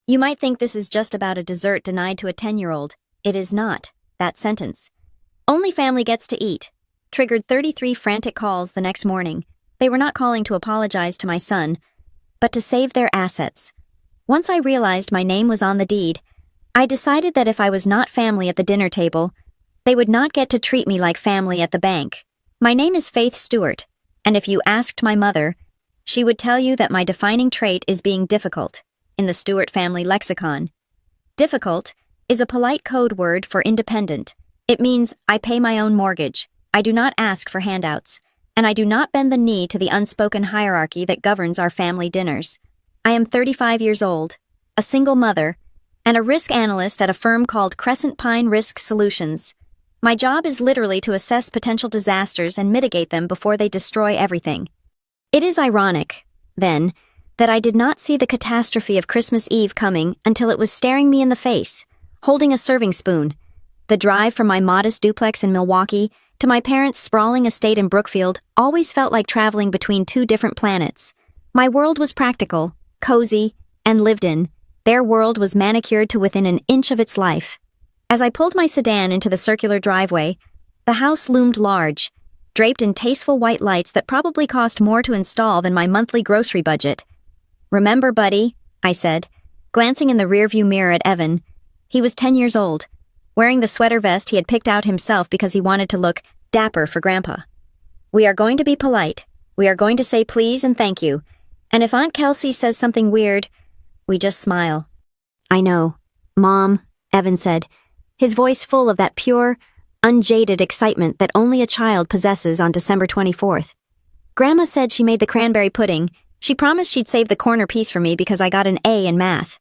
You might think this is just about a dessert denied to a 10-year-old. It is not. That sentence. Only family gets to eat. Triggered 33 frantic calls the next morning. They were not calling to apologize to my son, but to save their assets. Once I realized my name was on the deed, I decided that if I was not family at the dinner table, they would not get to treat me like family at the bank. My name is Faith Stewart, and if you asked my mother, she would tell you that my defining trait is being difficult, in the Stewart family lexicon. Difficult is a polite code word for independent. It means I pay my own mortgage, I do not ask for handouts, and I do not bend the knee to the unspoken hierarchy that governs our family dinners. I am 35 years old, a single mother, and a risk analyst at a firm called Crescent Pine Risk Solutions. My job is literally to assess potential disasters and mitigate them before they destroy everything. It is ironic, then, that I did not see the catastrophe of Christmas Eve coming until it was staring me in the face, holding a serving spoon. The drive from my modest duplex in Milwaukee to my parents' sprawling estate in Brookfield always felt like traveling between two different planets. My world was practical, cozy, and lived in. Their world was manicured to within an inch of its life. As I pulled my sedan into the circular driveway, the house loomed large, draped in tasteful white lights that probably cost more to install than my monthly grocery budget. "Remember, buddy," I said, glancing in the rearview mirror at Evan. He was 10 years old, wearing the sweater vest he had picked out himself because he wanted to look dapper for Grandpa. "We are going to be polite. We are going to say please and thank you. And if Aunt Kelsey says something weird, we just smile." "I know, Mom," Evan said, his voice full of that pure, unjaded excitement that only a child possesses on December 24th. "Grandma said she made the cranberry pudding. She promised she'd save the corner piece for me because I got an A in math."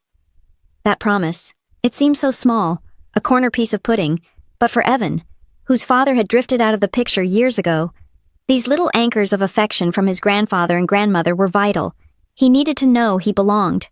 That promise, it seemed so small, a corner piece of pudding, but for Evan, whose father had drifted out of the picture years ago, these little anchors of affection from his grandfather and grandmother were vital. He needed to know he belonged.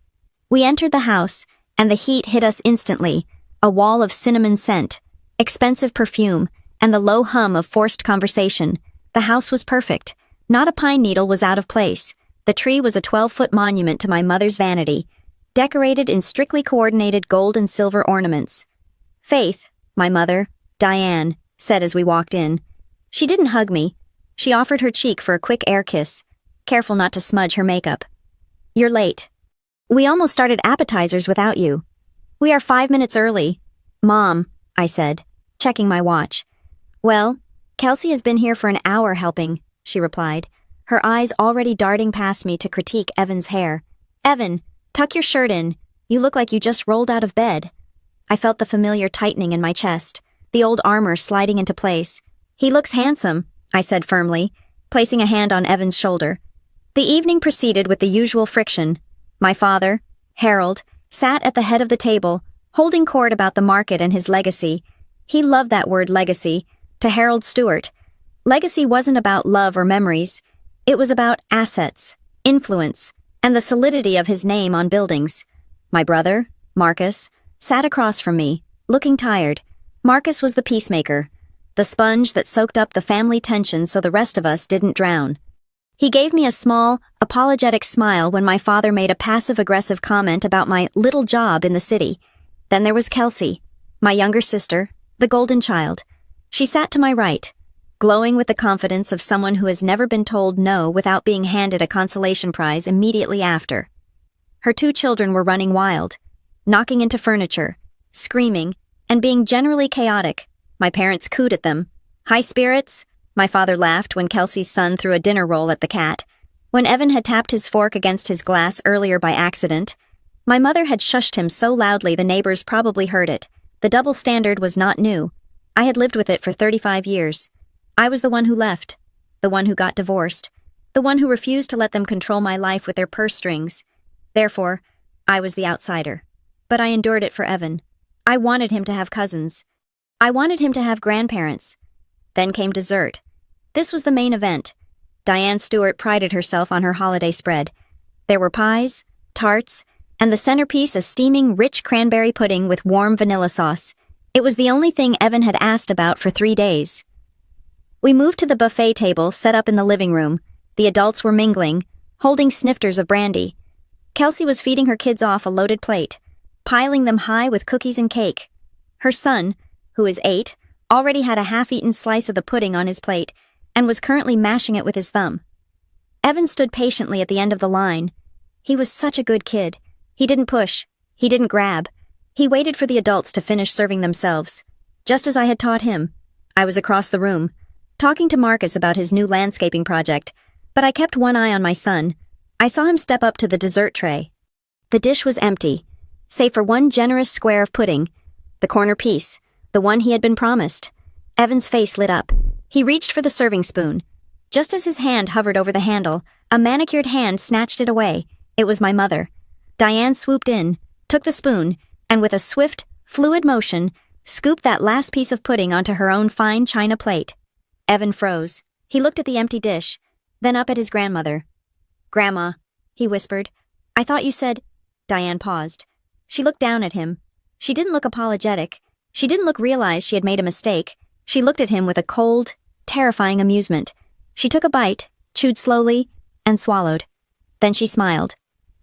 We entered the house, and the heat hit us instantly, a wall of cinnamon scent, expensive perfume, and the low hum of forced conversation. The house was perfect. Not a pine needle was out of place. The tree was a 12-foot monument to my mother's vanity, decorated in strictly coordinated gold and silver ornaments. "Faith," my mother, Diane, said as we walked in. She didn't hug me. She offered her cheek for a quick air kiss, careful not to smudge her makeup. "You're late. We almost started appetizers without you." "We are 5 minutes early." "Mom," I said, checking my watch. "Well, Kelsey has been here for an hour helping," she replied, her eyes already darting past me to critique Evan's hair. "Evan, tuck your shirt in. You look like you just rolled out of bed." I felt the familiar tightening in my chest, the old armor sliding into place. "He looks handsome," I said firmly, placing a hand on Evan's shoulder. The evening proceeded with the usual friction. My father, Harold, sat at the head of the table, holding court about the market and his legacy. He loved that word legacy. To Harold Stewart, legacy wasn't about love or memories. It was about assets, influence, and the solidity of his name on buildings. My brother, Marcus, sat across from me, looking tired. Marcus was the peacemaker, the sponge that soaked up the family tension so the rest of us didn't drown. He gave me a small, apologetic smile when my father made a passive-aggressive comment about my little job in the city. Then there was Kelsey, my younger sister, the golden child. She sat to my right, glowing with the confidence of someone who has never been told no without being handed a consolation prize immediately after. Her 2 children were running wild, knocking into furniture, screaming, and being generally chaotic. My parents cooed at them. "High spirits?" My father laughed when Kelsey's son threw a dinner roll at the cat. When Evan had tapped his fork against his glass earlier by accident, my mother had shushed him so loudly the neighbors probably heard it. The double standard was not new. I had lived with it for 35 years. I was the one who left, the one who got divorced, the one who refused to let them control my life with their purse strings. Therefore, I was the outsider. But I endured it for Evan. I wanted him to have cousins. I wanted him to have grandparents. Then came dessert. This was the main event. Diane Stewart prided herself on her holiday spread. There were pies, tarts, and the centerpiece a steaming rich cranberry pudding with warm vanilla sauce. It was the only thing Evan had asked about for 3 days. We moved to the buffet table set up in the living room. The adults were mingling, holding snifters of brandy. Kelsey was feeding her kids off a loaded plate. piling them high with cookies and cake. Her son, who is 8, already had a half-eaten slice of the pudding on his plate and was currently mashing it with his thumb. Evan stood patiently at the end of the line. He was such a good kid. He didn't push. He didn't grab. He waited for the adults to finish serving themselves. Just as I had taught him. I was across the room, talking to Marcus about his new landscaping project, but I kept one eye on my son. I saw him step up to the dessert tray. The dish was empty, save for one generous square of pudding, the corner piece, the one he had been promised. Evan's face lit up. He reached for the serving spoon. Just as his hand hovered over the handle, a manicured hand snatched it away. It was my mother. Diane swooped in, took the spoon, and with a swift, fluid motion, scooped that last piece of pudding onto her own fine china plate. Evan froze. He looked at the empty dish, then up at his grandmother. "Grandma," he whispered. "I thought you said—" Diane paused. She looked down at him. She didn't look apologetic. She didn't realize she had made a mistake. She looked at him with a cold, terrifying amusement. She took a bite, chewed slowly, and swallowed. Then she smiled.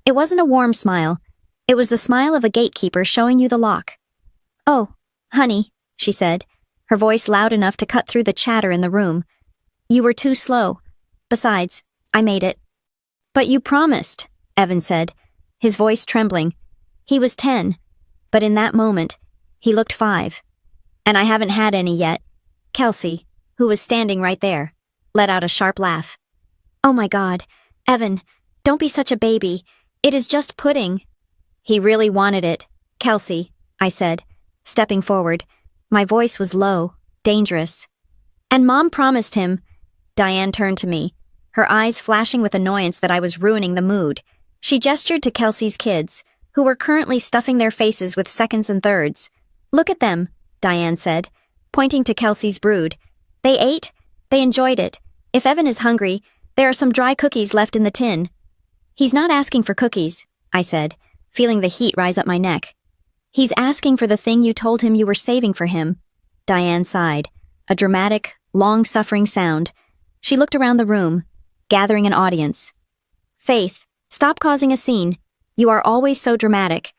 It wasn't a warm smile. It was the smile of a gatekeeper showing you the lock. "Oh, honey," she said, her voice loud enough to cut through the chatter in the room. "You were too slow. Besides, I made it." "But you promised," Evan said, his voice trembling. He was 10, but in that moment, he looked 5. "And I haven't had any yet." Kelsey, who was standing right there, let out a sharp laugh. "Oh my God, Evan, don't be such a baby. It is just pudding." "He really wanted it, Kelsey," I said, stepping forward. My voice was low, dangerous. "And Mom promised him." Diane turned to me, her eyes flashing with annoyance that I was ruining the mood. She gestured to Kelsey's kids, who were currently stuffing their faces with seconds and thirds. "Look at them," Diane said, pointing to Kelsey's brood. "They ate. They enjoyed it. If Evan is hungry, there are some dry cookies left in the tin." "He's not asking for cookies," I said, feeling the heat rise up my neck. "He's asking for the thing you told him you were saving for him." Diane sighed, a dramatic, long-suffering sound. She looked around the room, gathering an audience. "Faith, stop causing a scene. You are always so dramatic."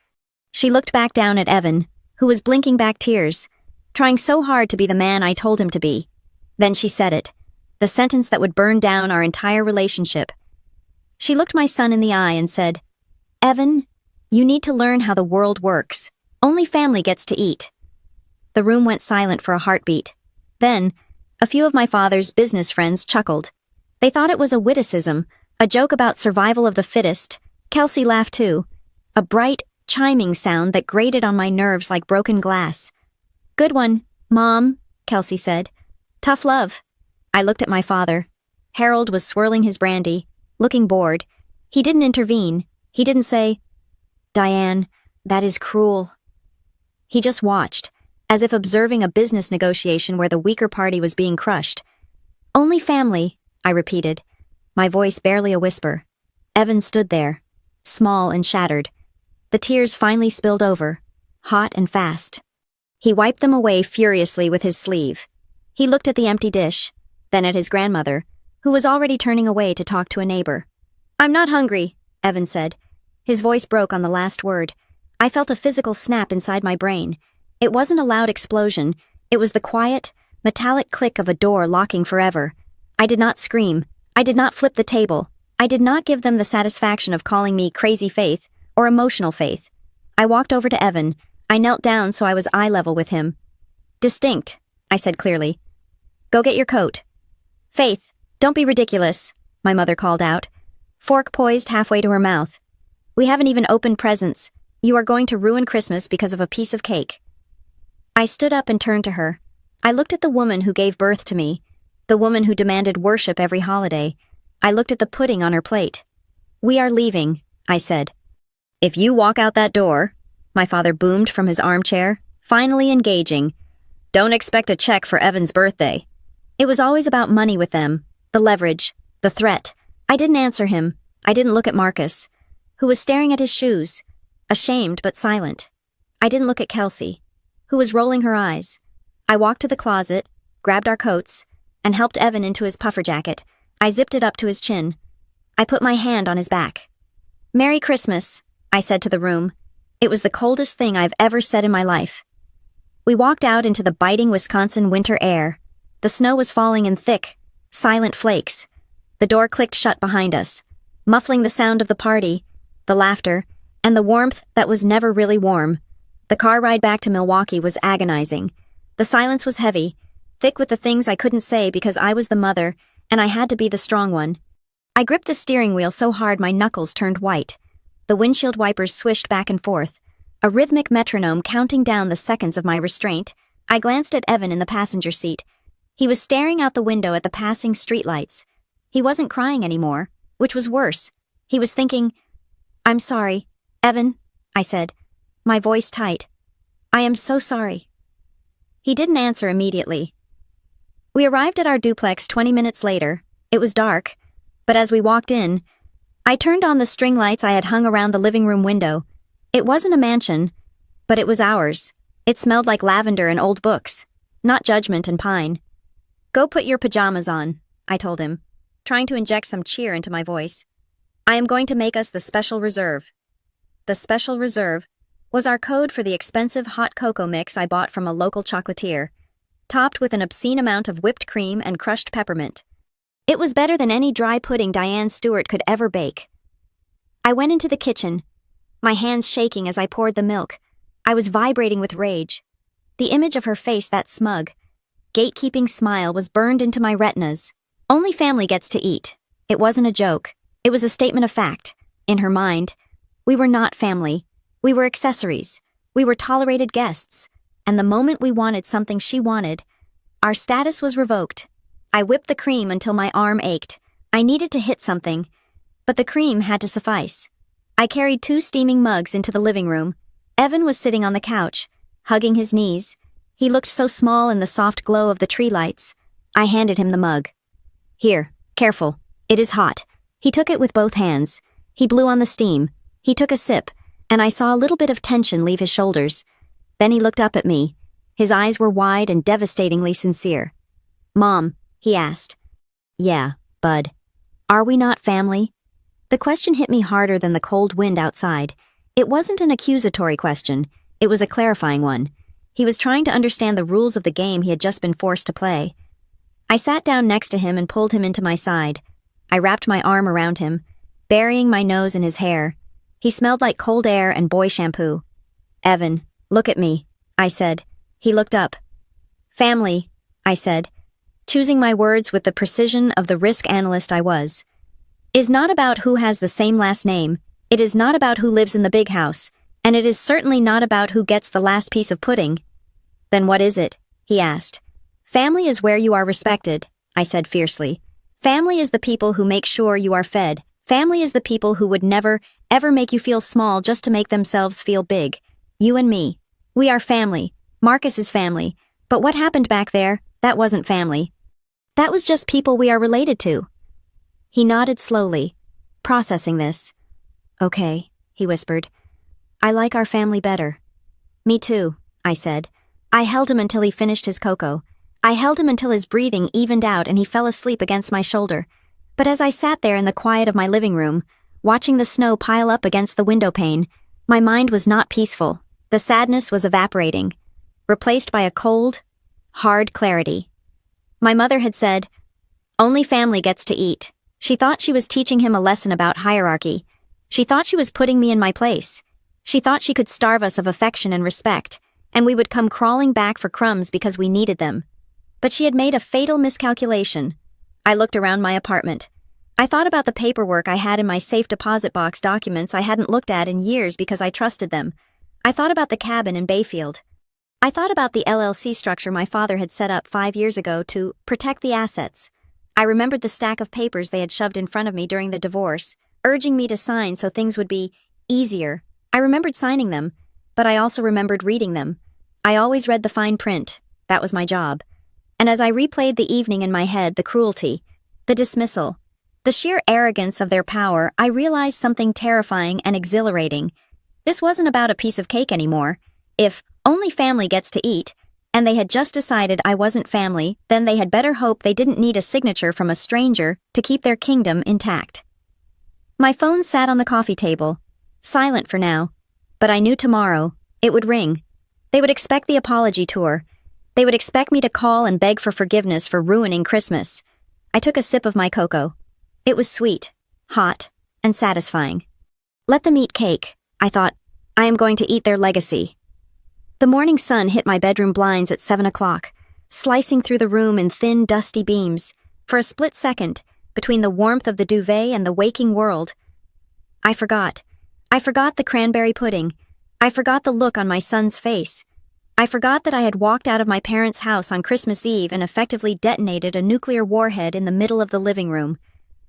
She looked back down at Evan, who was blinking back tears, trying so hard to be the man I told him to be. Then she said it, the sentence that would burn down our entire relationship. She looked my son in the eye and said, "Evan, you need to learn how the world works. Only family gets to eat." The room went silent for a heartbeat. Then, a few of my father's business friends chuckled. They thought it was a witticism, a joke about survival of the fittest. Kelsey laughed too, a bright, chiming sound that grated on my nerves like broken glass. "Good one, Mom," Kelsey said. "Tough love." I looked at my father. Harold was swirling his brandy, looking bored. He didn't intervene. He didn't say, "Diane, that is cruel." He just watched, as if observing a business negotiation where the weaker party was being crushed. "Only family," I repeated, my voice barely a whisper. Evan stood there, small and shattered. The tears finally spilled over, hot and fast. He wiped them away furiously with his sleeve. He looked at the empty dish, then at his grandmother, who was already turning away to talk to a neighbor. "I'm not hungry," Evan said. His voice broke on the last word. I felt a physical snap inside my brain. It wasn't a loud explosion. It was the quiet, metallic click of a door locking forever. I did not scream. I did not flip the table. I did not give them the satisfaction of calling me crazy Faith or emotional Faith. I walked over to Evan. I knelt down so I was eye level with him. "Distinct," I said clearly. "Go get your coat." "Faith, don't be ridiculous," my mother called out, fork poised halfway to her mouth. "We haven't even opened presents. You are going to ruin Christmas because of a piece of cake." I stood up and turned to her. I looked at the woman who gave birth to me, the woman who demanded worship every holiday. I looked at the pudding on her plate. "We are leaving," I said. "If you walk out that door," my father boomed from his armchair, finally engaging. "Don't expect a check for Evan's birthday." It was always about money with them, the leverage, the threat. I didn't answer him. I didn't look at Marcus, who was staring at his shoes, ashamed but silent. I didn't look at Kelsey, who was rolling her eyes. I walked to the closet, grabbed our coats, and helped Evan into his puffer jacket. I zipped it up to his chin. I put my hand on his back. "Merry Christmas," I said to the room. It was the coldest thing I've ever said in my life. We walked out into the biting Wisconsin winter air. The snow was falling in thick, silent flakes. The door clicked shut behind us, muffling the sound of the party, the laughter, and the warmth that was never really warm. The car ride back to Milwaukee was agonizing. The silence was heavy, thick with the things I couldn't say because I was the mother, and I had to be the strong one. I gripped the steering wheel so hard my knuckles turned white. The windshield wipers swished back and forth, a rhythmic metronome counting down the seconds of my restraint. I glanced at Evan in the passenger seat. He was staring out the window at the passing streetlights. He wasn't crying anymore, which was worse. He was thinking, "I'm sorry, Evan," I said, my voice tight. "I am so sorry." He didn't answer immediately. We arrived at our duplex 20 minutes later. It was dark, but as we walked in, I turned on the string lights I had hung around the living room window. It wasn't a mansion, but it was ours. It smelled like lavender and old books, not judgment and pine. "Go put your pajamas on," I told him, trying to inject some cheer into my voice. "I am going to make us the Special Reserve." The Special Reserve was our code for the expensive hot cocoa mix I bought from a local chocolatier, topped with an obscene amount of whipped cream and crushed peppermint. It was better than any dry pudding Diane Stewart could ever bake. I went into the kitchen, my hands shaking as I poured the milk. I was vibrating with rage. The image of her face, that smug, gatekeeping smile, was burned into my retinas. Only family gets to eat. It wasn't a joke. It was a statement of fact. In her mind, we were not family. We were accessories. We were tolerated guests. And the moment we wanted something she wanted, our status was revoked. I whipped the cream until my arm ached. I needed to hit something, but the cream had to suffice. I carried 2 steaming mugs into the living room. Evan was sitting on the couch, hugging his knees. He looked so small in the soft glow of the tree lights. I handed him the mug. "Here, careful. It is hot." He took it with both hands. He blew on the steam. He took a sip, and I saw a little bit of tension leave his shoulders. Then he looked up at me. His eyes were wide and devastatingly sincere. "Mom," he asked. "Yeah, bud. Are we not family?" The question hit me harder than the cold wind outside. It wasn't an accusatory question. It was a clarifying one. He was trying to understand the rules of the game he had just been forced to play. I sat down next to him and pulled him into my side. I wrapped my arm around him, burying my nose in his hair. He smelled like cold air and boy shampoo. "Evan, look at me," I said. He looked up. "Family," I said, choosing my words with the precision of the risk analyst I was, "is not about who has the same last name. It is not about who lives in the big house, and it is certainly not about who gets the last piece of pudding." "Then what is it?" he asked. "Family is where you are respected," I said fiercely. "Family is the people who make sure you are fed. Family is the people who would never, ever make you feel small just to make themselves feel big. You and me. We are family. Marcus is family. But what happened back there, that wasn't family. That was just people we are related to." He nodded slowly, processing this. "Okay," he whispered. "I like our family better." "Me too," I said. I held him until he finished his cocoa. I held him until his breathing evened out and he fell asleep against my shoulder. But as I sat there in the quiet of my living room, watching the snow pile up against the window pane, my mind was not peaceful. The sadness was evaporating, replaced by a cold, hard clarity. My mother had said, "Only family gets to eat." She thought she was teaching him a lesson about hierarchy. She thought she was putting me in my place. She thought she could starve us of affection and respect, and we would come crawling back for crumbs because we needed them. But she had made a fatal miscalculation. I looked around my apartment. I thought about the paperwork I had in my safe deposit box, documents I hadn't looked at in years because I trusted them. I thought about the cabin in Bayfield. I thought about the LLC structure my father had set up 5 years ago to protect the assets. I remembered the stack of papers they had shoved in front of me during the divorce, urging me to sign so things would be easier. I remembered signing them, but I also remembered reading them. I always read the fine print. That was my job. And as I replayed the evening in my head, the cruelty, the dismissal, the sheer arrogance of their power, I realized something terrifying and exhilarating. This wasn't about a piece of cake anymore. If only family gets to eat, and they had just decided I wasn't family, then they had better hope they didn't need a signature from a stranger to keep their kingdom intact. My phone sat on the coffee table, silent for now, But I knew tomorrow, it would ring. They would expect the apology tour. They would expect me to call and beg for forgiveness for ruining Christmas. I took a sip of my cocoa. It was sweet, hot, and satisfying. Let them eat cake, I thought. I am going to eat their legacy. The morning sun hit my bedroom blinds at 7 o'clock, slicing through the room in thin, dusty beams. For a split second, between the warmth of the duvet and the waking world, I forgot. I forgot the cranberry pudding. I forgot the look on my son's face. I forgot that I had walked out of my parents' house on Christmas Eve and effectively detonated a nuclear warhead in the middle of the living room.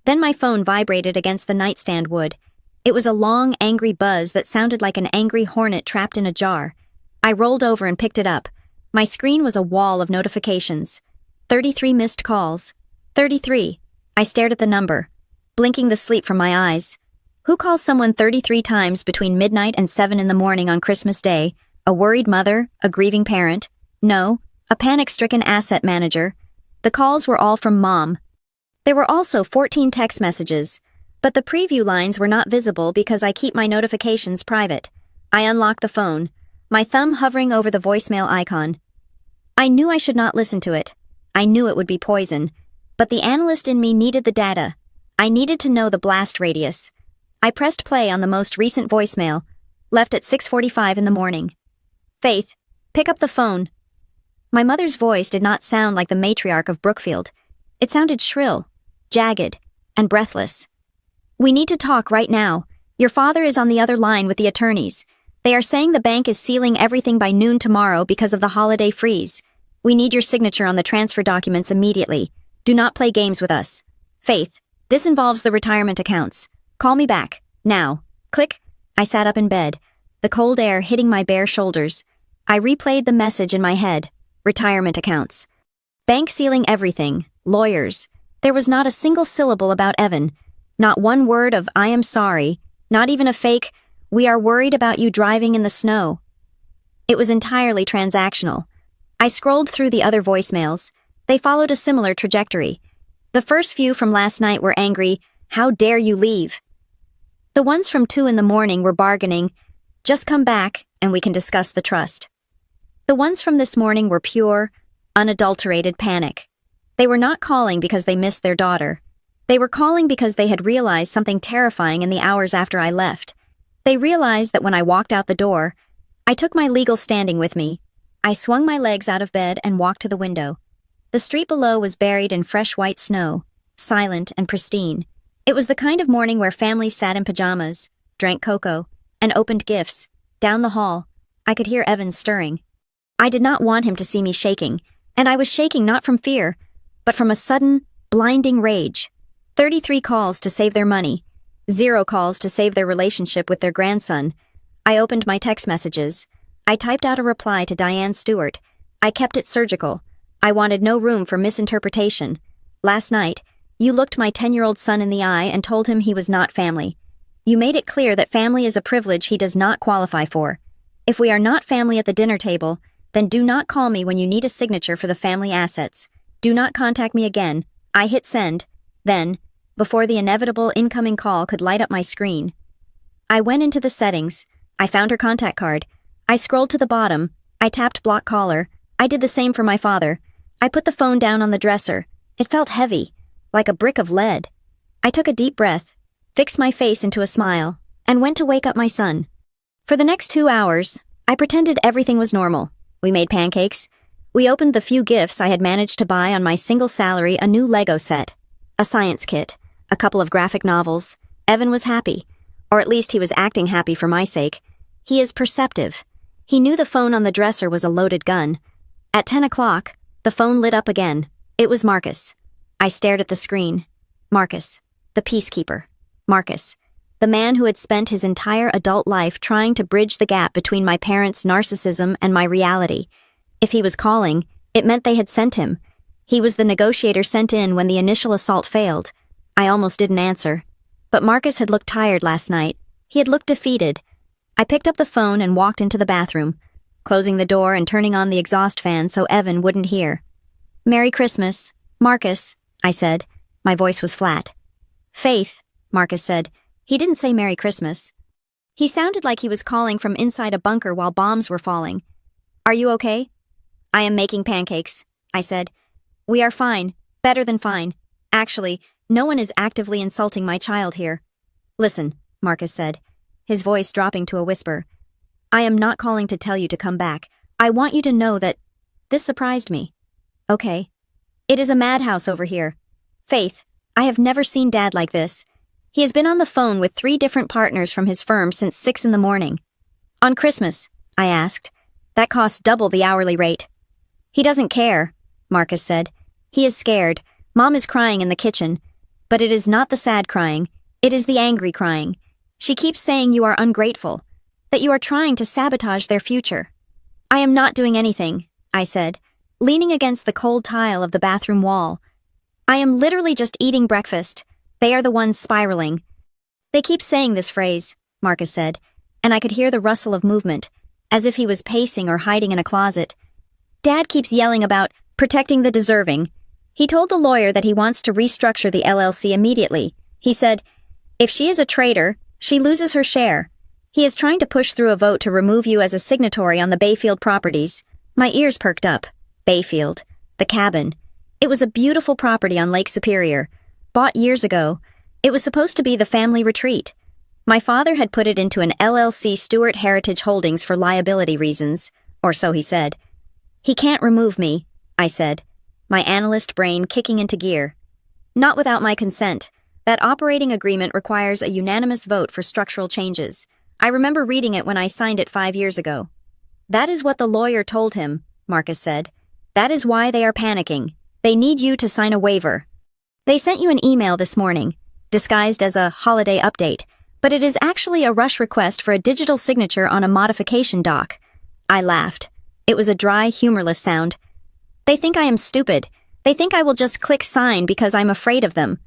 Then my phone vibrated against the nightstand wood. It was a long, angry buzz that sounded like an angry hornet trapped in a jar. I rolled over and picked it up. My screen was a wall of notifications. 33 missed calls. 33. I stared at the number, blinking the sleep from my eyes. Who calls someone 33 times between midnight and 7 in the morning on Christmas Day? A worried mother? A grieving parent? No, a panic-stricken asset manager. The calls were all from Mom. There were also 14 text messages, but the preview lines were not visible because I keep my notifications private. I unlocked the phone, my thumb hovering over the voicemail icon. I knew I should not listen to it. I knew it would be poison. But the analyst in me needed the data. I needed to know the blast radius. I pressed play on the most recent voicemail, left at 6:45 in the morning. Faith, pick up the phone. My mother's voice did not sound like the matriarch of Brookfield. It sounded shrill, jagged, and breathless. We need to talk right now. Your father is on the other line with the attorneys. They are saying the bank is sealing everything by noon tomorrow because of the holiday freeze. We need your signature on the transfer documents immediately. Do not play games with us. Faith, this involves the retirement accounts. Call me back, now. Click. I sat up in bed, the cold air hitting my bare shoulders. I replayed the message in my head. Retirement accounts. Bank sealing everything. Lawyers. There was not a single syllable about Evan. Not one word of I am sorry. Not even a fake, we are worried about you driving in the snow. It was entirely transactional. I scrolled through the other voicemails. They followed a similar trajectory. The first few from last night were angry, how dare you leave? The ones from 2 in the morning were bargaining, just come back and we can discuss the trust. The ones from this morning were pure, unadulterated panic. They were not calling because they missed their daughter. They were calling because they had realized something terrifying in the hours after I left. They realized that when I walked out the door, I took my legal standing with me. I swung my legs out of bed and walked to the window. The street below was buried in fresh white snow, silent and pristine. It was the kind of morning where families sat in pajamas, drank cocoa, and opened gifts. Down the hall, I could hear Evan stirring. I did not want him to see me shaking, and I was shaking not from fear, but from a sudden, blinding rage. 33 calls to save their money. 0 calls to save their relationship with their grandson. I opened my text messages. I typed out a reply to Diane Stewart. I kept it surgical. I wanted no room for misinterpretation. Last night, you looked my 10-year-old son in the eye and told him he was not family. You made it clear that family is a privilege he does not qualify for. If we are not family at the dinner table, then do not call me when you need a signature for the family assets. Do not contact me again. I hit send. Then, before the inevitable incoming call could light up my screen, I went into the settings. I found her contact card. I scrolled to the bottom. I tapped block caller. I did the same for my father. I put the phone down on the dresser. It felt heavy, like a brick of lead. I took a deep breath, fixed my face into a smile, and went to wake up my son. For the next 2 hours, I pretended everything was normal. We made pancakes. We opened the few gifts I had managed to buy on my single salary, a new Lego set, a science kit, a couple of graphic novels. Evan was happy, or at least he was acting happy for my sake. He is perceptive. He knew the phone on the dresser was a loaded gun. At 10 o'clock, the phone lit up again. It was Marcus. I stared at the screen. Marcus, the peacekeeper. Marcus, the man who had spent his entire adult life trying to bridge the gap between my parents' narcissism and my reality. If he was calling, it meant they had sent him. He was the negotiator sent in when the initial assault failed. I almost didn't answer. But Marcus had looked tired last night. He had looked defeated. I picked up the phone and walked into the bathroom, closing the door and turning on the exhaust fan so Evan wouldn't hear. Merry Christmas, Marcus, I said. My voice was flat. Faith, Marcus said. He didn't say Merry Christmas. He sounded like he was calling from inside a bunker while bombs were falling. "Are you okay?" "I am making pancakes," I said. "We are fine, better than fine. Actually, no one is actively insulting my child here." "Listen," Marcus said, his voice dropping to a whisper. "I am not calling to tell you to come back. I want you to know that..." This surprised me. "Okay. It is a madhouse over here. Faith, I have never seen Dad like this. He has been on the phone with 3 different partners from his firm since 6 in the morning. On Christmas?" I asked. "That costs double the hourly rate." "He doesn't care," Marcus said. "He is scared. Mom is crying in the kitchen. But it is not the sad crying. It is the angry crying. She keeps saying you are ungrateful, that you are trying to sabotage their future." "I am not doing anything," I said, leaning against the cold tile of the bathroom wall. "I am literally just eating breakfast. They are the ones spiraling." "They keep saying this phrase," Marcus said, and I could hear the rustle of movement, as if he was pacing or hiding in a closet. "Dad keeps yelling about protecting the deserving. He told the lawyer that he wants to restructure the LLC immediately. He said, if she is a traitor, she loses her share. He is trying to push through a vote to remove you as a signatory on the Bayfield properties." My ears perked up. Bayfield. The cabin. It was a beautiful property on Lake Superior. Bought years ago. It was supposed to be the family retreat. My father had put it into an LLC Stewart Heritage Holdings for liability reasons, or so he said. "He can't remove me," I said, my analyst brain kicking into gear. "Not without my consent. That operating agreement requires a unanimous vote for structural changes. I remember reading it when I signed it 5 years ago." "That is what the lawyer told him," Marcus said. "That is why they are panicking. They need you to sign a waiver. They sent you an email this morning, disguised as a holiday update, but it is actually a rush request for a digital signature on a modification doc." I laughed. It was a dry, humorless sound. "They think I am stupid. They think I will just click sign because I'm afraid of them."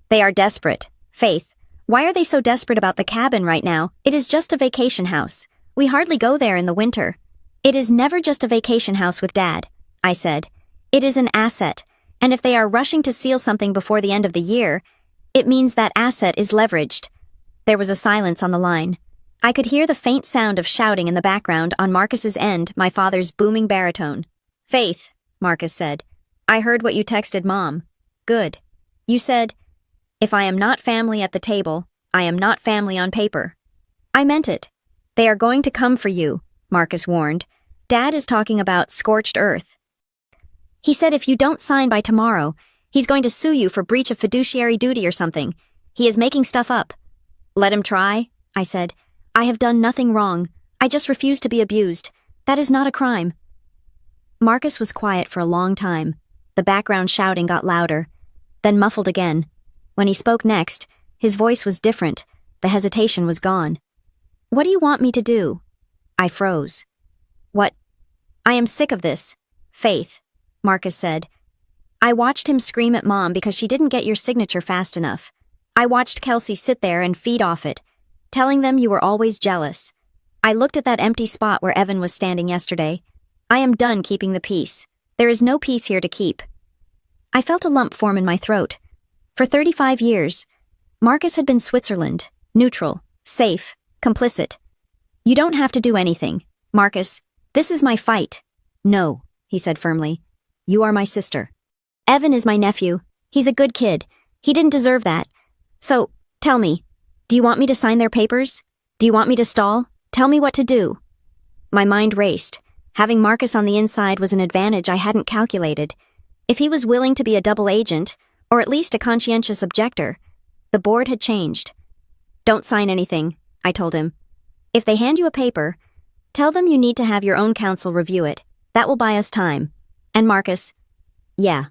"They are desperate. Faith, why are they so desperate about the cabin right now? It is just a vacation house. We hardly go there in the winter." "It is never just a vacation house with Dad," I said. "It is an asset, and if they are rushing to seal something before the end of the year, it means that asset is leveraged." There was a silence on the line. I could hear the faint sound of shouting in the background on Marcus's end, my father's booming baritone. "Faith," Marcus said, "I heard what you texted Mom. Good. You said, if I am not family at the table, I am not family on paper." "I meant it. They are going to come for you," Marcus warned. "Dad is talking about scorched earth. He said if you don't sign by tomorrow, he's going to sue you for breach of fiduciary duty or something. He is making stuff up." "Let him try," I said. "I have done nothing wrong. I just refuse to be abused. That is not a crime." Marcus was quiet for a long time. The background shouting got louder, then muffled again. When he spoke next, his voice was different. The hesitation was gone. "What do you want me to do?" I froze. "What? I am sick of this. Faith," Marcus said. "I watched him scream at Mom because she didn't get your signature fast enough. I watched Kelsey sit there and feed off it, telling them you were always jealous. I looked at that empty spot where Evan was standing yesterday. I am done keeping the peace. There is no peace here to keep." I felt a lump form in my throat. For 35 years, Marcus had been Switzerland, neutral, safe, complicit. "You don't have to do anything, Marcus. This is my fight." "No," he said firmly. "You are my sister. Evan is my nephew. He's a good kid. He didn't deserve that. So, tell me, do you want me to sign their papers? Do you want me to stall? Tell me what to do." My mind raced. Having Marcus on the inside was an advantage I hadn't calculated. If he was willing to be a double agent, or at least a conscientious objector, the board had changed. "Don't sign anything," I told him. "If they hand you a paper, tell them you need to have your own counsel review it. That will buy us time. And Marcus..." "Yeah.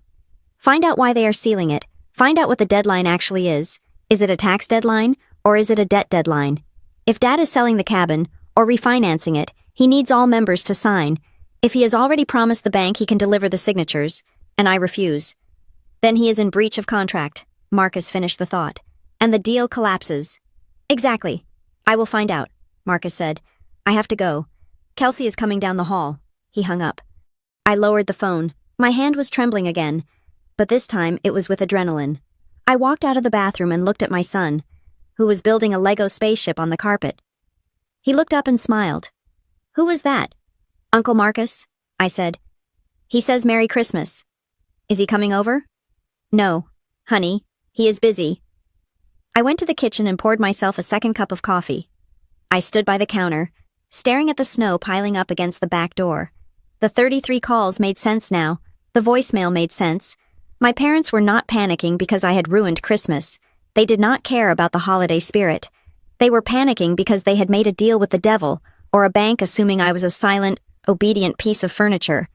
Find out why they are sealing it. Find out what the deadline actually is. Is it a tax deadline, or is it a debt deadline? If Dad is selling the cabin, or refinancing it, he needs all members to sign. If he has already promised the bank he can deliver the signatures, and I refuse, then he is in breach of contract," Marcus finished the thought, "and the deal collapses." "Exactly. I will find out," Marcus said. "I have to go. Kelsey is coming down the hall." He hung up. I lowered the phone. My hand was trembling again, but this time it was with adrenaline. I walked out of the bathroom and looked at my son, who was building a Lego spaceship on the carpet. He looked up and smiled. "Who was that?" "Uncle Marcus," I said. "He says Merry Christmas." "Is he coming over?" "No, honey, he is busy." I went to the kitchen and poured myself a second cup of coffee. I stood by the counter, staring at the snow piling up against the back door. The 33 calls made sense now. The voicemail made sense. My parents were not panicking because I had ruined Christmas. They did not care about the holiday spirit. They were panicking because they had made a deal with the devil, or a bank assuming I was a silent, obedient piece of furniture.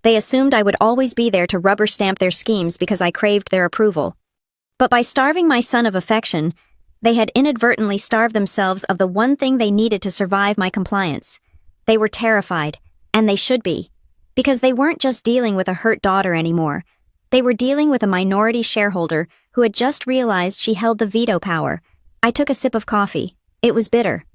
They assumed I would always be there to rubber stamp their schemes because I craved their approval. But by starving my son of affection, they had inadvertently starved themselves of the one thing they needed to survive my compliance. They were terrified, and they should be, because they weren't just dealing with a hurt daughter anymore. They were dealing with a minority shareholder who had just realized she held the veto power. I took a sip of coffee. It was bitter.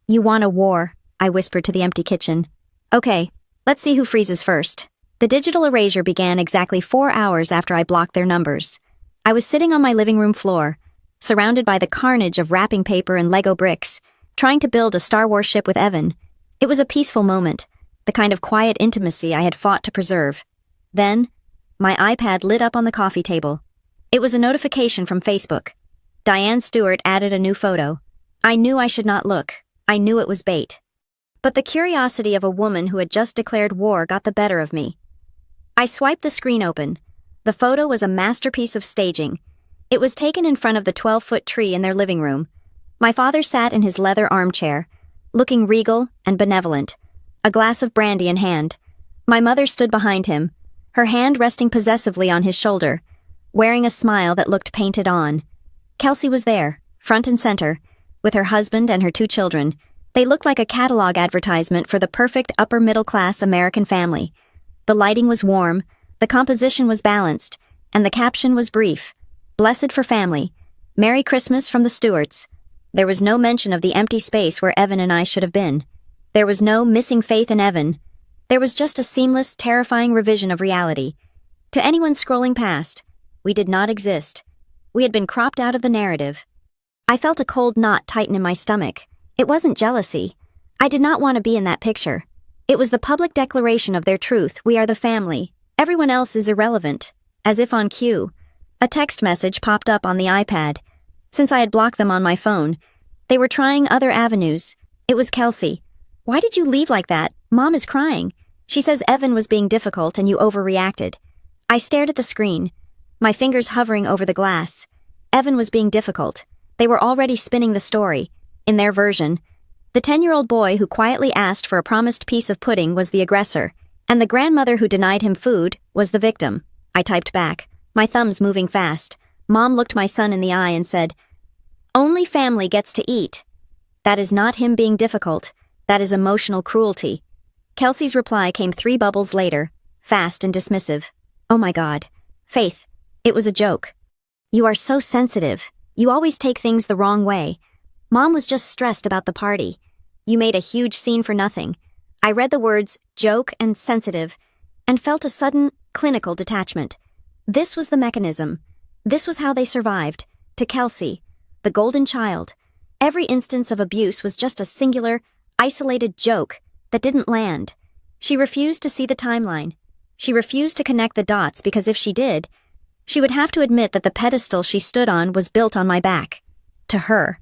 "You want a war," I whispered to the empty kitchen. "Okay, let's see who freezes first." The digital erasure began exactly 4 hours after I blocked their numbers. I was sitting on my living room floor, surrounded by the carnage of wrapping paper and Lego bricks, trying to build a Star Wars ship with Evan. It was a peaceful moment, the kind of quiet intimacy I had fought to preserve. Then, my iPad lit up on the coffee table. It was a notification from Facebook. Diane Stewart added a new photo. I knew I should not look. I knew it was bait. But the curiosity of a woman who had just declared war got the better of me. I swiped the screen open. The photo was a masterpiece of staging. It was taken in front of the 12-foot tree in their living room. My father sat in his leather armchair, looking regal and benevolent, a glass of brandy in hand. My mother stood behind him, her hand resting possessively on his shoulder, wearing a smile that looked painted on. Kelsey was there, front and center, with her husband and her 2 children. They looked like a catalog advertisement for the perfect upper-middle-class American family. The lighting was warm, the composition was balanced, and the caption was brief. "Blessed for family. Merry Christmas from the Stewarts." There was no mention of the empty space where Evan and I should have been. There was no missing faith in Evan. There was just a seamless, terrifying revision of reality. To anyone scrolling past, we did not exist. We had been cropped out of the narrative. I felt a cold knot tighten in my stomach. It wasn't jealousy. I did not want to be in that picture. It was the public declaration of their truth. "We are the family. Everyone else is irrelevant." As if on cue, a text message popped up on the iPad. Since I had blocked them on my phone, they were trying other avenues. It was Kelsey. "Why did you leave like that? Mom is crying. She says Evan was being difficult and you overreacted." I stared at the screen, my fingers hovering over the glass. Evan was being difficult. They were already spinning the story. In their version, the 10-year-old boy who quietly asked for a promised piece of pudding was the aggressor, and the grandmother who denied him food was the victim. I typed back, my thumbs moving fast. Mom looked my son in the eye and said, "Only family gets to eat." That is not him being difficult. That is emotional cruelty. Kelsey's reply came 3 bubbles later, fast and dismissive. "Oh my God. Faith, it was a joke. You are so sensitive. You always take things the wrong way. Mom was just stressed about the party. You made a huge scene for nothing." I read the words joke and sensitive and felt a sudden, clinical detachment. This was the mechanism. This was how they survived. To Kelsey, the golden child, every instance of abuse was just a singular, isolated joke that didn't land. She refused to see the timeline. She refused to connect the dots because if she did, she would have to admit that the pedestal she stood on was built on my back. To her,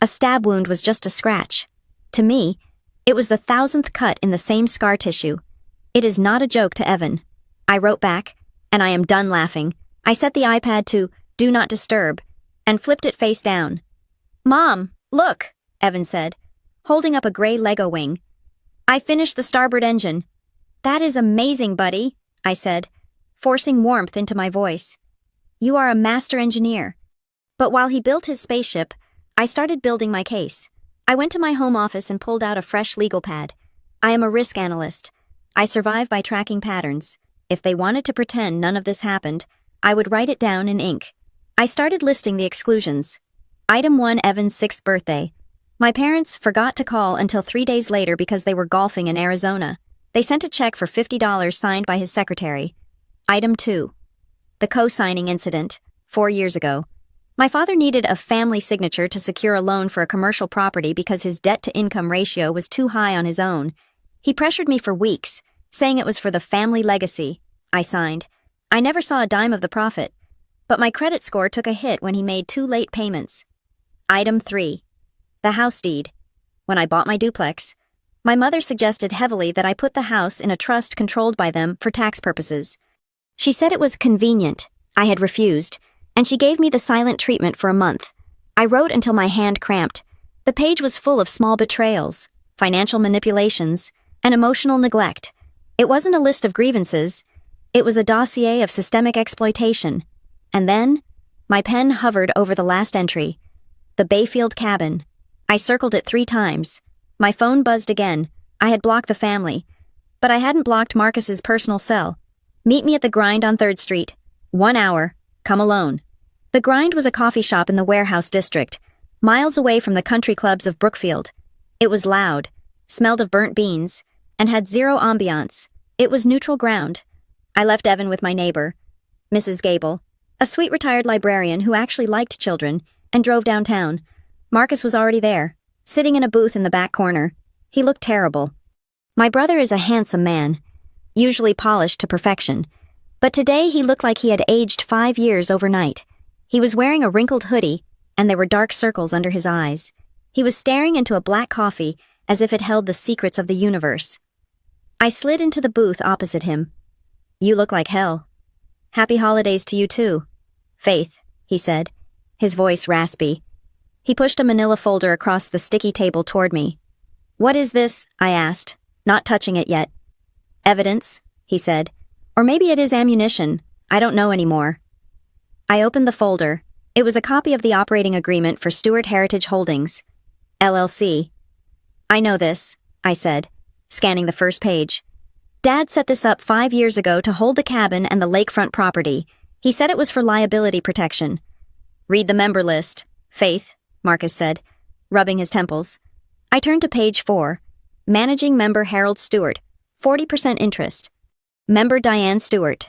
a stab wound was just a scratch. To me, it was the 1,000th cut in the same scar tissue. "It is not a joke to Evan." I wrote back, and I am done laughing. I set the iPad to Do Not Disturb and flipped it face down. "Mom, look," Evan said, holding up a gray Lego wing. "I finished the starboard engine." "That is amazing, buddy," I said, forcing warmth into my voice. "You are a master engineer." But while he built his spaceship, I started building my case. I went to my home office and pulled out a fresh legal pad. I am a risk analyst. I survive by tracking patterns. If they wanted to pretend none of this happened, I would write it down in ink. I started listing the exclusions. Item 1, Evan's 6th birthday. My parents forgot to call until 3 days later because they were golfing in Arizona. They sent a check for $50 signed by his secretary. Item 2. The co-signing incident, 4 years ago. My father needed a family signature to secure a loan for a commercial property because his debt-to-income ratio was too high on his own. He pressured me for weeks, saying it was for the family legacy. I signed. I never saw a dime of the profit, but my credit score took a hit when he made 2 late payments. Item 3. The house deed. When I bought my duplex, my mother suggested heavily that I put the house in a trust controlled by them for tax purposes. She said it was convenient. I had refused, and she gave me the silent treatment for a month. I wrote until my hand cramped. The page was full of small betrayals, financial manipulations, and emotional neglect. It wasn't a list of grievances. It was a dossier of systemic exploitation. And then, my pen hovered over the last entry. The Bayfield cabin. I circled it 3 times. My phone buzzed again. I had blocked the family, but I hadn't blocked Marcus's personal cell. Meet me at the Grind on 3rd Street. 1 hour. Come alone. The Grind was a coffee shop in the Warehouse District, miles away from the country clubs of Brookfield. It was loud, smelled of burnt beans, and had zero ambiance. It was neutral ground. I left Evan with my neighbor, Mrs. Gable, a sweet retired librarian who actually liked children, and drove downtown. Marcus was already there, sitting in a booth in the back corner. He looked terrible. My brother is a handsome man, usually polished to perfection, but today he looked like he had aged 5 years overnight. He was wearing a wrinkled hoodie, and there were dark circles under his eyes. He was staring into a black coffee as if it held the secrets of the universe. I slid into the booth opposite him. You look like hell. Happy holidays to you too. Faith, he said, his voice raspy. He pushed a manila folder across the sticky table toward me. What is this? I asked, not touching it yet. Evidence, he said. Or maybe it is ammunition. I don't know anymore. I opened the folder. It was a copy of the operating agreement for Stewart Heritage Holdings, LLC. I know this, I said, scanning the first page. Dad set this up 5 years ago to hold the cabin and the lakefront property. He said it was for liability protection. Read the member list, Faith, Marcus said, rubbing his temples. I turned to page 4. Managing member Harold Stewart, 40% interest. Member Diane Stewart,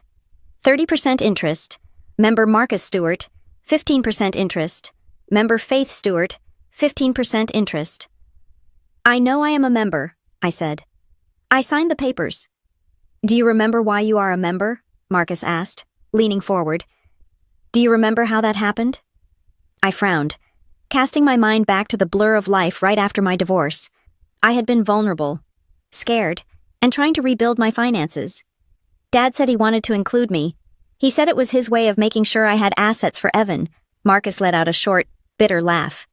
30% interest. Member Marcus Stewart, 15% interest. Member Faith Stewart, 15% interest. I know I am a member, I said. I signed the papers. Do you remember why you are a member? Marcus asked, leaning forward. Do you remember how that happened? I frowned, casting my mind back to the blur of life right after my divorce. I had been vulnerable, scared, and trying to rebuild my finances. Dad said he wanted to include me. He said it was his way of making sure I had assets for Evan. Marcus let out a short, bitter laugh.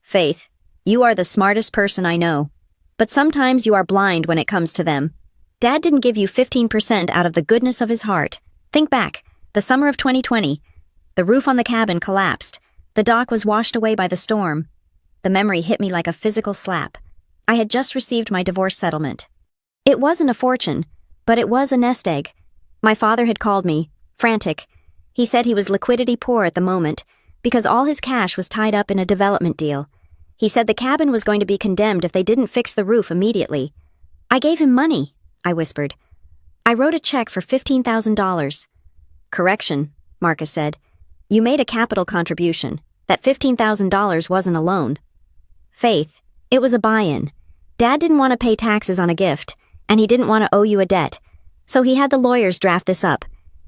Faith, you are the smartest person I know. But sometimes you are blind when it comes to them. Dad didn't give you 15% out of the goodness of his heart. Think back, the summer of 2020. The roof on the cabin collapsed. The dock was washed away by the storm. The memory hit me like a physical slap. I had just received my divorce settlement. It wasn't a fortune, but it was a nest egg. My father had called me, frantic. He said he was liquidity poor at the moment because all his cash was tied up in a development deal. He said the cabin was going to be condemned if they didn't fix the roof immediately. I gave him money, I whispered. I wrote a check for $15,000. Correction, Marcus said. You made a capital contribution. That $15,000 wasn't a loan. Faith, it was a buy-in. Dad didn't want to pay taxes on a gift, and he didn't want to owe you a debt. So he had the lawyers draft this up.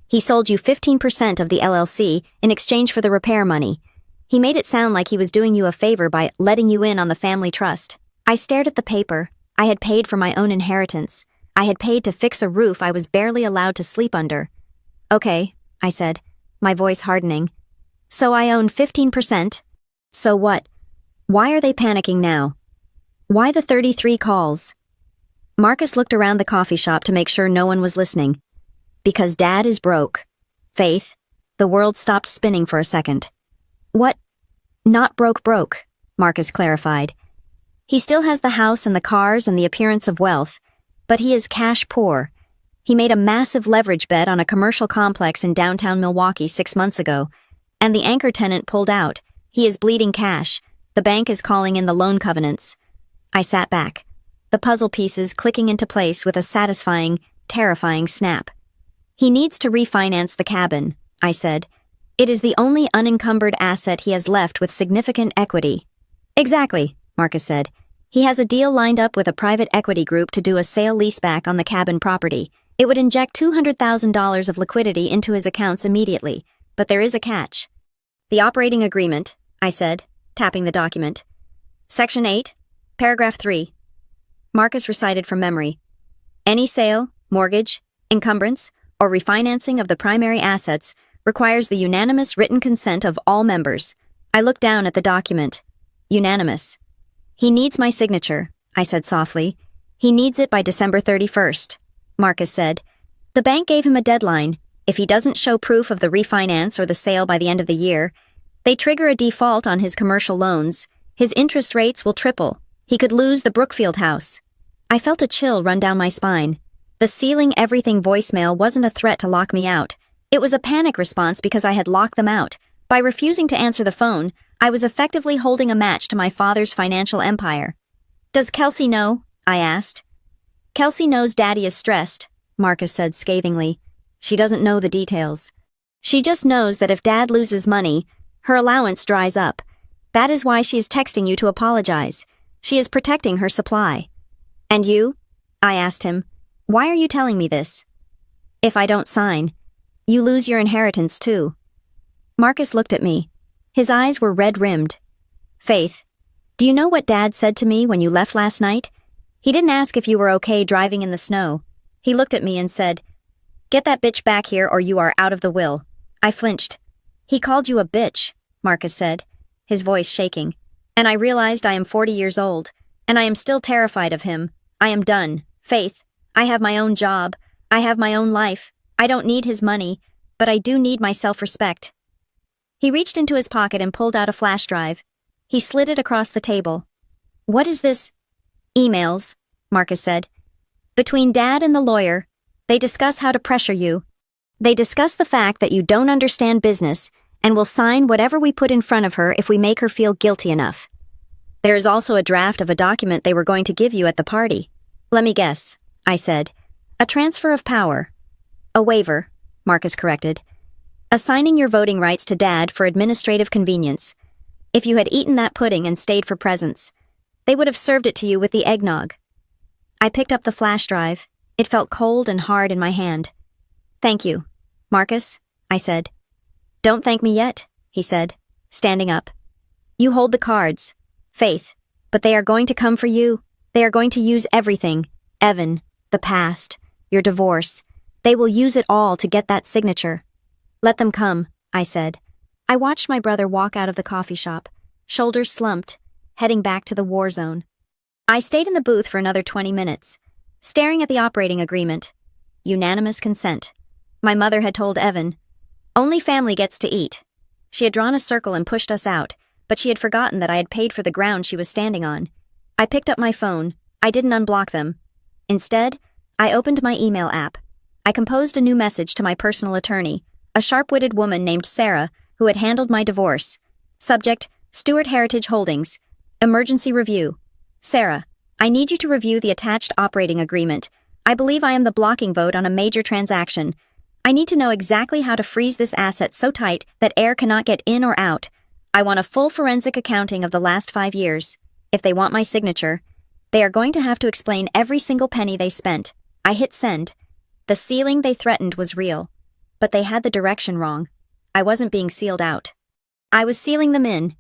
He sold you 15% of the LLC in exchange for the repair money. He made it sound like he was doing you a favor by letting you in on the family trust. I stared at the paper. I had paid for my own inheritance. I had paid to fix a roof I was barely allowed to sleep under. Okay, I said, my voice hardening. So I own 15%? So what? Why are they panicking now? Why the 33 calls? Marcus looked around the coffee shop to make sure no one was listening. Because Dad is broke. Faith, the world stopped spinning for a second. What? Not broke, Marcus clarified. He still has the house and the cars and the appearance of wealth, but he is cash poor. He made a massive leverage bet on a commercial complex in downtown Milwaukee 6 months ago, and the anchor tenant pulled out. He is bleeding cash. The bank is calling in the loan covenants. I sat back, the puzzle pieces clicking into place with a satisfying, terrifying snap. He needs to refinance the cabin, I said. It is the only unencumbered asset he has left with significant equity. Exactly, Marcus said. He has a deal lined up with a private equity group to do a sale-leaseback on the cabin property. It would inject $200,000 of liquidity into his accounts immediately, but there is a catch. The operating agreement, I said, tapping the document. Section 8, paragraph 3. Marcus recited from memory. Any sale, mortgage, encumbrance, or refinancing of the primary assets requires the unanimous written consent of all members. I looked down at the document. Unanimous. He needs my signature, I said softly. He needs it by December 31st, Marcus said. The bank gave him a deadline. If he doesn't show proof of the refinance or the sale by the end of the year, they trigger a default on his commercial loans. His interest rates will triple. He could lose the Brookfield house. I felt a chill run down my spine. The sealing everything voicemail wasn't a threat to lock me out. It was a panic response because I had locked them out. By refusing to answer the phone, I was effectively holding a match to my father's financial empire. Does Kelsey know? I asked. Kelsey knows Daddy is stressed, Marcus said scathingly. She doesn't know the details. She just knows that if Dad loses money, her allowance dries up. That is why she is texting you to apologize. She is protecting her supply. And you? I asked him. Why are you telling me this? If I don't sign, you lose your inheritance too. Marcus looked at me. His eyes were red-rimmed. Faith, do you know what Dad said to me when you left last night? He didn't ask if you were okay driving in the snow. He looked at me and said, "Get that bitch back here or you are out of the will." I flinched. He called you a bitch, Marcus said, his voice shaking. And I realized I am 40 years old, and I am still terrified of him. I am done. Faith, I have my own job. I have my own life. I don't need his money, but I do need my self-respect. He reached into his pocket and pulled out a flash drive. He slid it across the table. What is this? Emails, Marcus said. Between Dad and the lawyer, they discuss how to pressure you. They discuss the fact that you don't understand business and will sign whatever we put in front of her if we make her feel guilty enough. There is also a draft of a document they were going to give you at the party. Let me guess, I said. A transfer of power. A waiver, Marcus corrected. Assigning your voting rights to Dad for administrative convenience. If you had eaten that pudding and stayed for presents, they would have served it to you with the eggnog. I picked up the flash drive. It felt cold and hard in my hand. Thank you, Marcus, I said. Don't thank me yet, he said, standing up. You hold the cards, Faith, but they are going to come for you. They are going to use everything. Evan, the past, your divorce. They will use it all to get that signature. Let them come, I said. I watched my brother walk out of the coffee shop, shoulders slumped, heading back to the war zone. I stayed in the booth for another 20 minutes, staring at the operating agreement. Unanimous consent. My mother had told Evan, only family gets to eat. She had drawn a circle and pushed us out, but she had forgotten that I had paid for the ground she was standing on. I picked up my phone. I didn't unblock them. Instead, I opened my email app. I composed a new message to my personal attorney, a sharp-witted woman named Sarah, who had handled my divorce. Subject, Stewart Heritage Holdings. Emergency review. Sarah, I need you to review the attached operating agreement. I believe I am the blocking vote on a major transaction. I need to know exactly how to freeze this asset so tight that air cannot get in or out. I want a full forensic accounting of the last 5 years. If they want my signature, they are going to have to explain every single penny they spent. I hit send. The sealing they threatened was real, but they had the direction wrong. I wasn't being sealed out. I was sealing them in.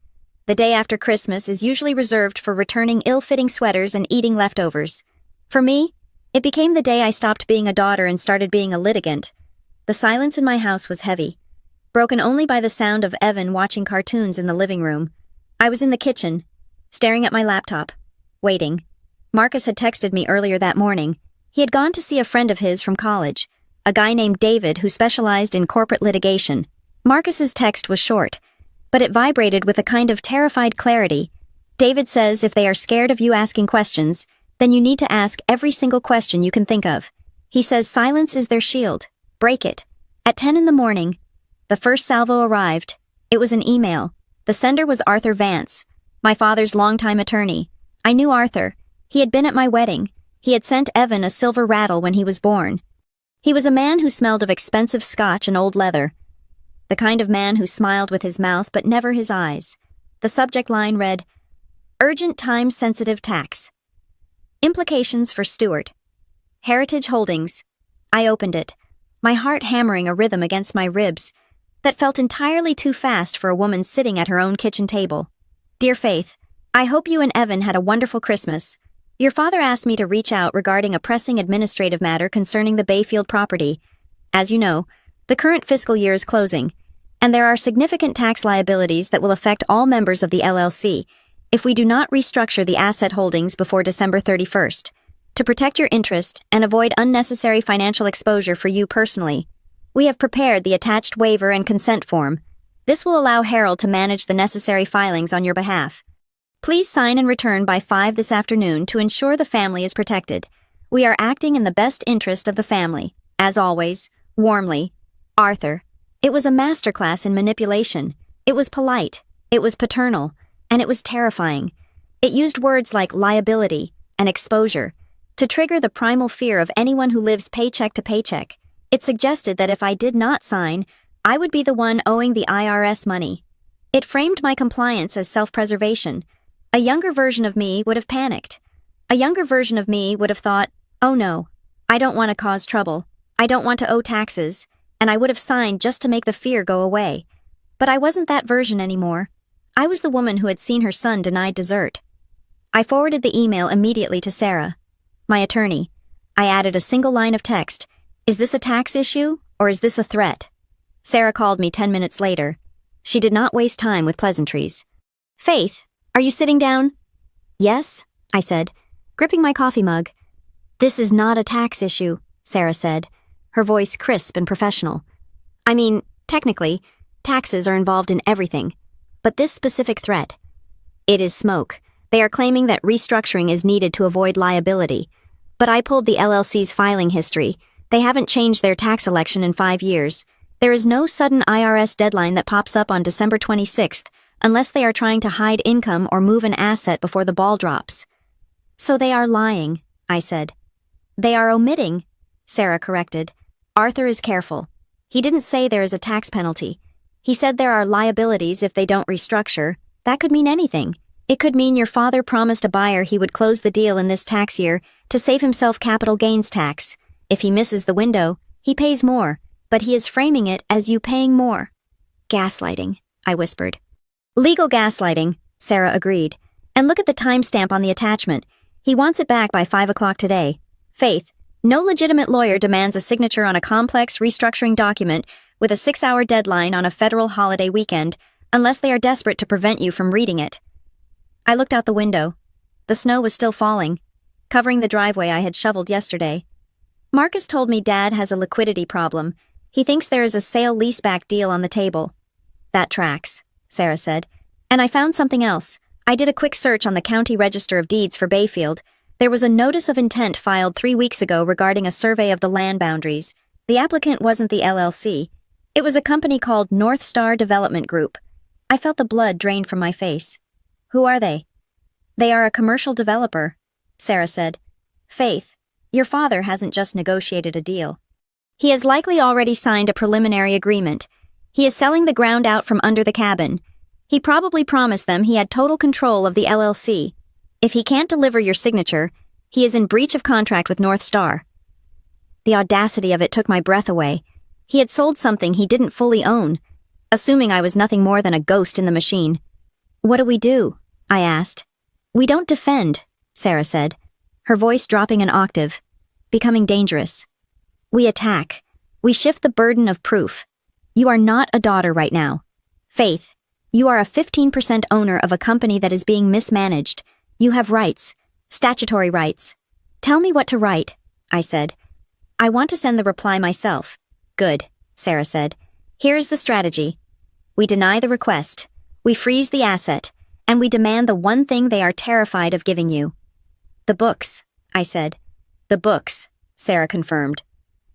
The day after Christmas is usually reserved for returning ill-fitting sweaters and eating leftovers. For me, it became the day I stopped being a daughter and started being a litigant. The silence in my house was heavy, broken only by the sound of Evan watching cartoons in the living room. I was in the kitchen, staring at my laptop, waiting. Marcus had texted me earlier that morning. He had gone to see a friend of his from college, a guy named David who specialized in corporate litigation. Marcus's text was short, but it vibrated with a kind of terrified clarity. David says if they are scared of you asking questions, then you need to ask every single question you can think of. He says silence is their shield. Break it. At 10 in the morning, the first salvo arrived. It was an email. The sender was Arthur Vance, my father's longtime attorney. I knew Arthur. He had been at my wedding. He had sent Evan a silver rattle when he was born. He was a man who smelled of expensive scotch and old leather. the kind of man who smiled with his mouth but never his eyes. The subject line read, Urgent Time-Sensitive Tax. Implications for Stewart. Heritage Holdings. I opened it, my heart hammering a rhythm against my ribs that felt entirely too fast for a woman sitting at her own kitchen table. Dear Faith, I hope you and Evan had a wonderful Christmas. Your father asked me to reach out regarding a pressing administrative matter concerning the Bayfield property. As you know, the current fiscal year is closing, and there are significant tax liabilities that will affect all members of the LLC if we do not restructure the asset holdings before December 31st. To protect your interest and avoid unnecessary financial exposure for you personally, we have prepared the attached waiver and consent form. This will allow Harold to manage the necessary filings on your behalf. Please sign and return by 5 this afternoon to ensure the family is protected. We are acting in the best interest of the family. As always, warmly, Arthur. It was a masterclass in manipulation. It was polite. It was paternal. And it was terrifying. It used words like liability and exposure to trigger the primal fear of anyone who lives paycheck to paycheck. It suggested that if I did not sign, I would be the one owing the IRS money. It framed my compliance as self-preservation. A younger version of me would have panicked. A younger version of me would have thought, oh no, I don't want to cause trouble. I don't want to owe taxes, and I would have signed just to make the fear go away. But I wasn't that version anymore. I was the woman who had seen her son denied dessert. I forwarded the email immediately to Sarah, my attorney. I added a single line of text. Is this a tax issue, or is this a threat? Sarah called me 10 minutes later. She did not waste time with pleasantries. Faith, are you sitting down? Yes, I said, gripping my coffee mug. This is not a tax issue, Sarah said, her voice crisp and professional. I mean, technically, taxes are involved in everything. But this specific threat, it is smoke. They are claiming that restructuring is needed to avoid liability. But I pulled the LLC's filing history. They haven't changed their tax election in 5 years. There is no sudden IRS deadline that pops up on December 26th unless they are trying to hide income or move an asset before the ball drops. So they are lying, I said. They are omitting, Sarah corrected. Arthur is careful. He didn't say there is a tax penalty. He said there are liabilities if they don't restructure. That could mean anything. It could mean your father promised a buyer he would close the deal in this tax year to save himself capital gains tax. If he misses the window, he pays more, but he is framing it as you paying more. Gaslighting, I whispered. Legal gaslighting, Sarah agreed. And look at the timestamp on the attachment. He wants it back by 5 o'clock today. Faith, no legitimate lawyer demands a signature on a complex restructuring document with a 6-hour deadline on a federal holiday weekend unless they are desperate to prevent you from reading it. I looked out the window. The snow was still falling, covering the driveway I had shoveled yesterday. Marcus told me Dad has a liquidity problem. He thinks there is a sale-leaseback deal on the table. That tracks, Sarah said. And I found something else. I did a quick search on the County Register of Deeds for Bayfield. There was a notice of intent filed 3 weeks ago regarding a survey of the land boundaries. The applicant wasn't the LLC. It was a company called North Star Development Group. I felt the blood drain from my face. Who are they? They are a commercial developer, Sarah said. Faith, your father hasn't just negotiated a deal. He has likely already signed a preliminary agreement. He is selling the ground out from under the cabin. He probably promised them he had total control of the LLC. If he can't deliver your signature, he is in breach of contract with North Star. The audacity of it took my breath away. He had sold something he didn't fully own, assuming I was nothing more than a ghost in the machine. What do we do? I asked. We don't defend, Sarah said, her voice dropping an octave, becoming dangerous. We attack. We shift the burden of proof. You are not a daughter right now. Faith, you are a 15% owner of a company that is being mismanaged. You have rights, statutory rights. Tell me what to write, I said. I want to send the reply myself. Good, Sarah said. Here is the strategy. We deny the request. We freeze the asset. And we demand the one thing they are terrified of giving you. The books, I said. The books, Sarah confirmed.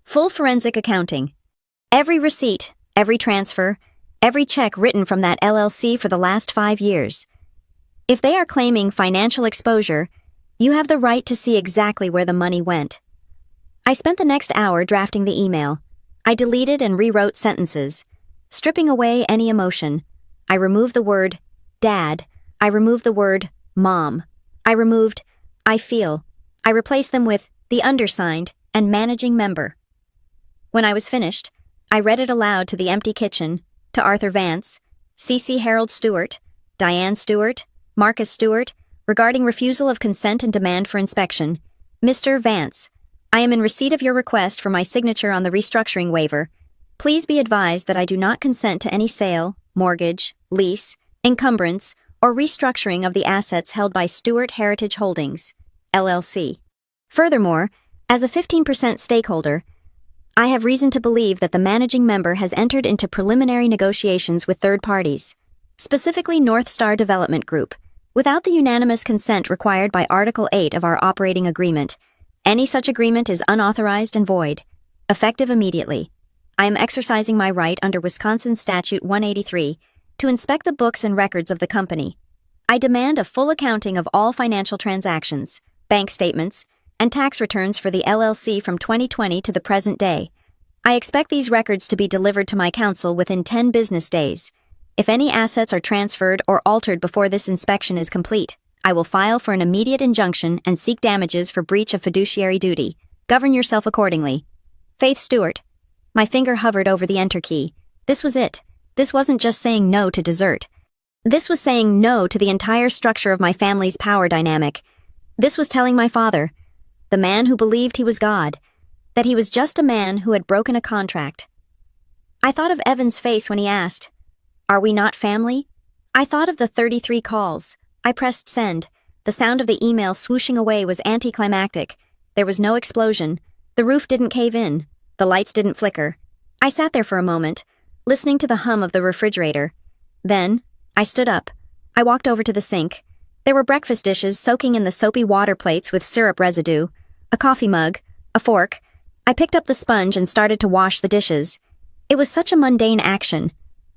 Full forensic accounting. Every receipt, every transfer, every check written from that LLC for the last 5 years. If they are claiming financial exposure, you have the right to see exactly where the money went. I spent the next hour drafting the email. I deleted and rewrote sentences. stripping away any emotion. I removed the word dad. I removed the word mom. I removed I feel. I replaced them with the undersigned and managing member. When I was finished, I read it aloud to the empty kitchen, to Arthur Vance, C.C. Harold Stewart, Diane Stewart, Marcus Stewart, regarding refusal of consent and demand for inspection. Mr. Vance, I am in receipt of your request for my signature on the restructuring waiver. Please be advised that I do not consent to any sale, mortgage, lease, encumbrance, or restructuring of the assets held by Stewart Heritage Holdings, LLC. Furthermore, as a 15% stakeholder, I have reason to believe that the managing member has entered into preliminary negotiations with third parties, specifically North Star Development Group, without the unanimous consent required by Article 8 of our operating agreement. Any such agreement is unauthorized and void, effective immediately. I am exercising my right under Wisconsin Statute 183 to inspect the books and records of the company. I demand a full accounting of all financial transactions, bank statements, and tax returns for the LLC from 2020 to the present day. I expect these records to be delivered to my counsel within 10 business days. If any assets are transferred or altered before this inspection is complete, I will file for an immediate injunction and seek damages for breach of fiduciary duty. Govern yourself accordingly. Faith Stewart. My finger hovered over the enter key. This was it. This wasn't just saying no to dessert. This was saying no to the entire structure of my family's power dynamic. This was telling my father, the man who believed he was God, that he was just a man who had broken a contract. I thought of Evan's face when he asked, "Are we not family?" I thought of the 33 calls. I pressed send. The sound of the email swooshing away was anticlimactic. There was no explosion. The roof didn't cave in. The lights didn't flicker. I sat there for a moment, listening to the hum of the refrigerator. Then, I stood up. I walked over to the sink. There were breakfast dishes soaking in the soapy water plates with syrup residue, a coffee mug, a fork. I picked up the sponge and started to wash the dishes. It was such a mundane action.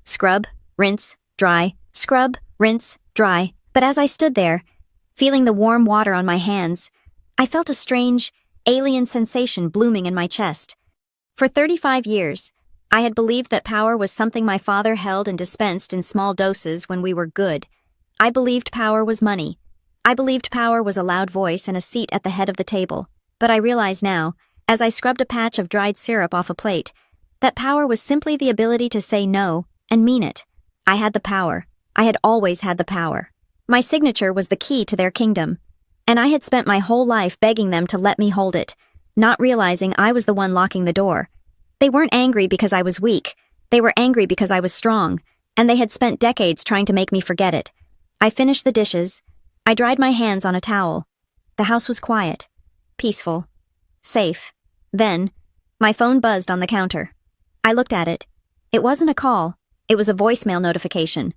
Scrub, rinse, dry, scrub, rinse, dry. But as I stood there, feeling the warm water on my hands, I felt a strange, alien sensation blooming in my chest. For 35 years, I had believed that power was something my father held and dispensed in small doses when we were good. I believed power was money. I believed power was a loud voice and a seat at the head of the table. But I realize now, as I scrubbed a patch of dried syrup off a plate, that power was simply the ability to say no and mean it. I had the power. I had always had the power. My signature was the key to their kingdom, and I had spent my whole life begging them to let me hold it, not realizing I was the one locking the door. They weren't angry because I was weak. They were angry because I was strong, and they had spent decades trying to make me forget it. I finished the dishes. I dried my hands on a towel. The house was quiet, peaceful, safe. Then, my phone buzzed on the counter. I looked at it. It wasn't a call. It was a voicemail notification.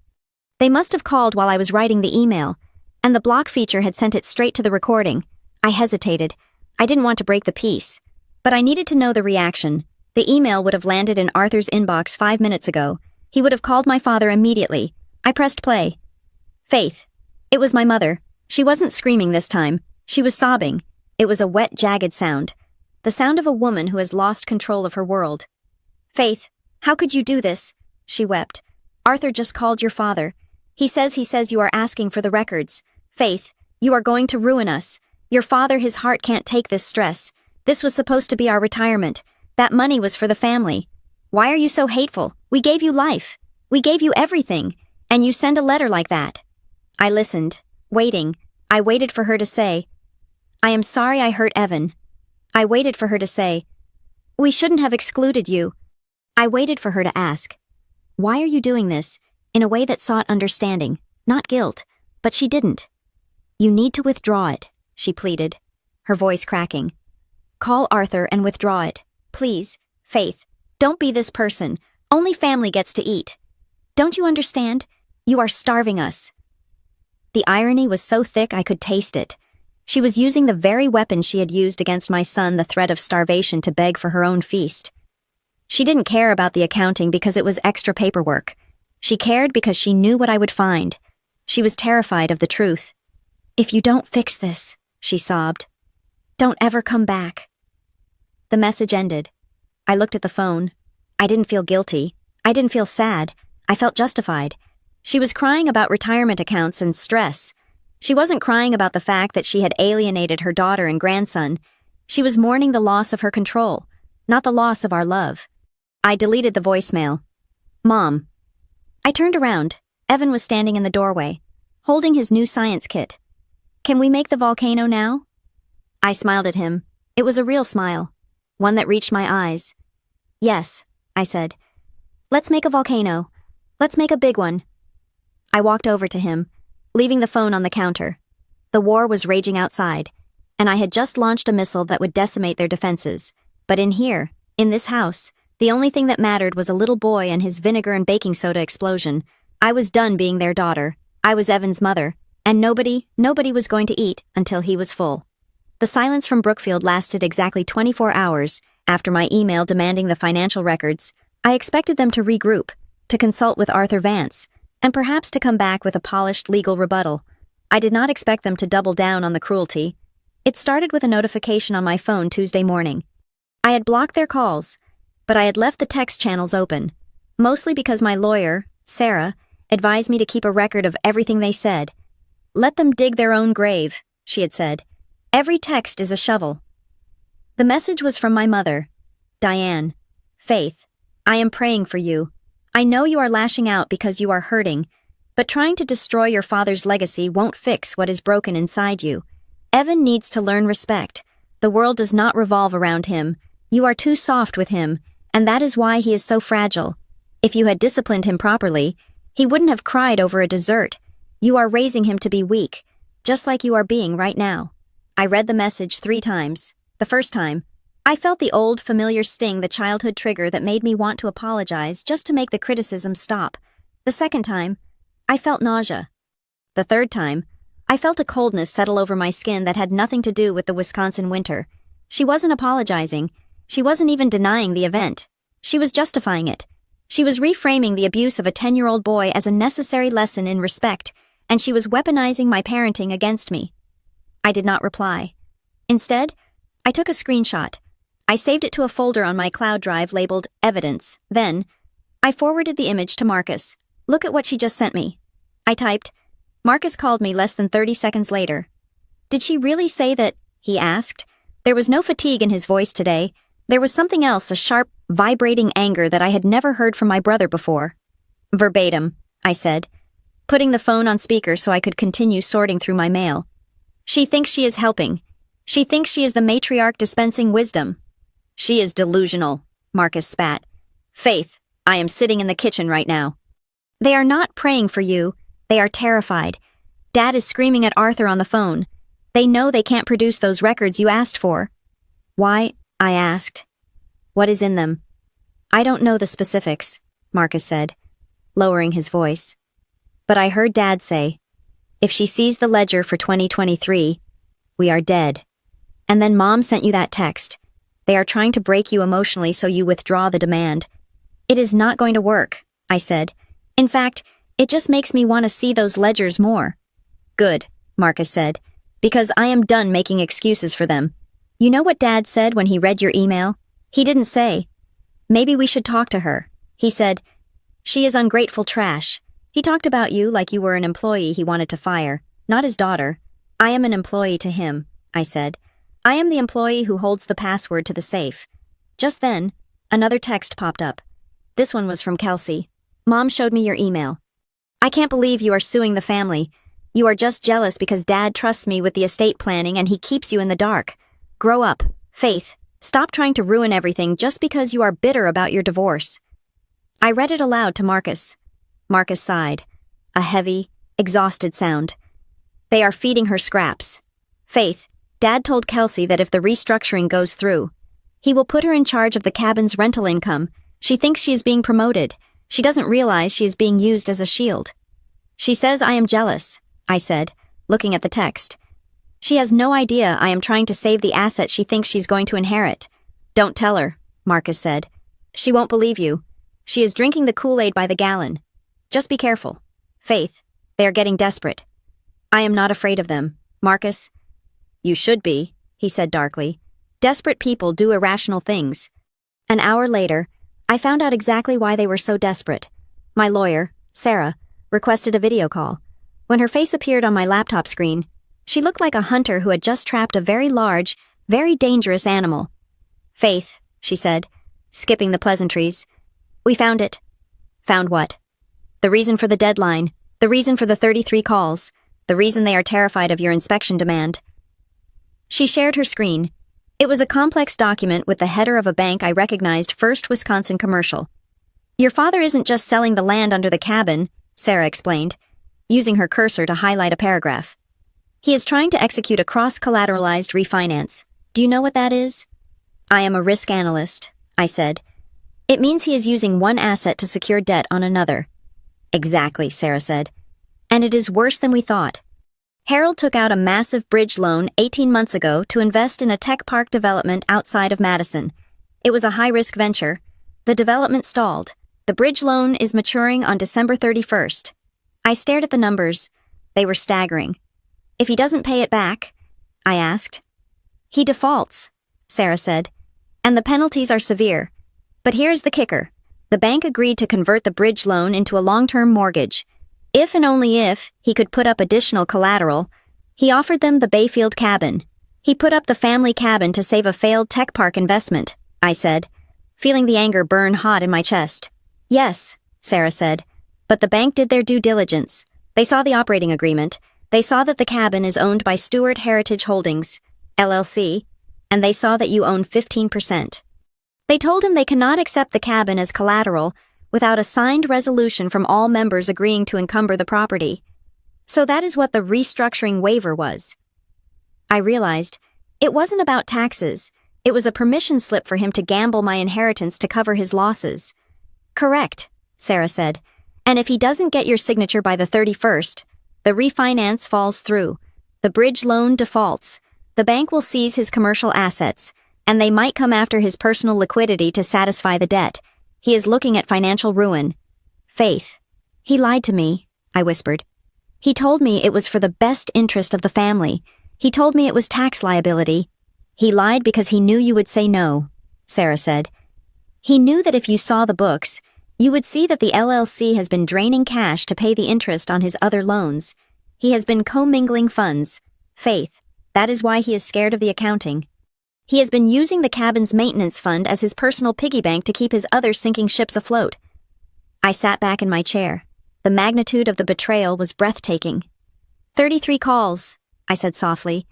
They must have called while I was writing the email, and the block feature had sent it straight to the recording. I hesitated. I didn't want to break the peace, but I needed to know the reaction. The email would have landed in Arthur's inbox 5 minutes ago. He would have called my father immediately. I pressed play. Faith. It was my mother. She wasn't screaming this time. She was sobbing. It was a wet, jagged sound. The sound of a woman who has lost control of her world. Faith, how could you do this? She wept. Arthur just called your father. He says you are asking for the records. Faith, you are going to ruin us. Your father, his heart can't take this stress. This was supposed to be our retirement. That money was for the family. Why are you so hateful? We gave you life. We gave you everything. And you send a letter like that. I listened, waiting. I waited for her to say, I am sorry I hurt Evan. I waited for her to say, we shouldn't have excluded you. I waited for her to ask, why are you doing this? In a way that sought understanding, not guilt. But she didn't. You need to withdraw it, she pleaded, her voice cracking. Call Arthur and withdraw it. Please, Faith, don't be this person. Only family gets to eat. Don't you understand? You are starving us. The irony was so thick I could taste it. She was using the very weapon she had used against my son, the threat of starvation, to beg for her own feast. She didn't care about the accounting because it was extra paperwork. She cared because she knew what I would find. She was terrified of the truth. If you don't fix this, she sobbed, don't ever come back. The message ended. I looked at the phone. I didn't feel guilty. I didn't feel sad. I felt justified. She was crying about retirement accounts and stress. She wasn't crying about the fact that she had alienated her daughter and grandson. She was mourning the loss of her control, not the loss of our love. I deleted the voicemail. Mom. I turned around. Evan was standing in the doorway, holding his new science kit. Can we make the volcano now? I smiled at him. It was a real smile, one that reached my eyes. Yes, I said. Let's make a volcano. Let's make a big one. I walked over to him, leaving the phone on the counter. The war was raging outside, and I had just launched a missile that would decimate their defenses. But in here, in this house, the only thing that mattered was a little boy and his vinegar and baking soda explosion. I was done being their daughter. I was Evan's mother, and nobody was going to eat until he was full. The silence from Brookfield lasted exactly 24 hours. After my email demanding the financial records, I expected them to regroup, to consult with Arthur Vance, and perhaps to come back with a polished legal rebuttal. I did not expect them to double down on the cruelty. It started with a notification on my phone Tuesday morning. I had blocked their calls, but I had left the text channels open, mostly because my lawyer, Sarah, advised me to keep a record of everything they said. Let them dig their own grave, she had said. Every text is a shovel. The message was from my mother, Diane. Faith, I am praying for you. I know you are lashing out because you are hurting, but trying to destroy your father's legacy won't fix what is broken inside you. Evan needs to learn respect. The world does not revolve around him. You are too soft with him, and that is why he is so fragile. If you had disciplined him properly, he wouldn't have cried over a dessert. You are raising him to be weak, just like you are being right now. I read the message 3 times. The first time, I felt the old, familiar sting, the childhood trigger that made me want to apologize just to make the criticism stop. The second time, I felt nausea. The third time, I felt a coldness settle over my skin that had nothing to do with the Wisconsin winter. She wasn't apologizing. She wasn't even denying the event. She was justifying it. She was reframing the abuse of a 10-year-old boy as a necessary lesson in respect, and she was weaponizing my parenting against me. I did not reply. Instead, I took a screenshot. I saved it to a folder on my cloud drive labeled Evidence. Then, I forwarded the image to Marcus. Look at what she just sent me. I typed. Marcus called me less than 30 seconds later. Did she really say that? He asked. There was no fatigue in his voice today. There was something else, a sharp, vibrating anger that I had never heard from my brother before. Verbatim, I said, putting the phone on speaker so I could continue sorting through my mail. She thinks she is helping. She thinks she is the matriarch dispensing wisdom. She is delusional, Marcus spat. Faith, I am sitting in the kitchen right now. They are not praying for you. They are terrified. Dad is screaming at Arthur on the phone. They know they can't produce those records you asked for. Why? I asked. What is in them? I don't know the specifics, Marcus said, lowering his voice. But I heard Dad say, if she sees the ledger for 2023, we are dead. And then Mom sent you that text. They are trying to break you emotionally so you withdraw the demand. It is not going to work, I said. In fact, it just makes me want to see those ledgers more. Good, Marcus said, because I am done making excuses for them. You know what Dad said when he read your email? He didn't say, maybe we should talk to her. He said, she is ungrateful trash. He talked about you like you were an employee he wanted to fire, not his daughter. I am an employee to him, I said. I am the employee who holds the password to the safe. Just then, another text popped up. This one was from Kelsey. Mom showed me your email. I can't believe you are suing the family. You are just jealous because Dad trusts me with the estate planning and he keeps you in the dark. Grow up, Faith. Stop trying to ruin everything just because you are bitter about your divorce. I read it aloud to Marcus. Marcus sighed. A heavy, exhausted sound. They are feeding her scraps. Faith, Dad told Kelsey that if the restructuring goes through, he will put her in charge of the cabin's rental income. She thinks she is being promoted. She doesn't realize she is being used as a shield. She says I am jealous, I said, looking at the text. She has no idea I am trying to save the asset she thinks she's going to inherit. Don't tell her, Marcus said. She won't believe you. She is drinking the Kool-Aid by the gallon. Just be careful. Faith, they are getting desperate. I am not afraid of them, Marcus. You should be, he said darkly. Desperate people do irrational things. An hour later, I found out exactly why they were so desperate. My lawyer, Sarah, requested a video call. When her face appeared on my laptop screen, she looked like a hunter who had just trapped a very large, very dangerous animal. "Faith," she said, skipping the pleasantries. "We found it." "Found what?" "The reason for the deadline, the reason for the 33 calls, the reason they are terrified of your inspection demand." She shared her screen. It was a complex document with the header of a bank I recognized, First Wisconsin Commercial. "Your father isn't just selling the land under the cabin," Sarah explained, using her cursor to highlight a paragraph. "He is trying to execute a cross-collateralized refinance. Do you know what that is?" "I am a risk analyst," I said. "It means he is using one asset to secure debt on another." "Exactly," Sarah said. "And it is worse than we thought. Harold took out a massive bridge loan 18 months ago to invest in a tech park development outside of Madison. It was a high-risk venture. The development stalled. The bridge loan is maturing on December 31st. I stared at the numbers. They were staggering. "If he doesn't pay it back?" I asked. "He defaults," Sarah said, "and the penalties are severe. But here's the kicker. The bank agreed to convert the bridge loan into a long-term mortgage. If and only if he could put up additional collateral. He offered them the Bayfield cabin. He put up the family cabin to save a failed tech park investment," I said, feeling the anger burn hot in my chest. "Yes," Sarah said, "but the bank did their due diligence. They saw the operating agreement. They saw that the cabin is owned by Stewart Heritage Holdings, LLC, and they saw that you own 15%. They told him they cannot accept the cabin as collateral without a signed resolution from all members agreeing to encumber the property. So that is what the restructuring waiver was." I realized it wasn't about taxes. It was a permission slip for him to gamble my inheritance to cover his losses. "Correct," Sarah said. "And if he doesn't get your signature by the 31st, the refinance falls through. The bridge loan defaults. The bank will seize his commercial assets, and they might come after his personal liquidity to satisfy the debt. He is looking at financial ruin." "Faith, he lied to me," I whispered. "He told me it was for the best interest of the family. He told me it was tax liability." "He lied because he knew you would say no," Sarah said. "He knew that if you saw the books, you would see that the LLC has been draining cash to pay the interest on his other loans. He has been commingling funds. Faith, that is why he is scared of the accounting. He has been using the cabin's maintenance fund as his personal piggy bank to keep his other sinking ships afloat." I sat back in my chair. The magnitude of the betrayal was breathtaking. 33 calls, I said softly.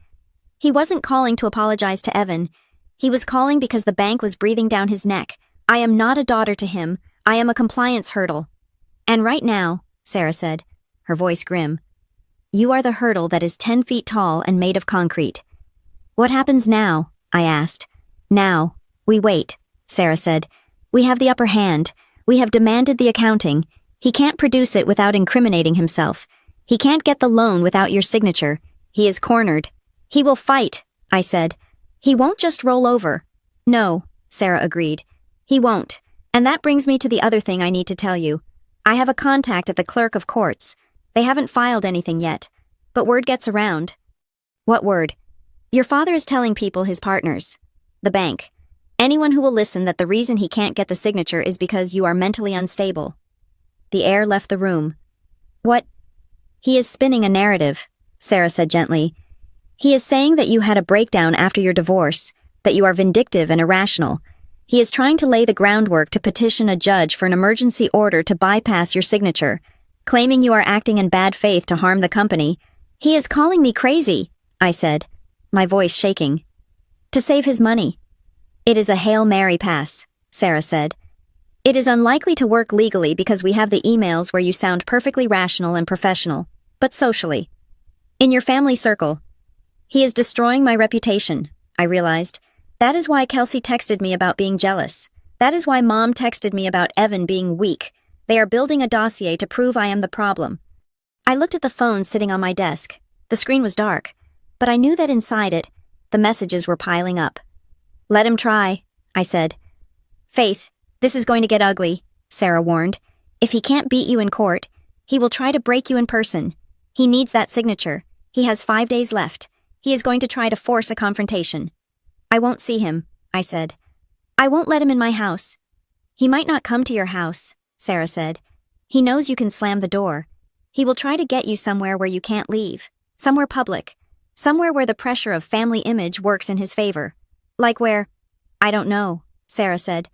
He wasn't calling to apologize to Evan. He was calling because the bank was breathing down his neck. I am not a daughter to him. I am a compliance hurdle. "And right now," Sarah said, her voice grim, "you are the hurdle that is 10 feet tall and made of concrete." "What happens now?" I asked. "Now, we wait," Sarah said. "We have the upper hand. We have demanded the accounting. He can't produce it without incriminating himself. He can't get the loan without your signature. He is cornered." "He will fight," I said. "He won't just roll over." "No," Sarah agreed. "He won't. And that brings me to the other thing I need to tell you. I have a contact at the clerk of courts. They haven't filed anything yet. But word gets around." "What word?" "Your father is telling people, his partners. The bank. Anyone who will listen, that the reason he can't get the signature is because you are mentally unstable." The air left the room. "What?" "He is spinning a narrative," Sarah said gently. "He is saying that you had a breakdown after your divorce, that you are vindictive and irrational. He is trying to lay the groundwork to petition a judge for an emergency order to bypass your signature, claiming you are acting in bad faith to harm the company. He is calling me crazy," I said, my voice shaking. "To save his money." "It is a Hail Mary pass," Sarah said. "It is unlikely to work legally because we have the emails where you sound perfectly rational and professional, but socially. In your family circle. He is destroying my reputation," I realized. "That is why Kelsey texted me about being jealous. That is why Mom texted me about Evan being weak. They are building a dossier to prove I am the problem." I looked at the phone sitting on my desk. The screen was dark, but I knew that inside it, the messages were piling up. "Let him try," I said. "Faith, this is going to get ugly," Sarah warned. "If he can't beat you in court, he will try to break you in person. He needs that signature. He has 5 days left. He is going to try to force a confrontation." "I won't see him," I said. "I won't let him in my house." He might not come to your house, Sarah said. He knows you can slam the door. He will try to get you somewhere where you can't leave. Somewhere public. Somewhere where the pressure of family image works in his favor. Like where? I don't know, Sarah said.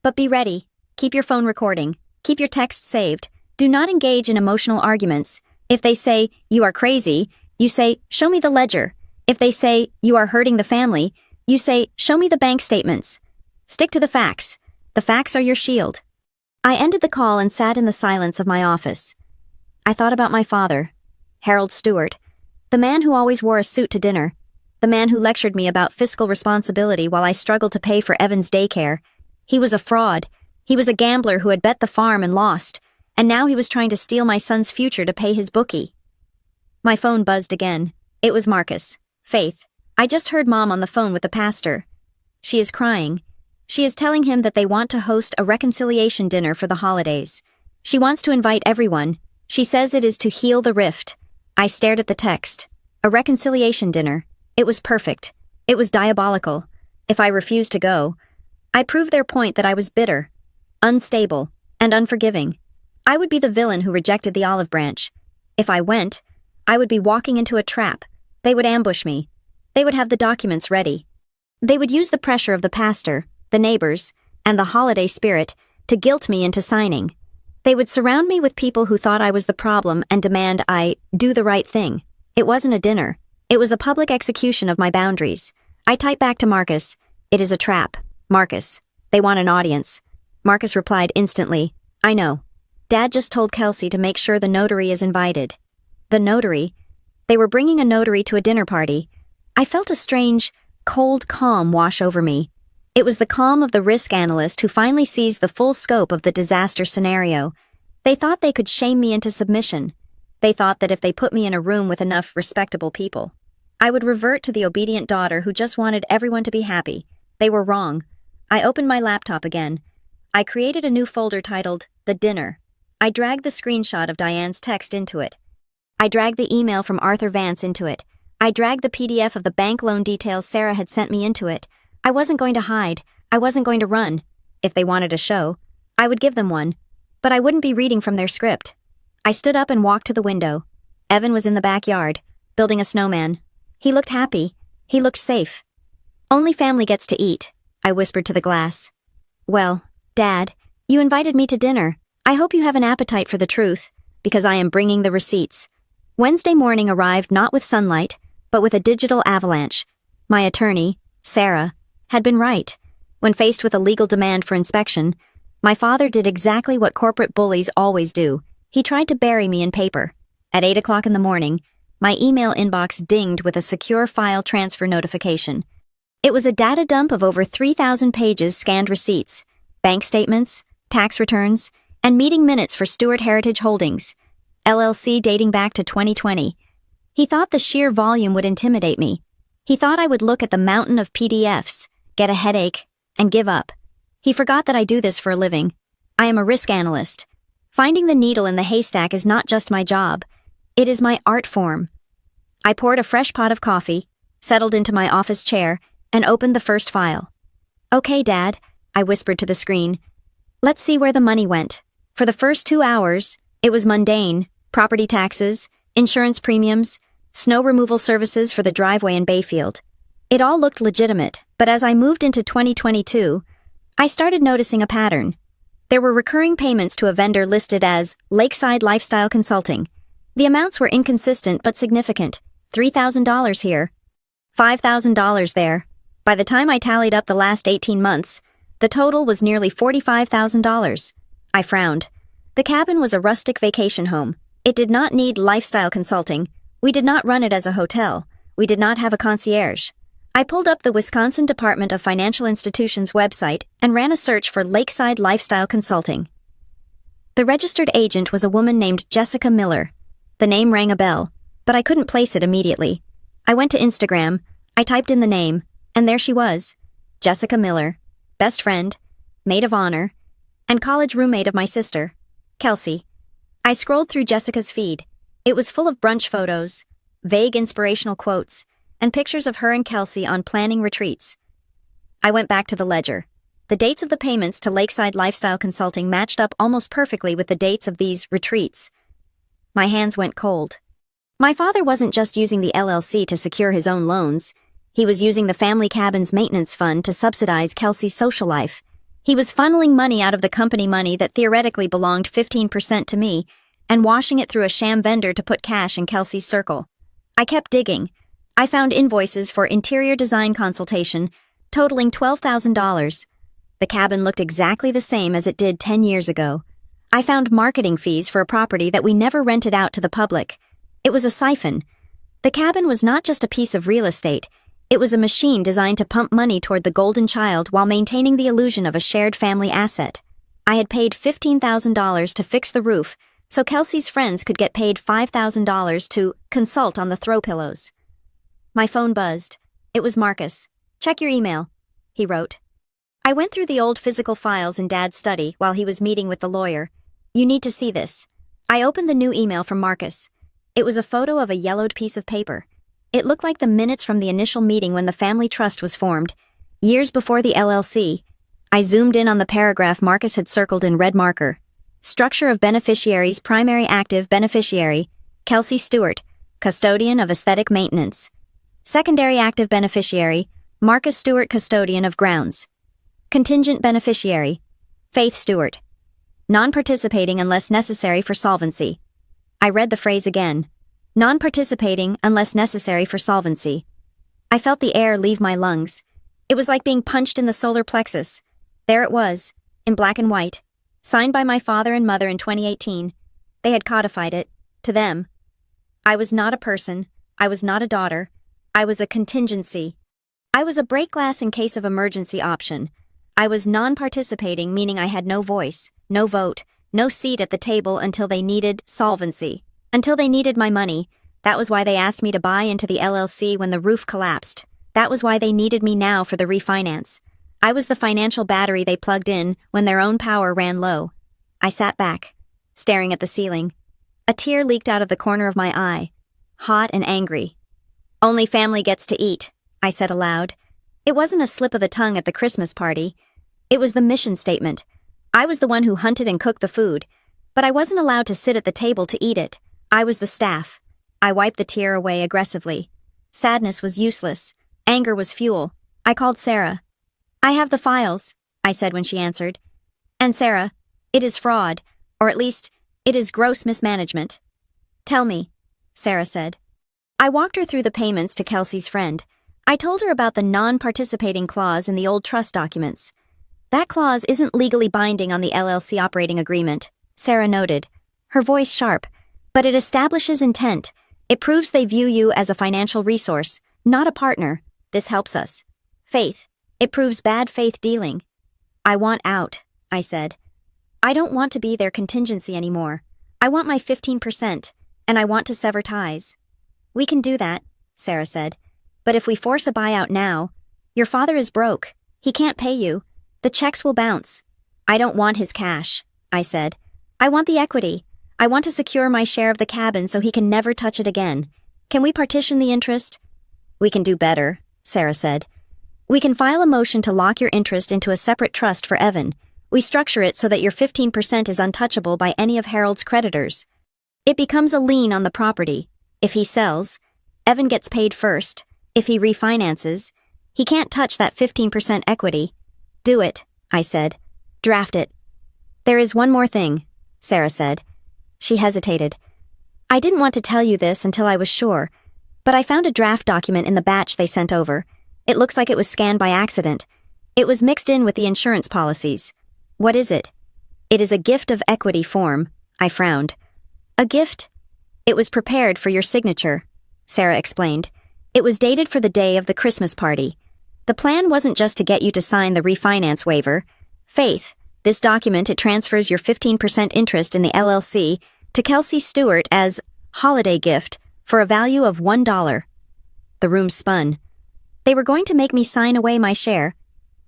But be ready. Keep your phone recording. Keep your texts saved. Do not engage in emotional arguments. If they say, you are crazy, you say, show me the ledger. If they say, you are hurting the family, you say, show me the bank statements. Stick to the facts. The facts are your shield. I ended the call and sat in the silence of my office. I thought about my father, Harold Stewart, the man who always wore a suit to dinner, the man who lectured me about fiscal responsibility while I struggled to pay for Evan's daycare. He was a fraud. He was a gambler who had bet the farm and lost, and now he was trying to steal my son's future to pay his bookie. My phone buzzed again. It was Marcus. Faith, I just heard Mom on the phone with the pastor. She is crying. She is telling him that they want to host a reconciliation dinner for the holidays. She wants to invite everyone. She says it is to heal the rift. I stared at the text. A reconciliation dinner. It was perfect. It was diabolical. If I refused to go, I proved their point that I was bitter, unstable, and unforgiving. I would be the villain who rejected the olive branch. If I went, I would be walking into a trap. They would ambush me. They would have the documents ready. They would use the pressure of the pastor, the neighbors, and the holiday spirit to guilt me into signing. They would surround me with people who thought I was the problem and demand I do the right thing. It wasn't a dinner. It was a public execution of my boundaries. I typed back to Marcus, "It is a trap. Marcus, they want an audience." Marcus replied instantly, "I know. Dad just told Kelsey to make sure the notary is invited." The notary? They were bringing a notary to a dinner party. I felt a strange, cold calm wash over me. It was the calm of the risk analyst who finally sees the full scope of the disaster scenario. They thought they could shame me into submission. They thought that if they put me in a room with enough respectable people, I would revert to the obedient daughter who just wanted everyone to be happy. They were wrong. I opened my laptop again. I created a new folder titled, The Dinner. I dragged the screenshot of Diane's text into it. I dragged the email from Arthur Vance into it. I dragged the PDF of the bank loan details Sarah had sent me into it. I wasn't going to hide. I wasn't going to run. If they wanted a show, I would give them one. But I wouldn't be reading from their script. I stood up and walked to the window. Evan was in the backyard, building a snowman. He looked happy. He looked safe. "Only family gets to eat," I whispered to the glass. "Well, Dad, you invited me to dinner. I hope you have an appetite for the truth, because I am bringing the receipts." Wednesday morning arrived not with sunlight, but with a digital avalanche. My attorney, Sarah, had been right. When faced with a legal demand for inspection, my father did exactly what corporate bullies always do. He tried to bury me in paper. At 8 o'clock in the morning, my email inbox dinged with a secure file transfer notification. It was a data dump of over 3,000 pages scanned receipts, bank statements, tax returns, and meeting minutes for Stewart Heritage Holdings, LLC dating back to 2020. He thought the sheer volume would intimidate me. He thought I would look at the mountain of PDFs, get a headache, and give up. He forgot that I do this for a living. I am a risk analyst. Finding the needle in the haystack is not just my job. It is my art form. I poured a fresh pot of coffee, settled into my office chair, and opened the first file. "Okay, Dad," I whispered to the screen. "Let's see where the money went." For the first 2 hours, it was mundane: property taxes, insurance premiums, snow removal services for the driveway in Bayfield. It all looked legitimate, but as I moved into 2022, I started noticing a pattern. There were recurring payments to a vendor listed as Lakeside Lifestyle Consulting. The amounts were inconsistent but significant. $3,000 here, $5,000 there. By the time I tallied up the last 18 months, the total was nearly $45,000. I frowned. The cabin was a rustic vacation home. It did not need lifestyle consulting. We did not run it as a hotel. We did not have a concierge. I pulled up the Wisconsin Department of Financial Institutions website and ran a search for Lakeside Lifestyle Consulting. The registered agent was a woman named Jessica Miller. The name rang a bell, but I couldn't place it immediately. I went to Instagram, I typed in the name, and there she was. Jessica Miller, best friend, maid of honor, and college roommate of my sister, Kelsey. I scrolled through Jessica's feed. It was full of brunch photos, vague inspirational quotes, and pictures of her and Kelsey on planning retreats. I went back to the ledger. The dates of the payments to Lakeside Lifestyle Consulting matched up almost perfectly with the dates of these retreats. My hands went cold. My father wasn't just using the LLC to secure his own loans. He was using the family cabin's maintenance fund to subsidize Kelsey's social life. He was funneling money out of the company money that theoretically belonged 15% to me and washing it through a sham vendor to put cash in Kelsey's circle. I kept digging. I found invoices for interior design consultation totaling $12,000. The cabin looked exactly the same as it did 10 years ago. I found marketing fees for a property that we never rented out to the public. It was a siphon. The cabin was not just a piece of real estate. It was a machine designed to pump money toward the golden child while maintaining the illusion of a shared family asset. I had paid $15,000 to fix the roof, so Kelsey's friends could get paid $5,000 to consult on the throw pillows. My phone buzzed. It was Marcus. "Check your email," he wrote. I went through the old physical files in Dad's study while he was meeting with the lawyer. "You need to see this." I opened the new email from Marcus. It was a photo of a yellowed piece of paper. It looked like the minutes from the initial meeting when the family trust was formed, years before the LLC. I zoomed in on the paragraph Marcus had circled in red marker. Structure of beneficiaries: primary active beneficiary, Kelsey Stewart, custodian of aesthetic maintenance. Secondary active beneficiary, Marcus Stewart, custodian of grounds. Contingent beneficiary, Faith Stewart. Non-participating unless necessary for solvency. I read the phrase again. Non-participating unless necessary for solvency. I felt the air leave my lungs. It was like being punched in the solar plexus. There it was, in black and white, signed by my father and mother in 2018. They had codified it, to them. I was not a person. I was not a daughter. I was a contingency. I was a break glass in case of emergency option. I was non-participating, meaning I had no voice, no vote, no seat at the table until they needed solvency. Until they needed my money. That was why they asked me to buy into the LLC when the roof collapsed. That was why they needed me now for the refinance. I was the financial battery they plugged in when their own power ran low. I sat back, staring at the ceiling. A tear leaked out of the corner of my eye, hot and angry. "Only family gets to eat," I said aloud. It wasn't a slip of the tongue at the Christmas party. It was the mission statement. I was the one who hunted and cooked the food, but I wasn't allowed to sit at the table to eat it. I was the staff. I wiped the tear away aggressively. Sadness was useless. Anger was fuel. I called Sarah. "I have the files," I said when she answered. "And Sarah, it is fraud, or at least, it is gross mismanagement." "Tell me," Sarah said. I walked her through the payments to Kelsey's friend. I told her about the non-participating clause in the old trust documents. "That clause isn't legally binding on the LLC operating agreement," Sarah noted, her voice sharp, "but it establishes intent. It proves they view you as a financial resource, not a partner. This helps us. Faith, it proves bad faith dealing." "I want out," I said. "I don't want to be their contingency anymore. I want my 15%, and I want to sever ties." "We can do that," Sarah said. "But if we force a buyout now, your father is broke. He can't pay you. The checks will bounce." "I don't want his cash," I said. "I want the equity. I want to secure my share of the cabin so he can never touch it again. Can we partition the interest?" "We can do better," Sarah said. "We can file a motion to lock your interest into a separate trust for Evan. We structure it so that your 15% is untouchable by any of Harold's creditors. It becomes a lien on the property. If he sells, Evan gets paid first. If he refinances, he can't touch that 15% equity." "Do it," I said. "Draft it." "There is one more thing," Sarah said. She hesitated. "I didn't want to tell you this until I was sure, but I found a draft document in the batch they sent over. It looks like it was scanned by accident. It was mixed in with the insurance policies." "What is it?" "It is a gift of equity form." I frowned. "A gift?" "It was prepared for your signature," Sarah explained. "It was dated for the day of the Christmas party. The plan wasn't just to get you to sign the refinance waiver. Faith, this document, it transfers your 15% interest in the LLC to Kelsey Stewart as holiday gift for a value of $1. The room spun. They were going to make me sign away my share.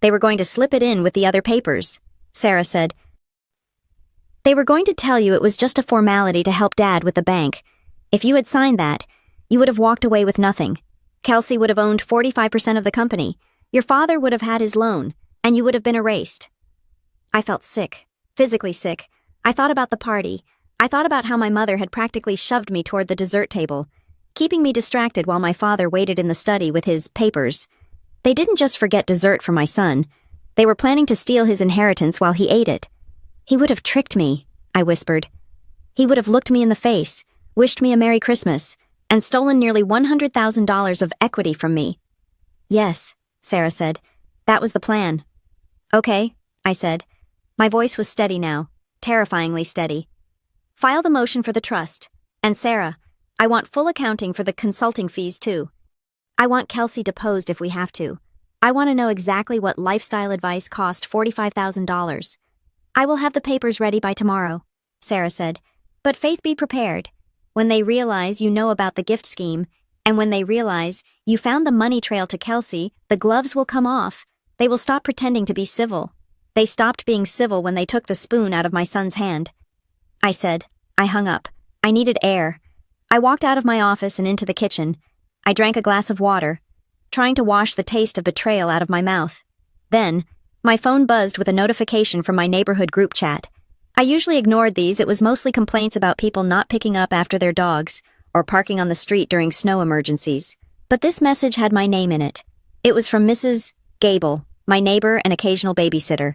They were going to slip it in with the other papers, Sarah said. They were going to tell you it was just a formality to help Dad with the bank. If you had signed that, you would have walked away with nothing. Kelsey would have owned 45% of the company. Your father would have had his loan. and you would have been erased. I felt sick, physically sick. I thought about the party. I thought about how my mother had practically shoved me toward the dessert table, keeping me distracted while my father waited in the study with his papers. They didn't just forget dessert for my son. They were planning to steal his inheritance while he ate it. He would have tricked me, I whispered. He would have looked me in the face, wished me a Merry Christmas, and stolen nearly $100,000 of equity from me. Yes, Sarah said. That was the plan. Okay, I said. My voice was steady now, terrifyingly steady. File the motion for the trust. And Sarah, I want full accounting for the consulting fees too. I want Kelsey deposed if we have to. I want to know exactly what lifestyle advice cost $45,000. I will have the papers ready by tomorrow, Sarah said. But Faith, be prepared. When they realize you know about the gift scheme, and when they realize you found the money trail to Kelsey, the gloves will come off. They will stop pretending to be civil. They stopped being civil when they took the spoon out of my son's hand. I said. I hung up. I needed air. I walked out of my office and into the kitchen. I drank a glass of water, trying to wash the taste of betrayal out of my mouth. Then, my phone buzzed with a notification from my neighborhood group chat. I usually ignored these. It was mostly complaints about people not picking up after their dogs or parking on the street during snow emergencies. But this message had my name in it. It was from Mrs. Gable, my neighbor and occasional babysitter.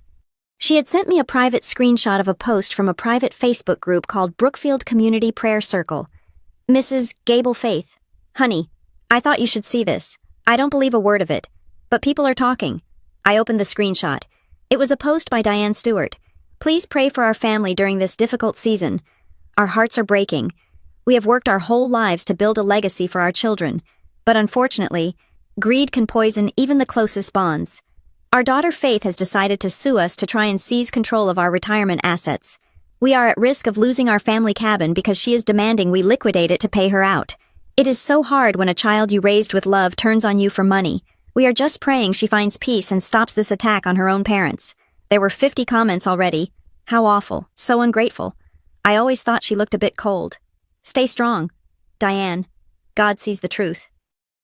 She had sent me a private screenshot of a post from a private Facebook group called Brookfield Community Prayer Circle. Mrs. Gable Faith. Honey, I thought you should see this. I don't believe a word of it. But people are talking. I opened the screenshot. It was a post by Diane Stewart. Please pray for our family during this difficult season. Our hearts are breaking. We have worked our whole lives to build a legacy for our children. But unfortunately, greed can poison even the closest bonds. Our daughter Faith has decided to sue us to try and seize control of our retirement assets. We are at risk of losing our family cabin because she is demanding we liquidate it to pay her out. It is so hard when a child you raised with love turns on you for money. We are just praying she finds peace and stops this attack on her own parents. There were 50 comments already. How awful, so ungrateful. I always thought she looked a bit cold. Stay strong. Diane. God sees the truth.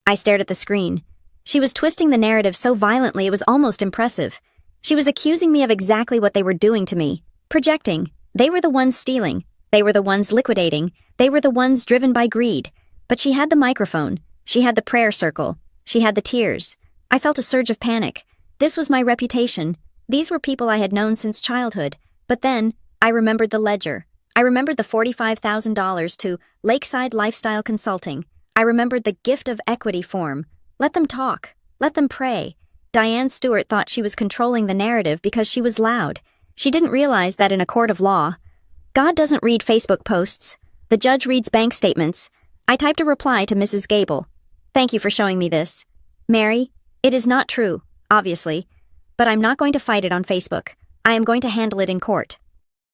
I stared at the screen. She was twisting the narrative so violently it was almost impressive. She was accusing me of exactly what they were doing to me. Projecting. They were the ones stealing. They were the ones liquidating. They were the ones driven by greed. But she had the microphone. She had the prayer circle. She had the tears. I felt a surge of panic. This was my reputation. These were people I had known since childhood. But then, I remembered the ledger. I remembered the $45,000 to Lakeside Lifestyle Consulting. I remembered the gift of equity form. Let them talk. Let them pray. Diane Stewart thought she was controlling the narrative because she was loud. She didn't realize that in a court of law, God doesn't read Facebook posts. The judge reads bank statements. I typed a reply to Mrs. Gable. Thank you for showing me this. Mary, it is not true, obviously, but I'm not going to fight it on Facebook. I am going to handle it in court.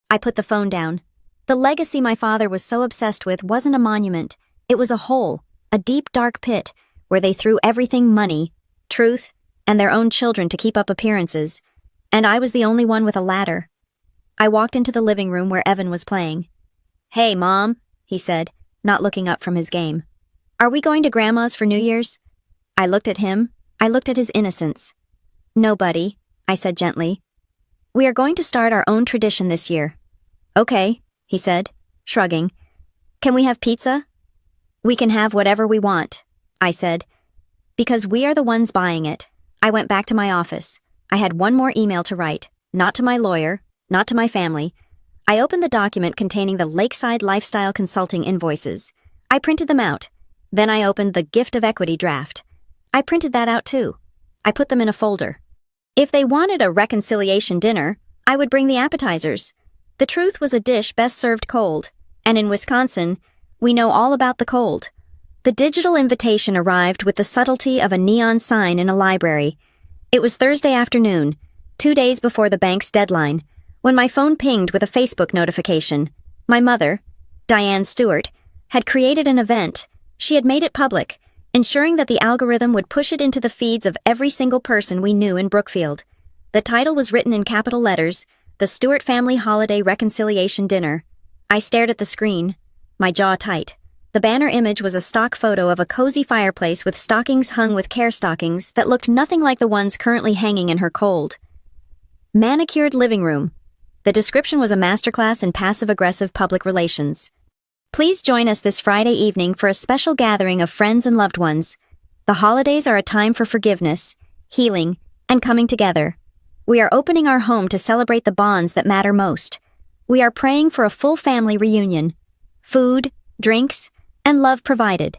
I put the phone down. The legacy my father was so obsessed with wasn't a monument. It was a hole, a deep, dark pit, where they threw everything: money, truth, and their own children to keep up appearances. And I was the only one with a ladder. I walked into the living room where Evan was playing. Hey, Mom, he said, not looking up from his game. Are we going to Grandma's for New Year's? I looked at him. I looked at his innocence. No, buddy, I said gently. We are going to start our own tradition this year. Okay, he said, shrugging. Can we have pizza? We can have whatever we want, I said. Because we are the ones buying it. I went back to my office. I had one more email to write, not to my lawyer, not to my family. I opened the document containing the Lakeside Lifestyle Consulting invoices. I printed them out. Then I opened the Gift of Equity draft. I printed that out too. I put them in a folder. If they wanted a reconciliation dinner, I would bring the appetizers. The truth was a dish best served cold, and in Wisconsin, we know all about the cold. The digital invitation arrived with the subtlety of a neon sign in a library. It was Thursday afternoon, 2 days before the bank's deadline, when my phone pinged with a Facebook notification. My mother, Diane Stewart, had created an event. She had made it public, ensuring that the algorithm would push it into the feeds of every single person we knew in Brookfield. The title was written in capital letters, The Stewart Family Holiday Reconciliation Dinner. I stared at the screen, my jaw tight. The banner image was a stock photo of a cozy fireplace with stockings hung with care stockings that looked nothing like the ones currently hanging in her cold, Manicured living room. The description was a masterclass in passive-aggressive public relations. Please join us this Friday evening for a special gathering of friends and loved ones. The holidays are a time for forgiveness, healing, and coming together. We are opening our home to celebrate the bonds that matter most. We are praying for a full family reunion. Food, drinks, and love provided.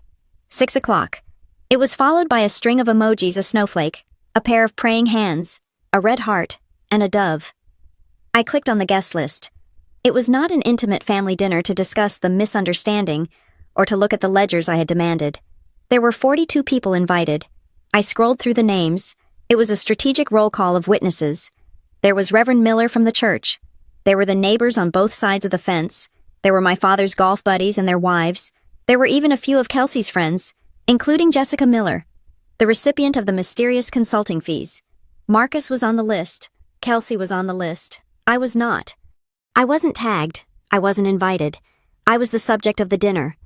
6 o'clock. It was followed by a string of emojis: a snowflake, a pair of praying hands, a red heart, and a dove. I clicked on the guest list. It was not an intimate family dinner to discuss the misunderstanding or to look at the ledgers I had demanded. There were 42 people invited. I scrolled through the names. It was a strategic roll call of witnesses. There was Reverend Miller from the church. There were the neighbors on both sides of the fence. There were my father's golf buddies and their wives. There were even a few of Kelsey's friends, including Jessica Miller, the recipient of the mysterious consulting fees. Marcus was on the list. Kelsey was on the list. I was not. I wasn't tagged. I wasn't invited. I was the subject of the dinner.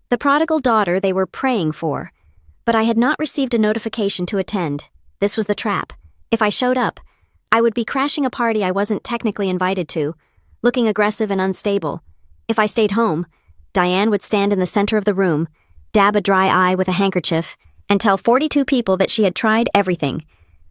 The prodigal daughter they were praying for. But I had not received a notification to attend. This was the trap. If I showed up, I would be crashing a party I wasn't technically invited to, looking aggressive and unstable. If I stayed home, Diane would stand in the center of the room, dab a dry eye with a handkerchief, and tell 42 people that she had tried everything.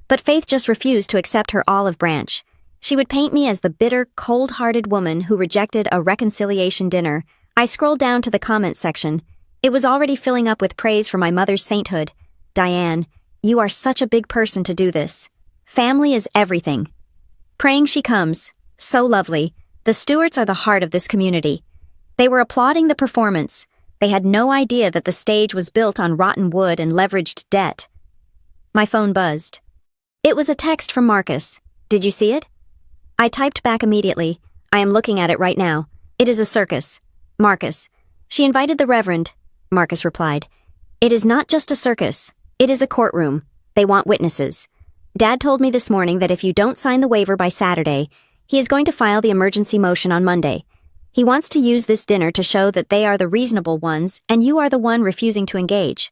But Faith just refused to accept her olive branch. She would paint me as the bitter, cold-hearted woman who rejected a reconciliation dinner. I scrolled down to the comments section. It was already filling up with praise for my mother's sainthood. Diane, you are such a big person to do this. Family is everything. Praying she comes. So lovely. The Stewarts are the heart of this community. They were applauding the performance. They had no idea that the stage was built on rotten wood and leveraged debt. My phone buzzed. It was a text from Marcus. Did you see it? I typed back immediately. I am looking at it right now. It is a circus. Marcus. She invited the Reverend. Marcus replied. It is not just a circus. It is a courtroom. They want witnesses. Dad told me this morning that if you don't sign the waiver by Saturday, he is going to file the emergency motion on Monday. He wants to use this dinner to show that they are the reasonable ones and you are the one refusing to engage.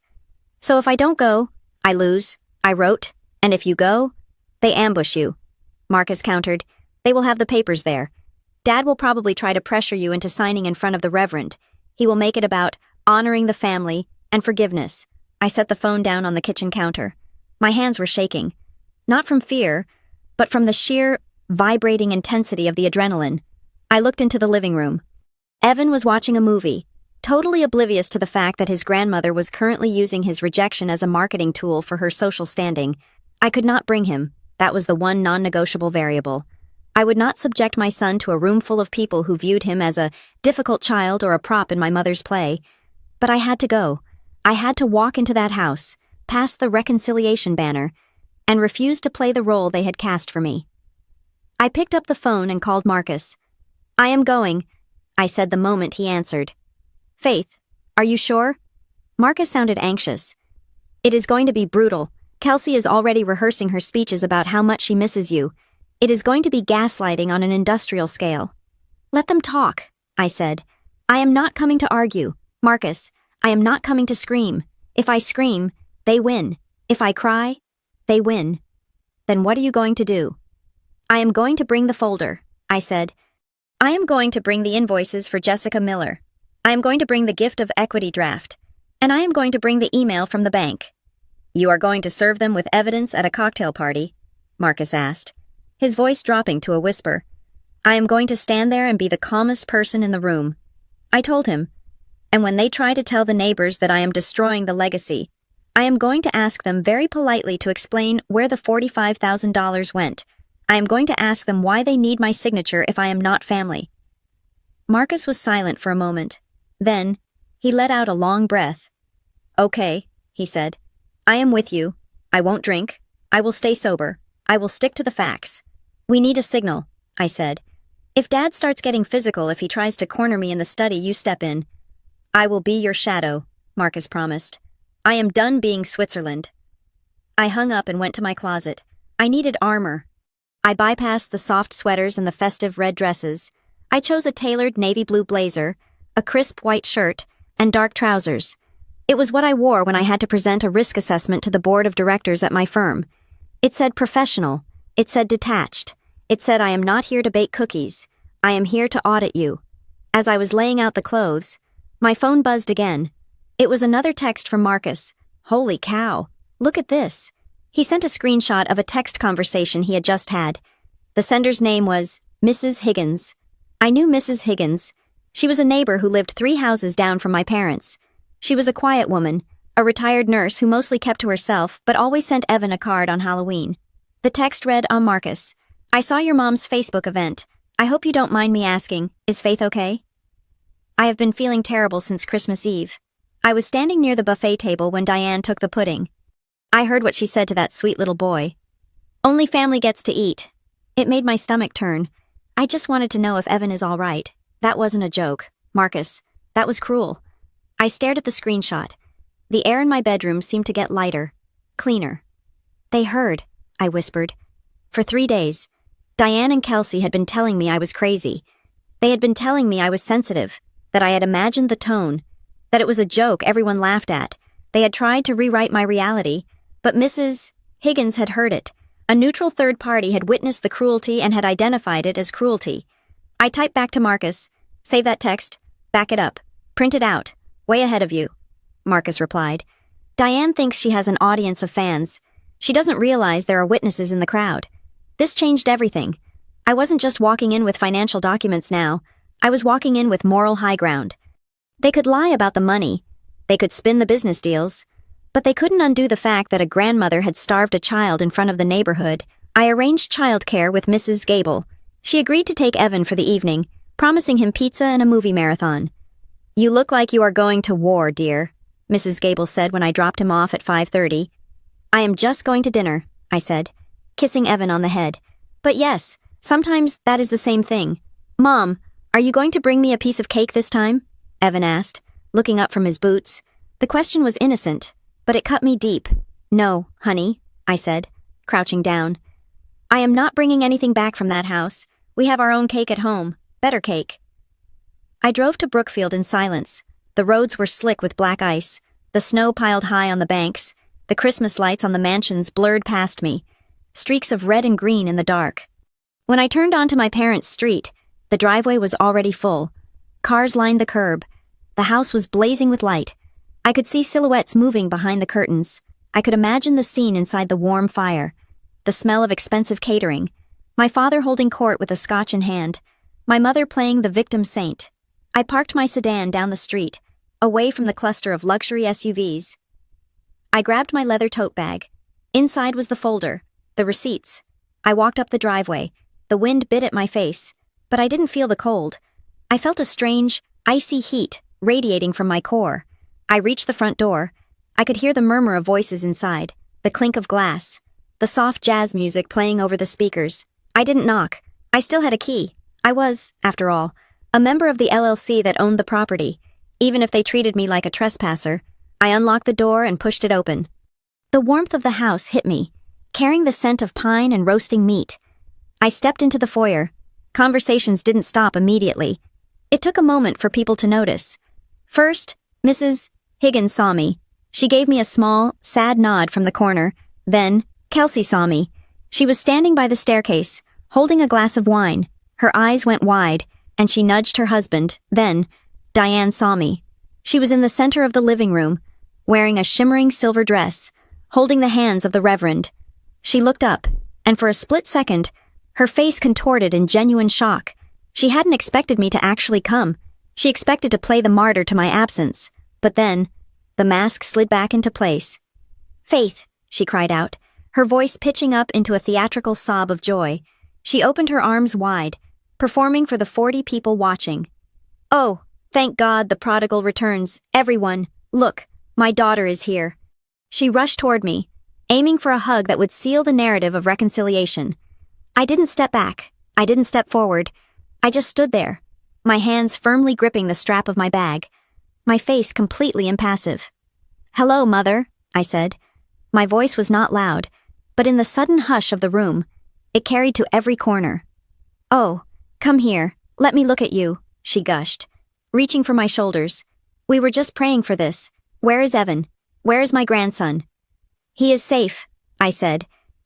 So if I don't go, I lose, I wrote, and if you go, they ambush you. Marcus countered, they will have the papers there. Dad will probably try to pressure you into signing in front of the Reverend. He will make it about honoring the family and forgiveness. I set the phone down on the kitchen counter. My hands were shaking. Not from fear, but from the sheer, vibrating intensity of the adrenaline. I looked into the living room. Evan was watching a movie, totally oblivious to the fact that his grandmother was currently using his rejection as a marketing tool for her social standing. I could not bring him. That was the one non-negotiable variable. I would not subject my son to a room full of people who viewed him as a difficult child or a prop in my mother's play. But I had to go. I had to walk into that house, past the reconciliation banner, and refuse to play the role they had cast for me. I picked up the phone and called Marcus. I am going, I said the moment he answered. Faith, are you sure? Marcus sounded anxious. It is going to be brutal. Kelsey is already rehearsing her speeches about how much she misses you. It is going to be gaslighting on an industrial scale. Let them talk, I said. I am not coming to argue. Marcus, I am not coming to scream. If I scream, they win. If I cry, they win. Then what are you going to do? I am going to bring the folder, I said. I am going to bring the invoices for Jessica Miller. I am going to bring the gift of equity draft. And I am going to bring the email from the bank. You are going to serve them with evidence at a cocktail party? Marcus asked, his voice dropping to a whisper. I am going to stand there and be the calmest person in the room. I told him. And when they try to tell the neighbors that I am destroying the legacy, I am going to ask them very politely to explain where the $45,000 went. I am going to ask them why they need my signature if I am not family. Marcus was silent for a moment. Then, he let out a long breath. Okay, he said. I am with you. I won't drink. I will stay sober. I will stick to the facts. We need a signal, I said. If Dad starts getting physical if he tries to corner me in the study, you step in. I will be your shadow, Marcus promised. I am done being Switzerland. I hung up and went to my closet. I needed armor. I bypassed the soft sweaters and the festive red dresses. I chose a tailored navy blue blazer, a crisp white shirt, and dark trousers. It was what I wore when I had to present a risk assessment to the board of directors at my firm. It said professional. It said detached. It said, "I am not here to bake cookies. I am here to audit you." As I was laying out the clothes, my phone buzzed again. It was another text from Marcus. Holy cow. Look at this. He sent a screenshot of a text conversation he had just had. The sender's name was Mrs. Higgins. I knew Mrs. Higgins. She was a neighbor who lived 3 houses down from my parents. She was a quiet woman, a retired nurse who mostly kept to herself but always sent Evan a card on Halloween. The text read, Marcus, I saw your mom's Facebook event. I hope you don't mind me asking, is Faith okay? I have been feeling terrible since Christmas Eve. I was standing near the buffet table when Diane took the pudding. I heard what she said to that sweet little boy. Only family gets to eat. It made my stomach turn. I just wanted to know if Evan is all right. That wasn't a joke. Marcus, that was cruel. I stared at the screenshot. The air in my bedroom seemed to get lighter, cleaner. They heard, I whispered. For 3 days, Diane and Kelsey had been telling me I was crazy. They had been telling me I was sensitive, that I had imagined the tone, that it was a joke everyone laughed at. They had tried to rewrite my reality, but Mrs. Higgins had heard it. A neutral third party had witnessed the cruelty and had identified it as cruelty. I typed back to Marcus, save that text, back it up, print it out, way ahead of you. Marcus replied, Diane thinks she has an audience of fans. She doesn't realize there are witnesses in the crowd. This changed everything. I wasn't just walking in with financial documents now. I was walking in with moral high ground. They could lie about the money. They could spin the business deals. But they couldn't undo the fact that a grandmother had starved a child in front of the neighborhood. I arranged childcare with Mrs. Gable. She agreed to take Evan for the evening, promising him pizza and a movie marathon. You look like you are going to war, dear, Mrs. Gable said when I dropped him off at 5:30. I am just going to dinner, I said, kissing Evan on the head. But yes, sometimes that is the same thing. Mom, are you going to bring me a piece of cake this time? Evan asked, looking up from his boots. The question was innocent, but it cut me deep. No, honey, I said, crouching down. I am not bringing anything back from that house. We have our own cake at home. Better cake. I drove to Brookfield in silence. The roads were slick with black ice. The snow piled high on the banks. The Christmas lights on the mansions blurred past me. Streaks of red and green in the dark. When I turned onto my parents' street, the driveway was already full. Cars lined the curb. The house was blazing with light. I could see silhouettes moving behind the curtains. I could imagine the scene inside the warm fire. The smell of expensive catering. My father holding court with a scotch in hand. My mother playing the victim saint. I parked my sedan down the street, away from the cluster of luxury SUVs. I grabbed my leather tote bag. Inside was the folder, the receipts. I walked up the driveway. The wind bit at my face, but I didn't feel the cold. I felt a strange, icy heat radiating from my core. I reached the front door. I could hear the murmur of voices inside, the clink of glass, the soft jazz music playing over the speakers. I didn't knock. I still had a key. I was, after all, a member of the LLC that owned the property. Even if they treated me like a trespasser, I unlocked the door and pushed it open. The warmth of the house hit me, carrying the scent of pine and roasting meat. I stepped into the foyer. Conversations didn't stop immediately. It took a moment for people to notice. First, Mrs. Higgins saw me. She gave me a small, sad nod from the corner. Then, Kelsey saw me. She was standing by the staircase, holding a glass of wine. Her eyes went wide, and she nudged her husband. Then, Diane saw me. She was in the center of the living room, wearing a shimmering silver dress, holding the hands of the Reverend. She looked up, and for a split second, her face contorted in genuine shock. She hadn't expected me to actually come. She expected to play the martyr to my absence. But then, the mask slid back into place. Faith, she cried out, her voice pitching up into a theatrical sob of joy. She opened her arms wide, performing for the 40 people watching. Oh, thank God the prodigal returns. Everyone, look, my daughter is here. She rushed toward me, aiming for a hug that would seal the narrative of reconciliation. I didn't step back. I didn't step forward. I just stood there, my hands firmly gripping the strap of my bag, my face completely impassive. Hello, Mother, I said. My voice was not loud, but in the sudden hush of the room, it carried to every corner. Oh, come here, let me look at you, she gushed, reaching for my shoulders. We were just praying for this. Where is Evan? Where is my grandson? He is safe, I said,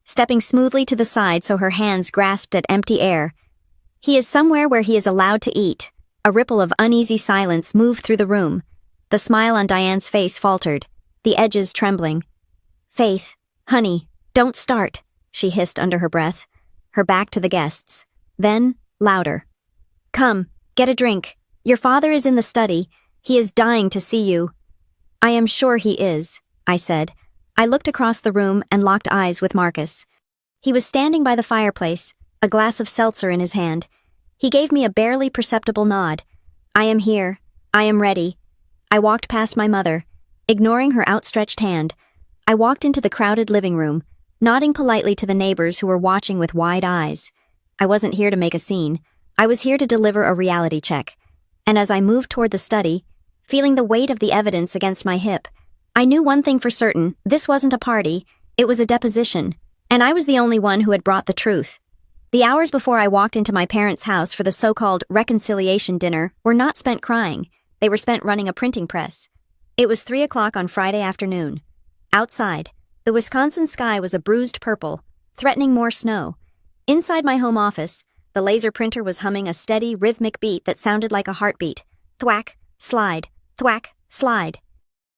stepping smoothly to the side so her hands grasped at empty air. "He is somewhere where he is allowed to eat." A ripple of uneasy silence moved through the room. The smile on Diane's face faltered, the edges trembling. "Faith, honey, don't start," she hissed under her breath, her back to the guests. Then, louder. "Come, get a drink. Your father is in the study. He is dying to see you." "I am sure he is," I said. I looked across the room and locked eyes with Marcus. He was standing by the fireplace, a glass of seltzer in his hand. He gave me a barely perceptible nod. "I am here. I am ready." I walked past my mother, ignoring her outstretched hand. I walked into the crowded living room, nodding politely to the neighbors who were watching with wide eyes. I wasn't here to make a scene. I was here to deliver a reality check. And as I moved toward the study, feeling the weight of the evidence against my hip, I knew one thing for certain: this wasn't a party, it was a deposition, and I was the only one who had brought the truth. The hours before I walked into my parents' house for the so-called reconciliation dinner were not spent crying, they were spent running a printing press. It was 3 o'clock on Friday afternoon. Outside, the Wisconsin sky was a bruised purple, threatening more snow. Inside my home office, the laser printer was humming a steady, rhythmic beat that sounded like a heartbeat. Thwack, slide, thwack, slide.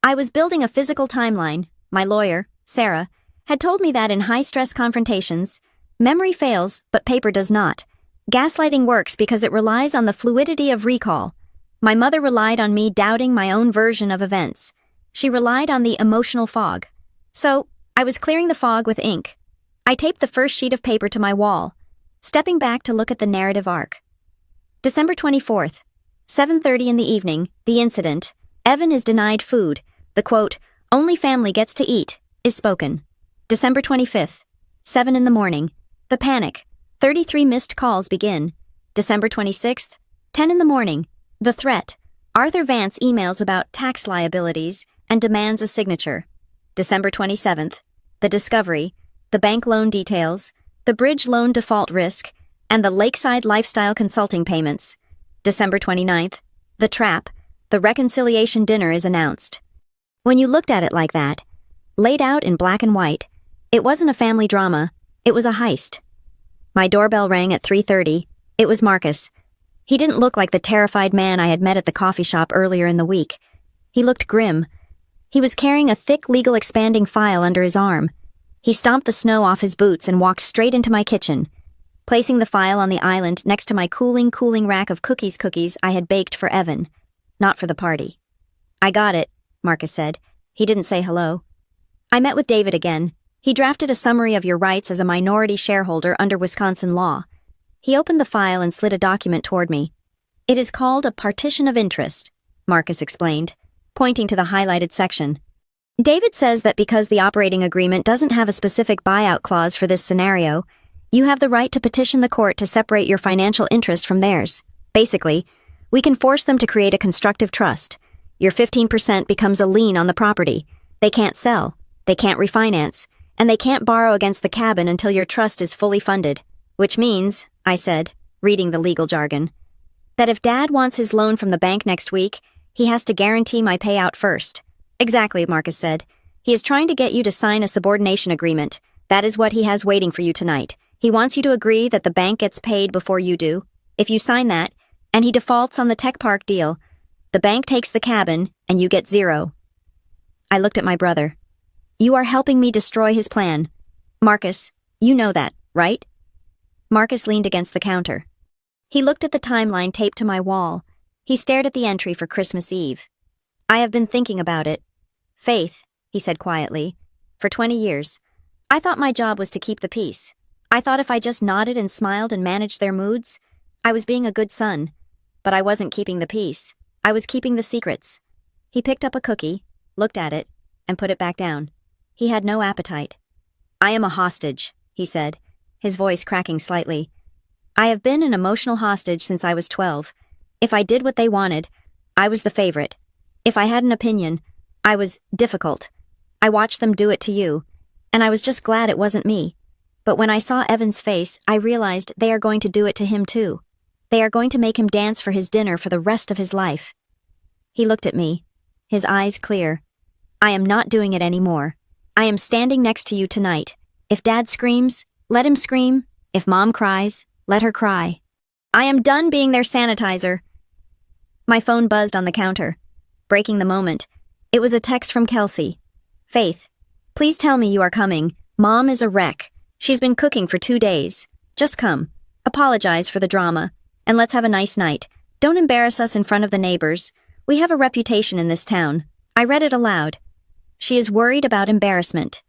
I was building a physical timeline. My lawyer, Sarah, had told me that in high-stress confrontations, memory fails, but paper does not. Gaslighting works because it relies on the fluidity of recall. My mother relied on me doubting my own version of events. She relied on the emotional fog. So, I was clearing the fog with ink. I taped the first sheet of paper to my wall, stepping back to look at the narrative arc. December 24th, 7:30 in the evening, the incident. Evan is denied food. The quote, "only family gets to eat," is spoken. December 25th, 7 in the morning. The panic. 33 missed calls begin. December 26th, 10 in the morning. The threat. Arthur Vance emails about tax liabilities and demands a signature. December 27th. The discovery. The bank loan details. The bridge loan default risk. And the Lakeside Lifestyle consulting payments. December 29th. The trap. The reconciliation dinner is announced. When you looked at it like that, laid out in black and white, it wasn't a family drama, it was a heist. My doorbell rang at 3:30. It was Marcus. He didn't look like the terrified man I had met at the coffee shop earlier in the week. He looked grim. He was carrying a thick legal expanding file under his arm. He stomped the snow off his boots and walked straight into my kitchen, placing the file on the island next to my cooling rack of cookies I had baked for Evan, not for the party. "I got it," Marcus said. He didn't say hello. "I met with David again. He drafted a summary of your rights as a minority shareholder under Wisconsin law." He opened the file and slid a document toward me. "It is called a partition of interest," Marcus explained, pointing to the highlighted section. "David says that because the operating agreement doesn't have a specific buyout clause for this scenario, you have the right to petition the court to separate your financial interest from theirs. Basically, we can force them to create a constructive trust. Your 15% becomes a lien on the property. They can't sell, they can't refinance, and they can't borrow against the cabin until your trust is fully funded. Which means," I said, reading the legal jargon, "that if Dad wants his loan from the bank next week, he has to guarantee my payout first." "Exactly," Marcus said. "He is trying to get you to sign a subordination agreement. That is what he has waiting for you tonight. He wants you to agree that the bank gets paid before you do. If you sign that, and he defaults on the tech park deal, the bank takes the cabin, and you get zero." I looked at my brother. "You are helping me destroy his plan. Marcus, you know that, right?" Marcus leaned against the counter. He looked at the timeline taped to my wall. He stared at the entry for Christmas Eve. "I have been thinking about it. Faith," he said quietly, "for 20 years. I thought my job was to keep the peace. I thought if I just nodded and smiled and managed their moods, I was being a good son. But I wasn't keeping the peace. I was keeping the secrets." He picked up a cookie, looked at it, and put it back down. He had no appetite. "I am a hostage," he said, his voice cracking slightly. "I have been an emotional hostage since I was 12. If I did what they wanted, I was the favorite. If I had an opinion, I was difficult. I watched them do it to you, and I was just glad it wasn't me. But when I saw Evan's face, I realized they are going to do it to him too. They are going to make him dance for his dinner for the rest of his life." He looked at me, his eyes clear. "I am not doing it anymore. I am standing next to you tonight. If dad screams, let him scream. If mom cries, let her cry. I am done being their sanitizer. My phone buzzed on the counter, breaking the moment. It was a text from Kelsey. Faith, please tell me you are coming. Mom is a wreck. She's been cooking for 2 days. Just come. Apologize for the drama. And let's have a nice night. Don't embarrass us in front of the neighbors. We have a reputation in this town. I read it aloud. She is worried about embarrassment.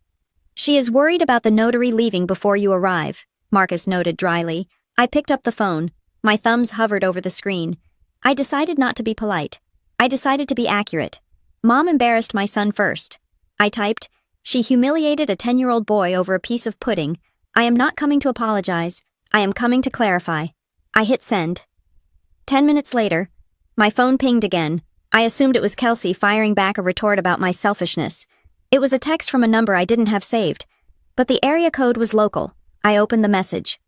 She is worried about the notary leaving before you arrive, Marcus noted dryly. I picked up the phone. My thumbs hovered over the screen. I decided not to be polite. I decided to be accurate. Mom embarrassed my son first. I typed, she humiliated a 10-year-old boy over a piece of pudding. I am not coming to apologize. I am coming to clarify. I hit send. 10 minutes later, my phone pinged again. I assumed it was Kelsey firing back a retort about my selfishness. It was a text from a number I didn't have saved, but the area code was local. I opened the message.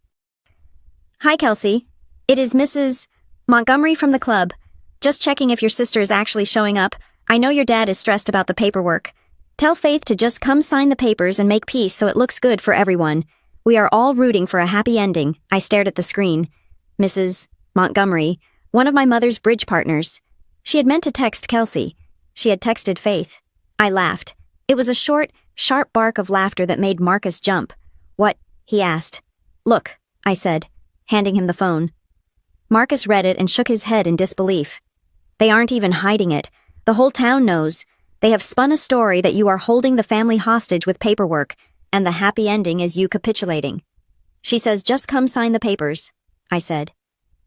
Hi, Kelsey. It is Mrs. Montgomery from the club. Just checking if your sister is actually showing up. I know your dad is stressed about the paperwork. Tell Faith to just come sign the papers and make peace so it looks good for everyone. We are all rooting for a happy ending. I stared at the screen. Mrs. Montgomery, one of my mother's bridge partners. She had meant to text Kelsey. She had texted Faith. I laughed. It was a short, sharp bark of laughter that made Marcus jump. What? He asked. Look, I said, handing him the phone. Marcus read it and shook his head in disbelief. They aren't even hiding it. The whole town knows. They have spun a story that you are holding the family hostage with paperwork, and the happy ending is you capitulating. She says just come sign the papers, I said.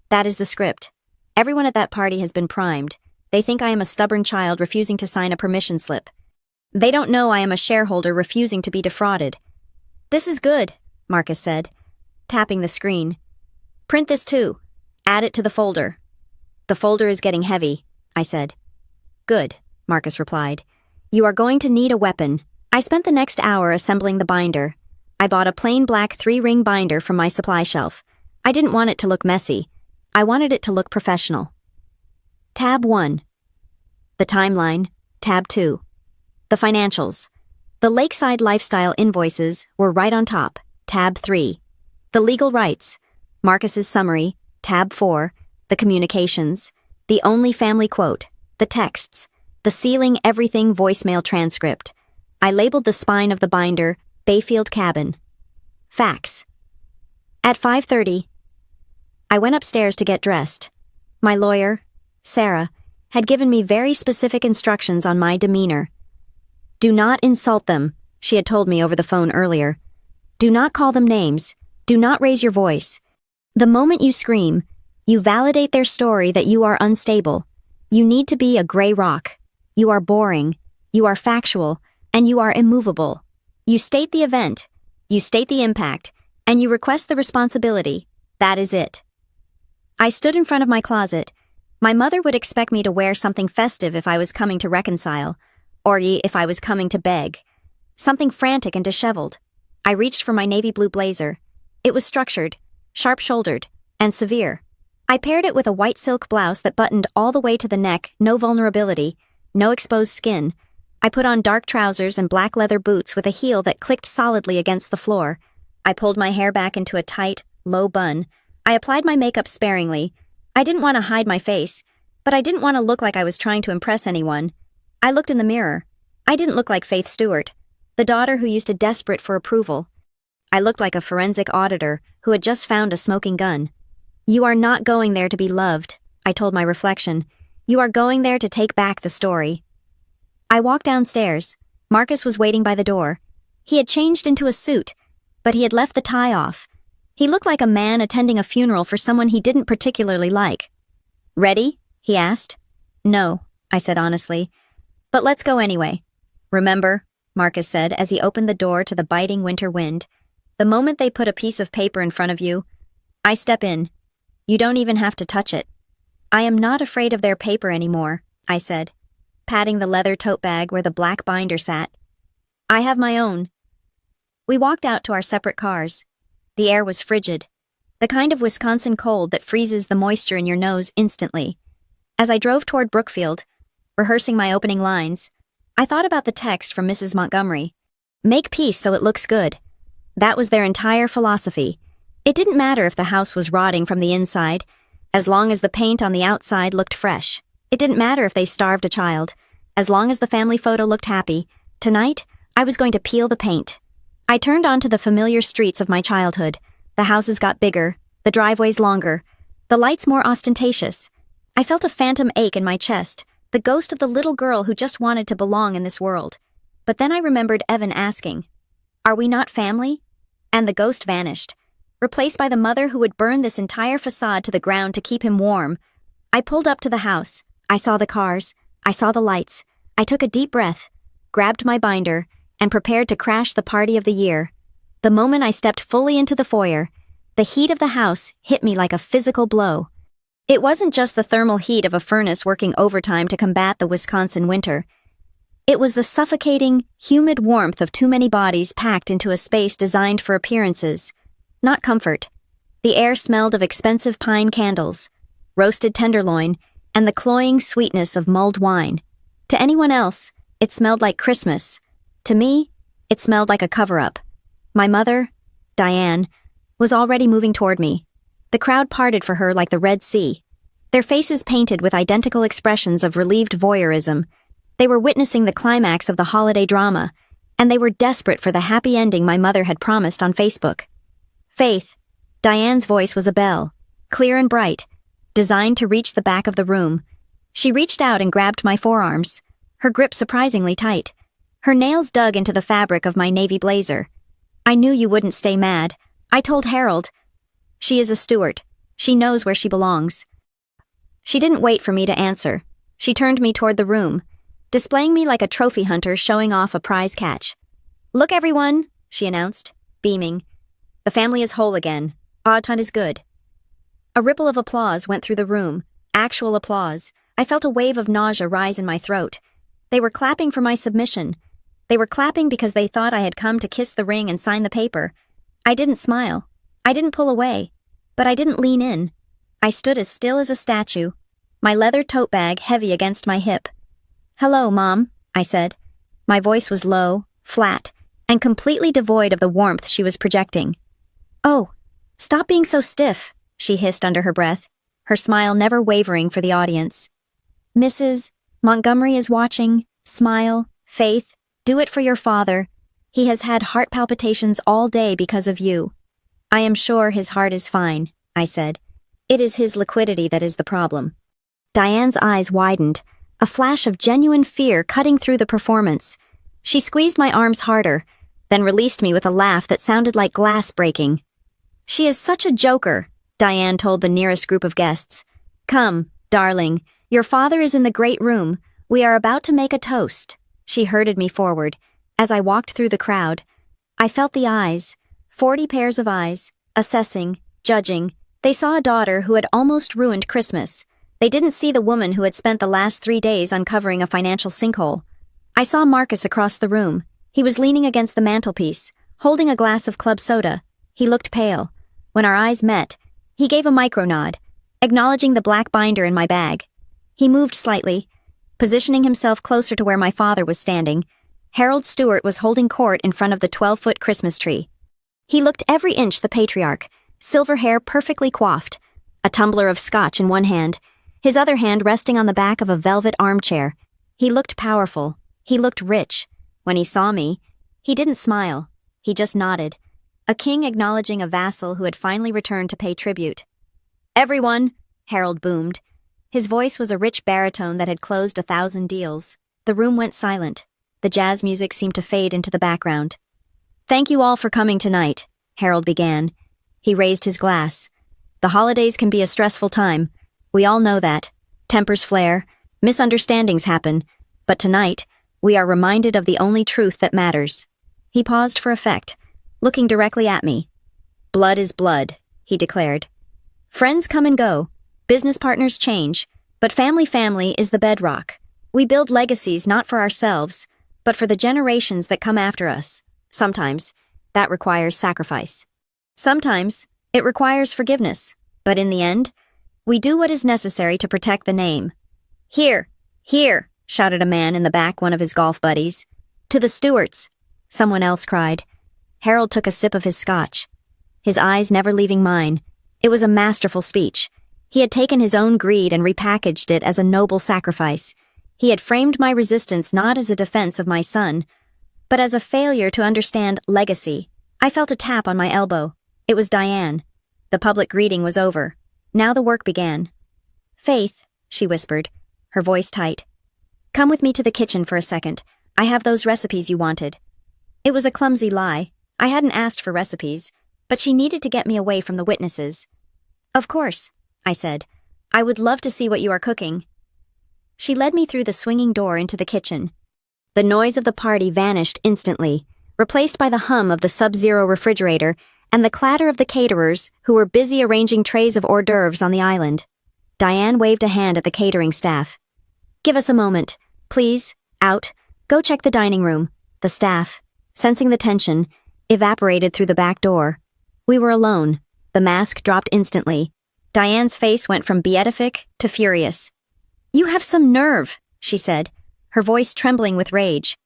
That is the script. Everyone at that party has been primed. They think I am a stubborn child refusing to sign a permission slip. They don't know I am a shareholder refusing to be defrauded. This is good, Marcus said, tapping the screen. Print this too. Add it to the folder. The folder is getting heavy, I said. Good, Marcus replied. You are going to need a weapon. I spent the next hour assembling the binder. I bought a plain black 3-ring binder from my supply shelf. I didn't want it to look messy. I wanted it to look professional. Tab 1. The timeline. Tab 2. The financials. The Lakeside Lifestyle invoices were right on top. Tab 3. The legal rights. Marcus's summary. Tab 4. The communications. The only family quote. The texts. The sealing everything voicemail transcript. I labeled the spine of the binder, Bayfield Cabin. Fax. At 5:30, I went upstairs to get dressed. My lawyer, Sarah, had given me very specific instructions on my demeanor. Do not insult them, she had told me over the phone earlier. Do not call them names. Do not raise your voice. The moment you scream, you validate their story that you are unstable. You need to be a gray rock. You are boring. You are factual. And you are immovable. You state the event. You state the impact. And you request the responsibility. That is it. I stood in front of my closet. My mother would expect me to wear something festive if I was coming to reconcile, or if I was coming to beg. Something frantic and disheveled. I reached for my navy blue blazer. It was structured, sharp-shouldered, and severe. I paired it with a white silk blouse that buttoned all the way to the neck, no vulnerability, no exposed skin. I put on dark trousers and black leather boots with a heel that clicked solidly against the floor. I pulled my hair back into a tight, low bun. I applied my makeup sparingly. I didn't want to hide my face, but I didn't want to look like I was trying to impress anyone. I looked in the mirror. I didn't look like Faith Stewart, the daughter who used to desperate for approval. I looked like a forensic auditor who had just found a smoking gun. You are not going there to be loved, I told my reflection. You are going there to take back the story. I walked downstairs. Marcus was waiting by the door. He had changed into a suit, but he had left the tie off. He looked like a man attending a funeral for someone he didn't particularly like. Ready? He asked. No, I said honestly. But let's go anyway. Remember, Marcus said as he opened the door to the biting winter wind, the moment they put a piece of paper in front of you, I step in. You don't even have to touch it. I am not afraid of their paper anymore, I said, patting the leather tote bag where the black binder sat. I have my own. We walked out to our separate cars. The air was frigid, the kind of Wisconsin cold that freezes the moisture in your nose instantly. As I drove toward Brookfield, rehearsing my opening lines, I thought about the text from Mrs. Montgomery. Make peace so it looks good. That was their entire philosophy. It didn't matter if the house was rotting from the inside, as long as the paint on the outside looked fresh. It didn't matter if they starved a child, as long as the family photo looked happy. Tonight, I was going to peel the paint. I turned onto the familiar streets of my childhood. The houses got bigger, the driveways longer, the lights more ostentatious. I felt a phantom ache in my chest, the ghost of the little girl who just wanted to belong in this world. But then I remembered Evan asking, "Are we not family?" And the ghost vanished, replaced by the mother who would burn this entire facade to the ground to keep him warm. I pulled up to the house. I saw the cars. I saw the lights. I took a deep breath, grabbed my binder, and prepared to crash the party of the year. The moment I stepped fully into the foyer, the heat of the house hit me like a physical blow. It wasn't just the thermal heat of a furnace working overtime to combat the Wisconsin winter. It was the suffocating, humid warmth of too many bodies packed into a space designed for appearances, not comfort. The air smelled of expensive pine candles, roasted tenderloin, and the cloying sweetness of mulled wine. To anyone else, it smelled like Christmas. To me, it smelled like a cover-up. My mother, Diane, was already moving toward me. The crowd parted for her like the Red Sea, their faces painted with identical expressions of relieved voyeurism. They were witnessing the climax of the holiday drama, and they were desperate for the happy ending my mother had promised on Facebook. Faith, Diane's voice was a bell, clear and bright, designed to reach the back of the room. She reached out and grabbed my forearms, her grip surprisingly tight. Her nails dug into the fabric of my navy blazer. "I knew you wouldn't stay mad. I told Harold. She is a Stewart. She knows where she belongs." She didn't wait for me to answer. She turned me toward the room, displaying me like a trophy hunter showing off a prize catch. "Look, everyone," she announced, beaming. "The family is whole again. Oddton is good." A ripple of applause went through the room, actual applause. I felt a wave of nausea rise in my throat. They were clapping for my submission. They were clapping because they thought I had come to kiss the ring and sign the paper. I didn't smile. I didn't pull away. But I didn't lean in. I stood as still as a statue, my leather tote bag heavy against my hip. "Hello, Mom," I said. My voice was low, flat, and completely devoid of the warmth she was projecting. "Oh, stop being so stiff," she hissed under her breath, her smile never wavering for the audience. "Mrs. Montgomery is watching. Smile. Faith, do it for your father. He has had heart palpitations all day because of you." "I am sure his heart is fine," I said. "It is his liquidity that is the problem." Diane's eyes widened, a flash of genuine fear cutting through the performance. She squeezed my arms harder, then released me with a laugh that sounded like glass breaking. "She is such a joker," Diane told the nearest group of guests. "Come, darling, your father is in the great room. We are about to make a toast." She herded me forward. As I walked through the crowd, I felt the eyes, 40 pairs of eyes, assessing, judging. They saw a daughter who had almost ruined Christmas. They didn't see the woman who had spent the last 3 days uncovering a financial sinkhole. I saw Marcus across the room. He was leaning against the mantelpiece, holding a glass of club soda. He looked pale. When our eyes met, he gave a micronod, acknowledging the black binder in my bag. He moved slightly, positioning himself closer to where my father was standing. Harold Stewart was holding court in front of the 12-foot Christmas tree. He looked every inch the patriarch, silver hair perfectly coiffed, a tumbler of scotch in one hand, his other hand resting on the back of a velvet armchair. He looked powerful. He looked rich. When he saw me, he didn't smile. He just nodded, a king acknowledging a vassal who had finally returned to pay tribute. "Everyone," Harold boomed. His voice was a rich baritone that had closed 1,000 deals. The room went silent. The jazz music seemed to fade into the background. "Thank you all for coming tonight," Harold began. He raised his glass. "The holidays can be a stressful time. We all know that. Tempers flare, misunderstandings happen. But tonight, we are reminded of the only truth that matters." He paused for effect, looking directly at me. "Blood is blood," he declared. "Friends come and go. Business partners change. But family is the bedrock. We build legacies not for ourselves, but for the generations that come after us. Sometimes, that requires sacrifice. Sometimes, it requires forgiveness. But in the end, we do what is necessary to protect the name." "Here, here," shouted a man in the back, one of his golf buddies. "To the Stewarts," someone else cried. Harold took a sip of his scotch, his eyes never leaving mine. It was a masterful speech. He had taken his own greed and repackaged it as a noble sacrifice. He had framed my resistance not as a defense of my son, but as a failure to understand legacy. I felt a tap on my elbow. It was Diane. The public greeting was over. Now the work began. "Faith," she whispered, her voice tight. "Come with me to the kitchen for a second. I have those recipes you wanted." It was a clumsy lie. I hadn't asked for recipes, but she needed to get me away from the witnesses. "Of course," I said. "I would love to see what you are cooking." She led me through the swinging door into the kitchen. The noise of the party vanished instantly, replaced by the hum of the Sub-Zero refrigerator and the clatter of the caterers who were busy arranging trays of hors d'oeuvres on the island. Diane waved a hand at the catering staff. "Give us a moment. Please, out. Go check the dining room." The staff, sensing the tension, evaporated through the back door. We were alone. The mask dropped instantly. Diane's face went from beatific to furious. "You have some nerve," she said, her voice trembling with rage.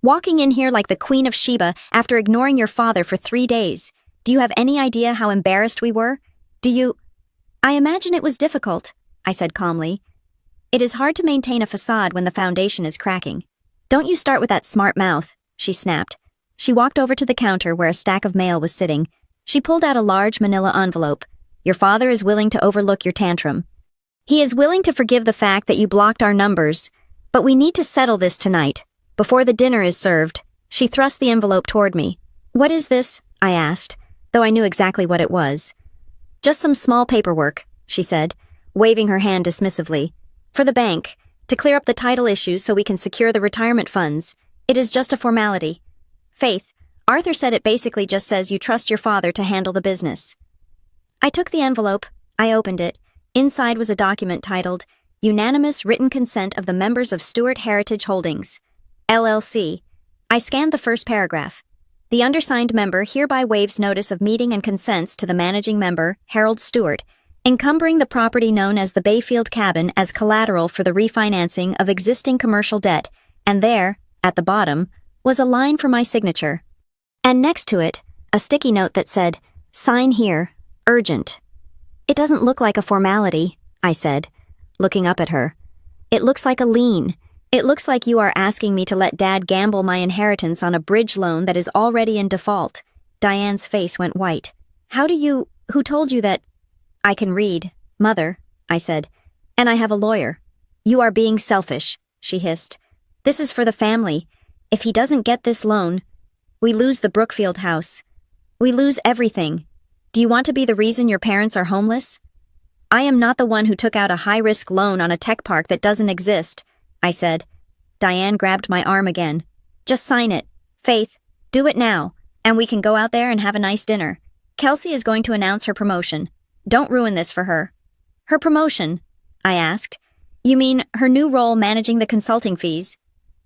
"Walking in here like the Queen of Sheba after ignoring your father for 3 days. Do you have any idea how embarrassed we were? Do you—" "I imagine it was difficult," I said calmly. "It is hard to maintain a facade when the foundation is cracking." "Don't you start with that smart mouth," she snapped. She walked over to the counter where a stack of mail was sitting. She pulled out a large manila envelope. "Your father is willing to overlook your tantrum. He is willing to forgive the fact that you blocked our numbers, but we need to settle this tonight, before the dinner is served." She thrust the envelope toward me. "What is this?" I asked, though I knew exactly what it was. "Just some small paperwork," she said, waving her hand dismissively. "For the bank, to clear up the title issues so we can secure the retirement funds. It is just a formality. Faith, Arthur said it basically just says you trust your father to handle the business." I took the envelope. I opened it. Inside was a document titled, "Unanimous Written Consent of the Members of Stewart Heritage Holdings, LLC." I scanned the first paragraph. "The undersigned member hereby waives notice of meeting and consents to the managing member, Harold Stewart, encumbering the property known as the Bayfield Cabin as collateral for the refinancing of existing commercial debt," and there, at the bottom, was a line for my signature. And next to it, a sticky note that said, "Sign here, urgent." "It doesn't look like a formality," I said, looking up at her. "It looks like a lien. It looks like you are asking me to let Dad gamble my inheritance on a bridge loan that is already in default." Diane's face went white. Who told you that?" "I can read, Mother," I said, "and I have a lawyer." "You are being selfish," she hissed. "This is for the family. If he doesn't get this loan, we lose the Brookfield house. We lose everything. Do you want to be the reason your parents are homeless?" "I am not the one who took out a high-risk loan on a tech park that doesn't exist," I said. Diane grabbed my arm again. "Just sign it. Faith, do it now, and we can go out there and have a nice dinner. Kelsey is going to announce her promotion. Don't ruin this for her." "Her promotion?" I asked. "You mean her new role managing the consulting fees?"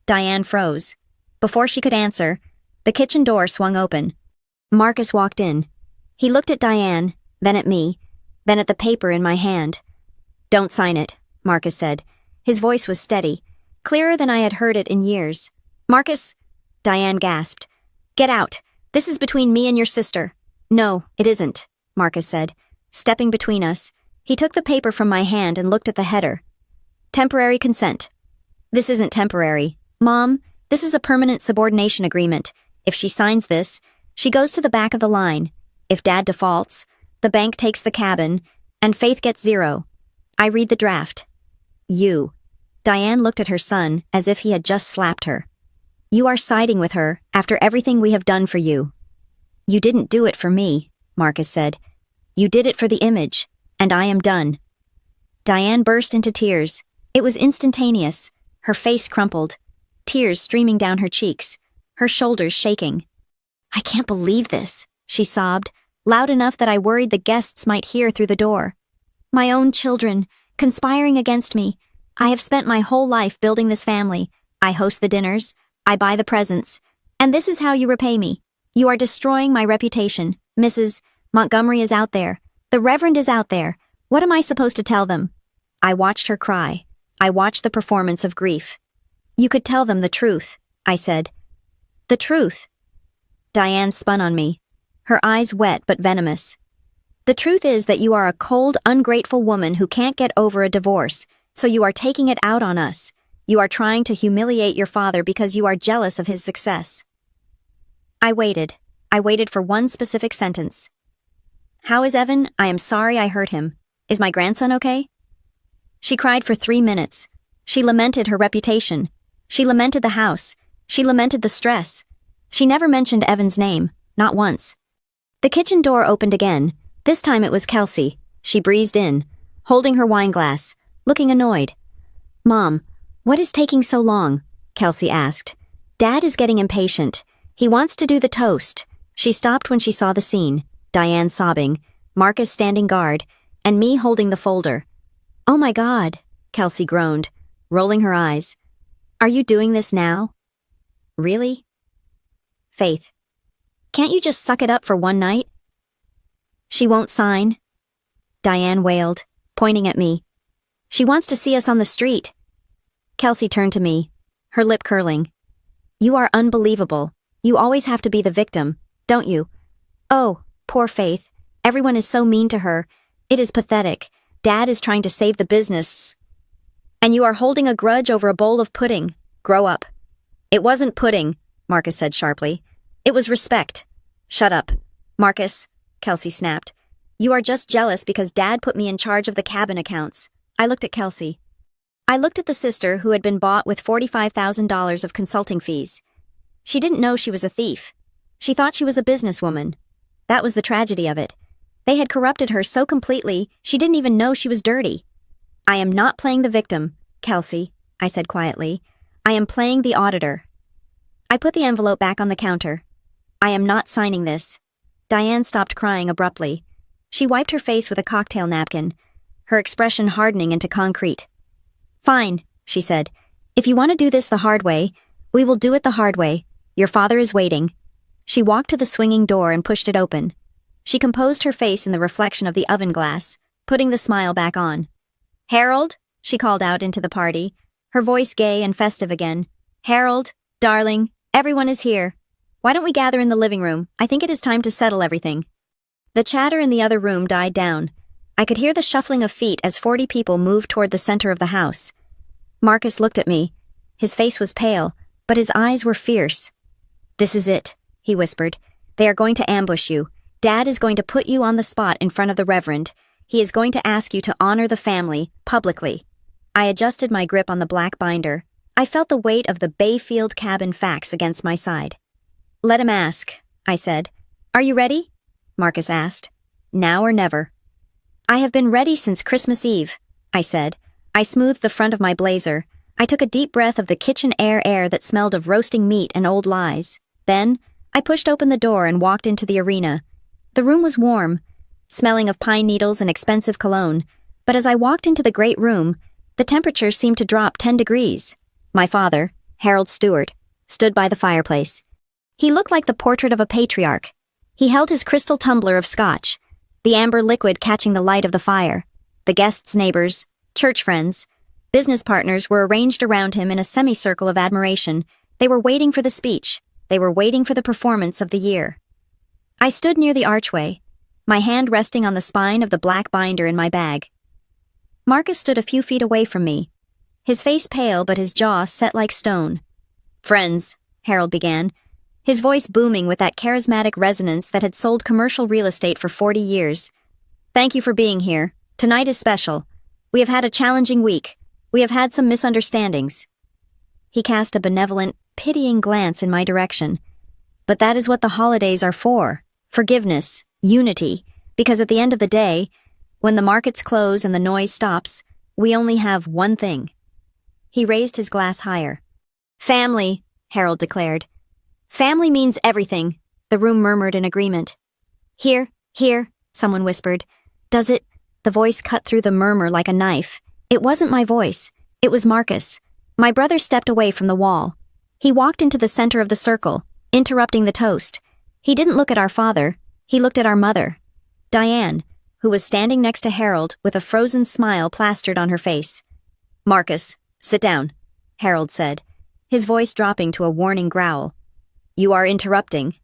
Diane froze. Before she could answer, the kitchen door swung open. Marcus walked in. He looked at Diane, then at me, then at the paper in my hand. "Don't sign it," Marcus said. His voice was steady, clearer than I had heard it in years. "Marcus," Diane gasped. "Get out. This is between me and your sister." "No, it isn't," Marcus said. Stepping between us, he took the paper from my hand and looked at the header. "Temporary consent." "This isn't temporary. Mom, this is a permanent subordination agreement. If she signs this, she goes to the back of the line. If Dad defaults, the bank takes the cabin, and Faith gets 0. I read the draft. "You." Diane looked at her son as if he had just slapped her. "You are siding with her after everything we have done for you." "You didn't do it for me," Marcus said. "You did it for the image, and I am done." Diane burst into tears. It was instantaneous. Her face crumpled, tears streaming down her cheeks, her shoulders shaking. "I can't believe this," she sobbed, loud enough that I worried the guests might hear through the door. "My own children, conspiring against me. I have spent my whole life building this family. I host the dinners, I buy the presents, and this is how you repay me. You are destroying my reputation. Mrs. Montgomery is out there. The Reverend is out there. What am I supposed to tell them?" I watched her cry. I watched the performance of grief. "You could tell them the truth," I said. "The truth." Diane spun on me, her eyes wet but venomous. The truth is that you are a cold, ungrateful woman who can't get over a divorce, so you are taking it out on us. You are trying to humiliate your father because you are jealous of his success. I waited. I waited for one specific sentence. How is Evan? I am sorry I hurt him. Is my grandson okay? She cried for 3 minutes. She lamented her reputation. She lamented the house. She lamented the stress. She never mentioned Evan's name, not once. The kitchen door opened again. This time it was Kelsey. She breezed in, holding her wine glass, looking annoyed. Mom, what is taking so long? Kelsey asked. Dad is getting impatient. He wants to do the toast. She stopped when she saw the scene. Diane sobbing, Marcus standing guard, and me holding the folder. Oh my God, Kelsey groaned, rolling her eyes. Are you doing this now? Really? Faith, can't you just suck it up for one night? She won't sign, Diane wailed, pointing at me. She wants to see us on the street. Kelsey turned to me, her lip curling. You are unbelievable. You always have to be the victim, don't you? Oh, poor Faith. Everyone is so mean to her. It is pathetic. Dad is trying to save the business. And you are holding a grudge over a bowl of pudding. Grow up. It wasn't pudding, Marcus said sharply. It was respect. Shut up. Marcus, Kelsey snapped. You are just jealous because Dad put me in charge of the cabin accounts. I looked at Kelsey. I looked at the sister who had been bought with $45,000 of consulting fees. She didn't know she was a thief. She thought she was a businesswoman. That was the tragedy of it. They had corrupted her so completely, she didn't even know she was dirty. I am not playing the victim, Kelsey, I said quietly. I am playing the auditor. I put the envelope back on the counter. I am not signing this. Diane stopped crying abruptly. She wiped her face with a cocktail napkin, her expression hardening into concrete. Fine, she said. If you want to do this the hard way, we will do it the hard way. Your father is waiting. She walked to the swinging door and pushed it open. She composed her face in the reflection of the oven glass, putting the smile back on. Harold, she called out into the party, her voice gay and festive again. Harold, darling, everyone is here. Why don't we gather in the living room? I think it is time to settle everything. The chatter in the other room died down. I could hear the shuffling of feet as 40 people moved toward the center of the house. Marcus looked at me. His face was pale, but his eyes were fierce. This is it, he whispered. They are going to ambush you. Dad is going to put you on the spot in front of the Reverend. He is going to ask you to honor the family, publicly. I adjusted my grip on the black binder. I felt the weight of the Bayfield cabin facts against my side. Let him ask, I said. Are you ready? Marcus asked. Now or never. I have been ready since Christmas Eve, I said. I smoothed the front of my blazer. I took a deep breath of the kitchen air that smelled of roasting meat and old lies. Then, I pushed open the door and walked into the arena. The room was warm, smelling of pine needles and expensive cologne, but as I walked into the great room, the temperature seemed to drop 10 degrees. My father, Harold Stewart, stood by the fireplace. He looked like the portrait of a patriarch. He held his crystal tumbler of scotch, the amber liquid catching the light of the fire. The guests' neighbors, church friends, business partners were arranged around him in a semicircle of admiration. They were waiting for the speech. They were waiting for the performance of the year. I stood near the archway, my hand resting on the spine of the black binder in my bag. Marcus stood a few feet away from me, his face pale but his jaw set like stone. Friends, Harold began, his voice booming with that charismatic resonance that had sold commercial real estate for 40 years. Thank you for being here. Tonight is special. We have had a challenging week. We have had some misunderstandings. He cast a benevolent, pitying glance in my direction. But that is what the holidays are for. Forgiveness, unity, because at the end of the day, when the markets close and the noise stops, we only have one thing. He raised his glass higher. Family, Harold declared. Family means everything, the room murmured in agreement. Here, someone whispered. Does it? The voice cut through the murmur like a knife. It wasn't my voice. It was Marcus. My brother stepped away from the wall. He walked into the center of the circle, interrupting the toast. He didn't look at our father. He looked at our mother, Diane, who was standing next to Harold with a frozen smile plastered on her face. Marcus, sit down, Harold said, his voice dropping to a warning growl. You are interrupting.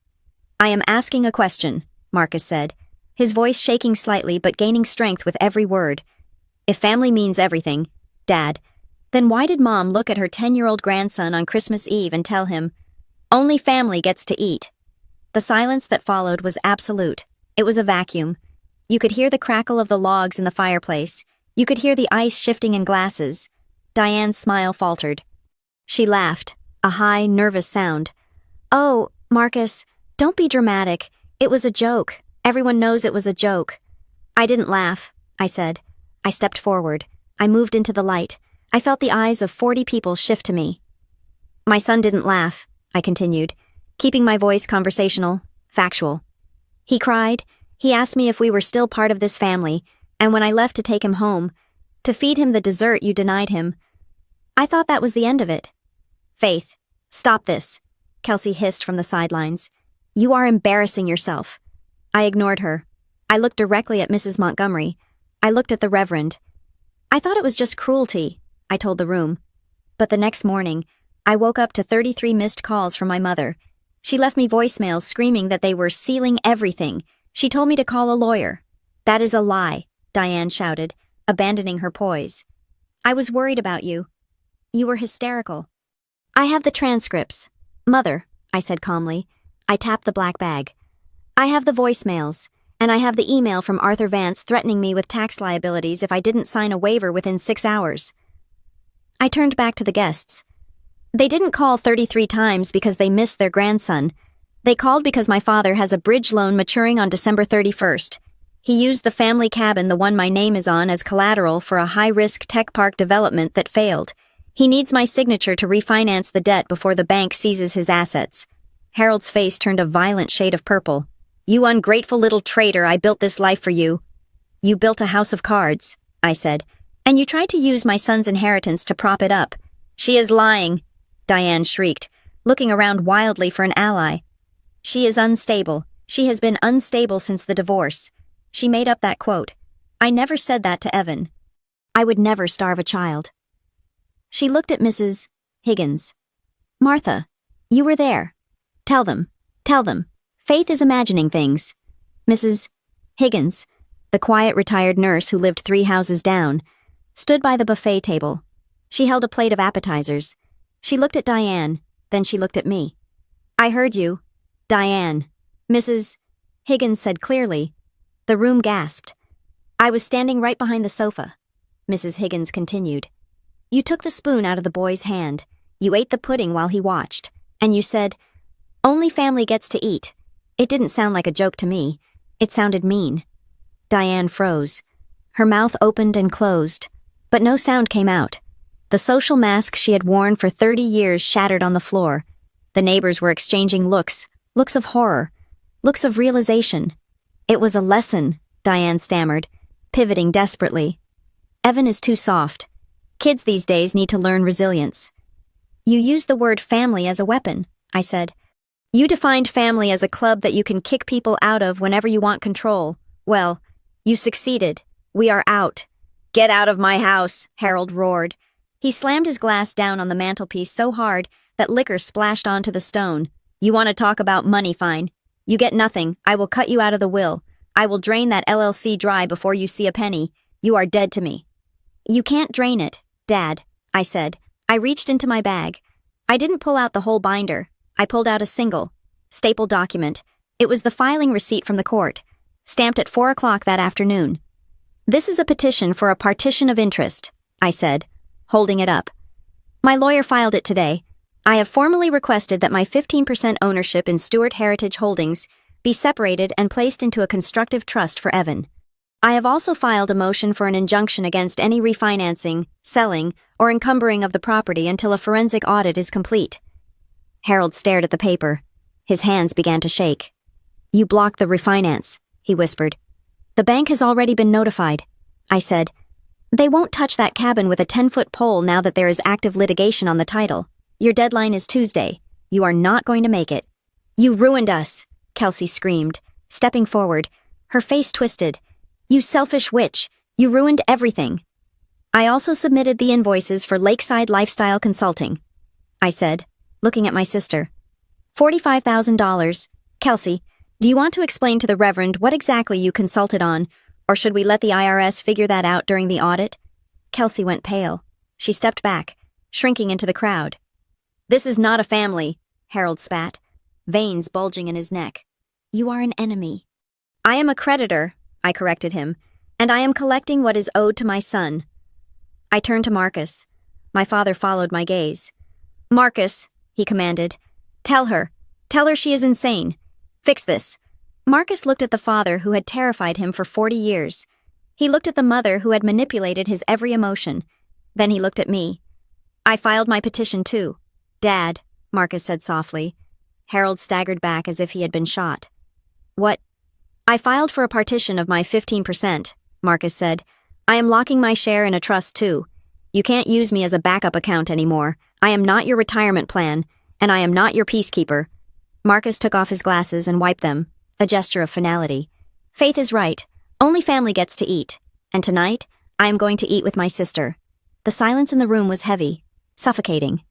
I am asking a question, Marcus said, his voice shaking slightly but gaining strength with every word. If family means everything, Dad, then why did Mom look at her 10-year-old grandson on Christmas Eve and tell him, "Only family gets to eat"? The silence that followed was absolute. It was a vacuum. You could hear the crackle of the logs in the fireplace. You could hear the ice shifting in glasses. Diane's smile faltered. She laughed, a high, nervous sound. "Oh, Marcus, don't be dramatic. It was a joke. Everyone knows it was a joke." "I didn't laugh," I said. I stepped forward. I moved into the light. I felt the eyes of 40 people shift to me. "My son didn't laugh," I continued, keeping my voice conversational, factual. "He cried. He asked me if we were still part of this family, and when I left to take him home, to feed him the dessert you denied him. I thought that was the end of it." "Faith, stop this," Kelsey hissed from the sidelines. "You are embarrassing yourself." I ignored her. I looked directly at Mrs. Montgomery. I looked at the Reverend. "I thought it was just cruelty," I told the room. But the next morning, I woke up to 33 missed calls from my mother. She left me voicemails screaming that they were sealing everything. She told me to call a lawyer. "That is a lie," Diane shouted, abandoning her poise. "I was worried about you. You were hysterical." "I have the transcripts." "Mother," I said calmly. I tapped the black bag. "I have the voicemails, and I have the email from Arthur Vance threatening me with tax liabilities if I didn't sign a waiver within 6 hours. I turned back to the guests. They didn't call 33 times because they missed their grandson. They called because my father has a bridge loan maturing on December 31st. He used the family cabin, the one my name is on, as collateral for a high-risk tech park development that failed. He needs my signature to refinance the debt before the bank seizes his assets. Harold's face turned a violent shade of purple. "You ungrateful little traitor, I built this life for you." "You built a house of cards," I said, "and you tried to use my son's inheritance to prop it up." "She is lying," Diane shrieked, looking around wildly for an ally. "She is unstable. She has been unstable since the divorce." She made up that quote. "I never said that to Evan. I would never starve a child." She looked at Mrs. Higgins. "Martha, you were there. Tell them. Faith is imagining things." Mrs. Higgins, the quiet retired nurse who lived 3 houses down, stood by the buffet table. She held a plate of appetizers. She looked at Diane, then she looked at me. "I heard you, Diane," Mrs. Higgins said clearly. The room gasped. "I was standing right behind the sofa," Mrs. Higgins continued. "You took the spoon out of the boy's hand. You ate the pudding while he watched. And you said, 'Only family gets to eat.' It didn't sound like a joke to me. It sounded mean." Diane froze. Her mouth opened and closed, but no sound came out. The social mask she had worn for 30 years shattered on the floor. The neighbors were exchanging looks of horror, looks of realization. "It was a lesson," Diane stammered, pivoting desperately. "Evan is too soft. Kids these days need to learn resilience." "You used the word family as a weapon," I said. "You defined family as a club that you can kick people out of whenever you want control. Well, you succeeded. We are out." "Get out of my house," Harold roared. He slammed his glass down on the mantelpiece so hard that liquor splashed onto the stone. "You want to talk about money, fine. You get nothing. I will cut you out of the will. I will drain that LLC dry before you see a penny. You are dead to me." "You can't drain it, Dad," I said. I reached into my bag. I didn't pull out the whole binder. I pulled out a single, stapled document. It was the filing receipt from the court, stamped at 4 o'clock that afternoon. "This is a petition for a partition of interest," I said, holding it up. "My lawyer filed it today. I have formally requested that my 15% ownership in Stewart Heritage Holdings be separated and placed into a constructive trust for Evan. I have also filed a motion for an injunction against any refinancing, selling, or encumbering of the property until a forensic audit is complete." Harold stared at the paper. His hands began to shake. "You blocked the refinance," he whispered. "The bank has already been notified," I said. "They won't touch that cabin with a 10-foot pole now that there is active litigation on the title. Your deadline is Tuesday. You are not going to make it." "You ruined us," Kelsey screamed, stepping forward, her face twisted. "You selfish witch. You ruined everything." "I also submitted the invoices for Lakeside Lifestyle Consulting," I said, looking at my sister. $45,000, Kelsey, do you want to explain to the Reverend what exactly you consulted on, or should we let the IRS figure that out during the audit? Kelsey went pale. She stepped back, shrinking into the crowd. This is not a family, Harold spat, veins bulging in his neck. You are an enemy. I am a creditor, I corrected him, and I am collecting what is owed to my son. I turned to Marcus. My father followed my gaze. Marcus, he commanded, tell her she is insane. Fix this. Marcus looked at the father who had terrified him for 40 years. He looked at the mother who had manipulated his every emotion. Then he looked at me. I filed my petition too. Dad, Marcus said softly. Harold staggered back as if he had been shot. What? I filed for a partition of my 15%, Marcus said. I am locking my share in a trust too. You can't use me as a backup account anymore. I am not your retirement plan, and I am not your peacekeeper. Marcus took off his glasses and wiped them, a gesture of finality. Faith is right. Only family gets to eat. And tonight, I am going to eat with my sister. The silence in the room was heavy, suffocating.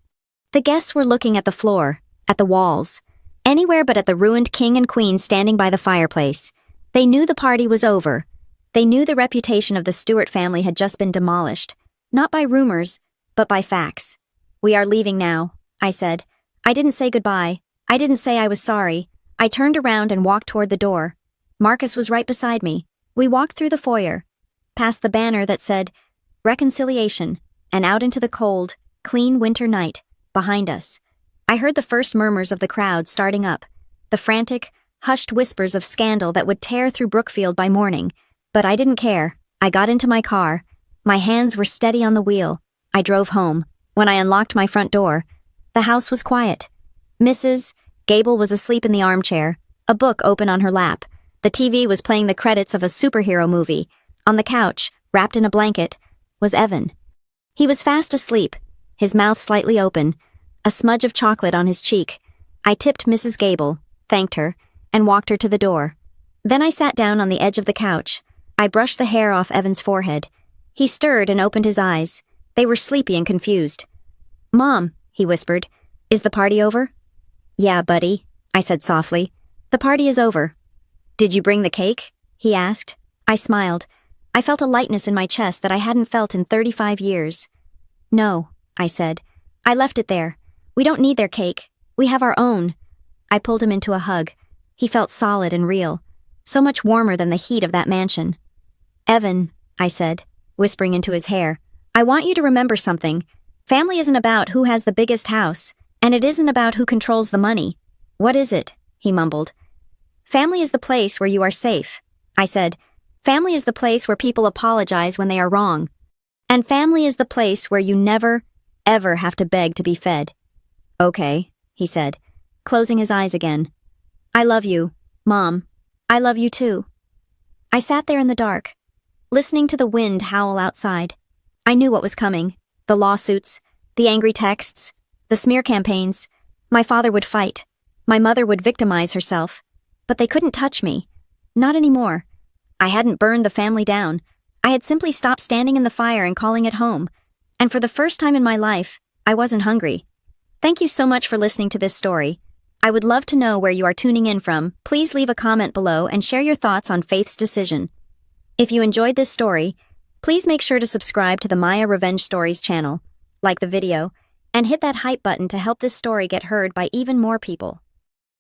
The guests were looking at the floor, at the walls, anywhere but at the ruined king and queen standing by the fireplace. They knew the party was over. They knew the reputation of the Stewart family had just been demolished, not by rumors, but by facts. We are leaving now, I said. I didn't say goodbye. I didn't say I was sorry. I turned around and walked toward the door. Marcus was right beside me. We walked through the foyer, past the banner that said, Reconciliation, and out into the cold, clean winter night, behind us. I heard the first murmurs of the crowd starting up, the frantic, hushed whispers of scandal that would tear through Brookfield by morning. But I didn't care. I got into my car. My hands were steady on the wheel. I drove home. When I unlocked my front door, the house was quiet. Mrs. Gable was asleep in the armchair, a book open on her lap. The TV was playing the credits of a superhero movie. On the couch, wrapped in a blanket, was Evan. He was fast asleep, his mouth slightly open, a smudge of chocolate on his cheek. I tipped Mrs. Gable, thanked her, and walked her to the door. Then I sat down on the edge of the couch. I brushed the hair off Evan's forehead. He stirred and opened his eyes. They were sleepy and confused. Mom, he whispered, is the party over? Yeah, buddy, I said softly. The party is over. Did you bring the cake? He asked. I smiled. I felt a lightness in my chest that I hadn't felt in 35 years. No, I said. I left it there. We don't need their cake. We have our own. I pulled him into a hug. He felt solid and real, so much warmer than the heat of that mansion. Evan, I said, whispering into his hair, I want you to remember something. Family isn't about who has the biggest house, and it isn't about who controls the money. What is it? He mumbled. Family is the place where you are safe, I said. Family is the place where people apologize when they are wrong. And family is the place where you never, ever have to beg to be fed. Okay, he said, closing his eyes again. I love you, Mom. I love you too. I sat there in the dark, listening to the wind howl outside. I knew what was coming. The lawsuits, the angry texts, the smear campaigns. My father would fight. My mother would victimize herself. But they couldn't touch me. Not anymore. I hadn't burned the family down. I had simply stopped standing in the fire and calling it home. And for the first time in my life, I wasn't hungry. Thank you so much for listening to this story. I would love to know where you are tuning in from. Please leave a comment below and share your thoughts on Faith's decision. If you enjoyed this story, please make sure to subscribe to the Maya Revenge Stories channel, like the video, and hit that hype button to help this story get heard by even more people.